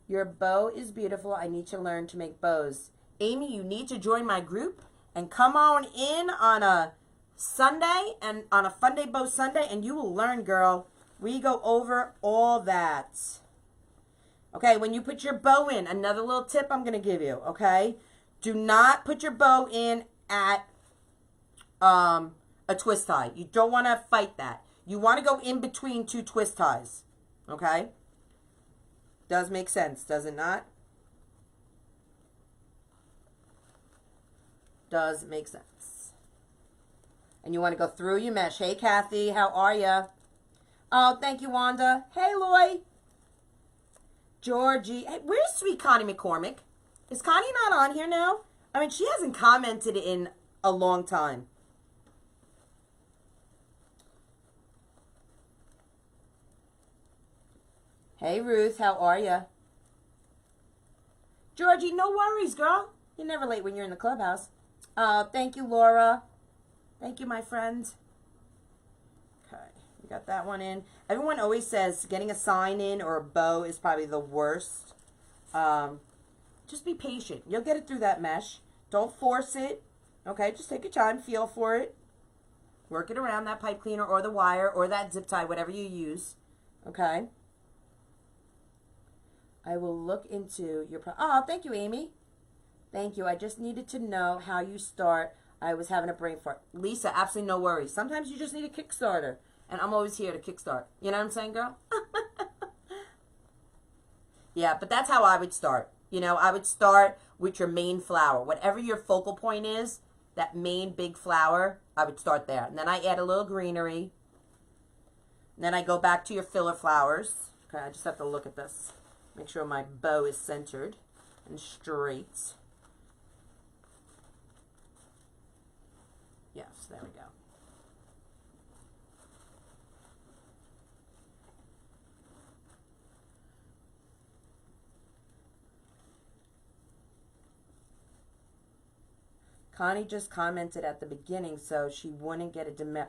Your bow is beautiful. I need to learn to make bows. Amy, you need to join my group and come on in on a Sunday and on a Fun Day Bow Sunday, and you will learn, girl. We go over all that. Okay, when you put your bow in, another little tip I'm going to give you, okay? Do not put your bow in at a twist tie. You don't want to fight that. You want to go in between two twist ties, okay? Does make sense, does it not? Does make sense. And you want to go through your mesh. Hey, Kathy, how are ya? Oh, thank you, Wanda. Hey, Loy. Georgie. Hey, where's sweet Connie McCormick? Is Connie not on here now? I mean, she hasn't commented in a long time. Hey, Ruth, how are ya? Georgie, no worries, girl. You're never late when you're in the clubhouse. Thank you, Laura. Thank you, my friend. Okay, we got that one in. Everyone always says getting a sign in or a bow is probably the worst. Just be patient. You'll get it through that mesh. Don't force it. Okay, just take your time, feel for it. Work it around that pipe cleaner or the wire or that zip tie, whatever you use. Okay. I will look into your oh, thank you, Amy. Thank you. I just needed to know how you start. I was having a brain fart. Lisa, absolutely no worries. Sometimes you just need a Kickstarter. And I'm always here to kickstart. You know what I'm saying, girl? Yeah, but that's how I would start. You know, I would start with your main flower. Whatever your focal point is, that main big flower, I would start there. And then I add a little greenery. And then I go back to your filler flowers. Okay, I just have to look at this. Make sure my bow is centered and straight. Yes, there we go. Connie just commented at the beginning so she wouldn't get a demand.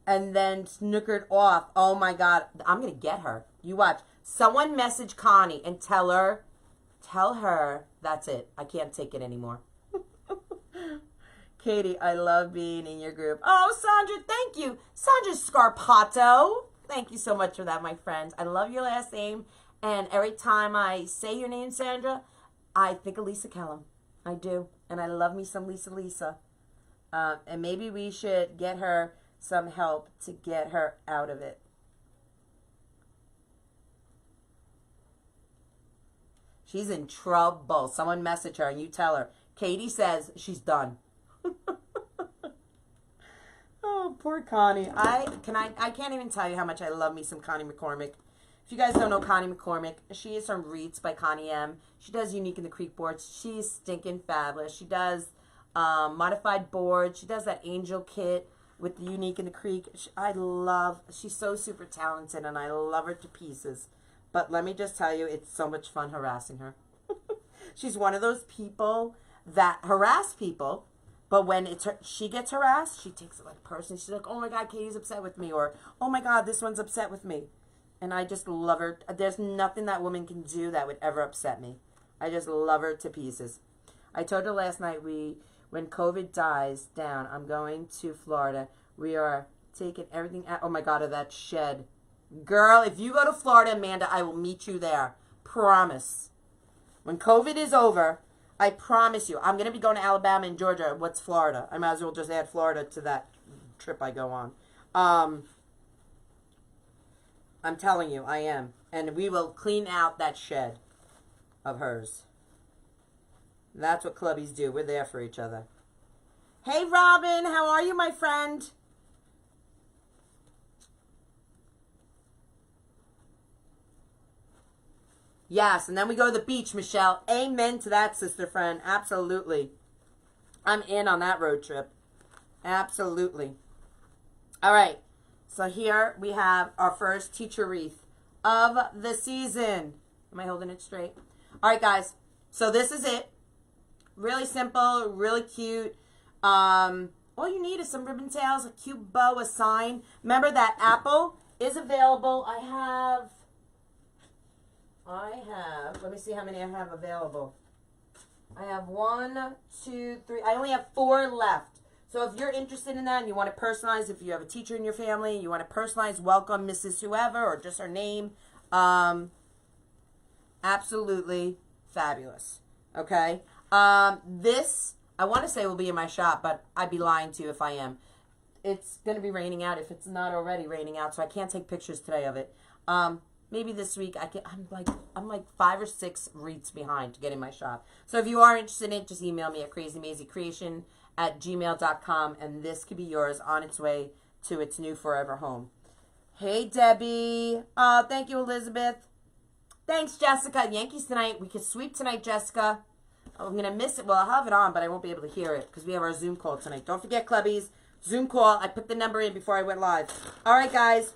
And then snookered off. Oh my God. I'm going to get her. You watch. Someone message Connie and tell her that's it. I can't take it anymore. Katie, I love being in your group. Oh, Sandra, thank you. Sandra Scarpato. Thank you so much for that, my friends. I love your last name. And every time I say your name, Sandra, I think of Lisa Kellum. I do. And I love me some Lisa. And maybe we should get her some help to get her out of it. She's in trouble. Someone message her and you tell her. Katie says she's done. Oh, poor Connie. I can't even tell you how much I love me some Connie McCormick. If you guys don't know Connie McCormick, she is from Wreaths by Connie M. She does Unique in the Creek boards. She's stinking fabulous. She does modified boards. She does that angel kit with the Unique in the Creek. She's so super talented and I love her to pieces. But let me just tell you, it's so much fun harassing her. She's one of those people that harass people, but when she gets harassed, she takes it like personally. She's like, oh my God, Katie's upset with me, or oh my God, this one's upset with me. And I just love her. There's nothing that woman can do that would ever upset me. I just love her to pieces. I told her last night, when COVID dies down, I'm going to Florida. We are taking everything out. Oh my God, of that shed. Girl, if you go to Florida, Amanda, I will meet you there. Promise. When COVID is over, I promise you, I'm going to be going to Alabama and Georgia. What's Florida? I might as well just add Florida to that trip I go on. I'm telling you, I am. And we will clean out that shed of hers. That's what clubbies do. We're there for each other. Hey, Robin. How are you, my friend? Yes, and then we go to the beach, Michelle. Amen to that, sister friend. Absolutely. I'm in on that road trip. Absolutely. All right. So here we have our first teacher wreath of the season. Am I holding it straight? All right, guys. So this is it. Really simple, really cute. All you need is some ribbon tails, a cute bow, a sign. Remember that apple is available. I have, let me see how many I have available. I have 1, 2, 3. I only have 4 left. So if you're interested in that and you want to personalize, if you have a teacher in your family, you want to personalize, welcome Mrs. Whoever or just her name, absolutely fabulous. Okay. This, I want to say will be in my shop, but I'd be lying to you if I am. It's going to be raining out if it's not already raining out, so I can't take pictures today of it. Maybe this week I'm like 5 or 6 wreaths behind to get in my shop. So if you are interested in it, just email me at crazymazieCreation@gmail.com, and this could be yours on its way to its new forever home. Hey, Debbie. Oh, thank you, Elizabeth. Thanks, Jessica. Yankees tonight. We could sweep tonight, Jessica. I'm going to miss it. Well, I'll have it on, but I won't be able to hear it because we have our Zoom call tonight. Don't forget, clubbies. Zoom call. I put the number in before I went live. All right, guys.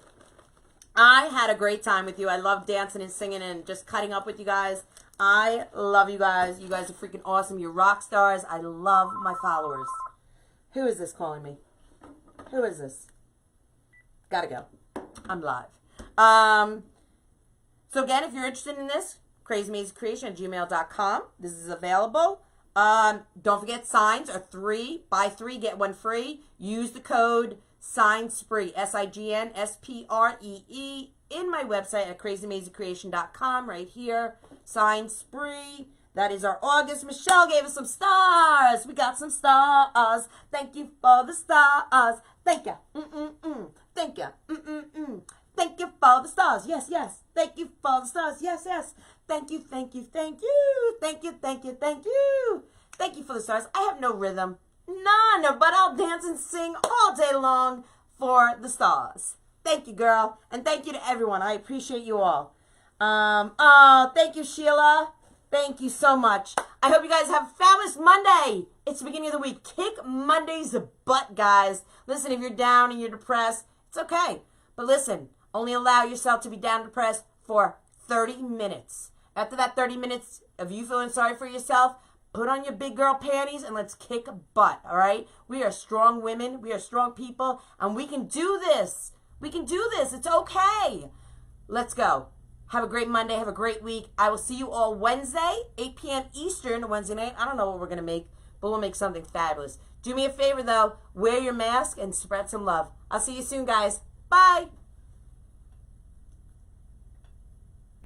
I had a great time with you. I love dancing and singing and just cutting up with you guys. I love you guys. You guys are freaking awesome. You're rock stars. I love my followers. Who is this calling me? Who is this? Gotta go. I'm live. So again, if you're interested in this, Krazy Mazie Kreations at gmail.com. This is available. Don't forget signs are free. Buy 3, get 1 free. Use the code SIGNSPREE, SIGNSPREE, in my website at crazymazieCreation.com right here. SIGNSPREE. That is our August. Michelle gave us some stars. We got some stars. Thank you for the stars. Thank you. Thank you. Thank you for the stars. Yes, yes. Thank you for the stars. Yes, yes. Thank you, thank you, thank you. Thank you, thank you, thank you. Thank you for the stars. I have no rhythm. None, but I'll dance and sing all day long for the stars. Thank you, girl. And thank you to everyone. I appreciate you all. Thank you, Sheila. Thank you so much. I hope you guys have a fabulous Monday. It's the beginning of the week. Kick Monday's butt, guys. Listen, if you're down and you're depressed, it's okay. But listen, only allow yourself to be down and depressed for 30 minutes. After that 30 minutes of you feeling sorry for yourself, put on your big girl panties and let's kick butt, all right? We are strong women. We are strong people, and we can do this. We can do this. It's okay. Let's go. Have a great Monday. Have a great week. I will see you all Wednesday, 8 p.m. Eastern, Wednesday night. I don't know what we're going to make, but we'll make something fabulous. Do me a favor, though. Wear your mask and spread some love. I'll see you soon, guys. Bye.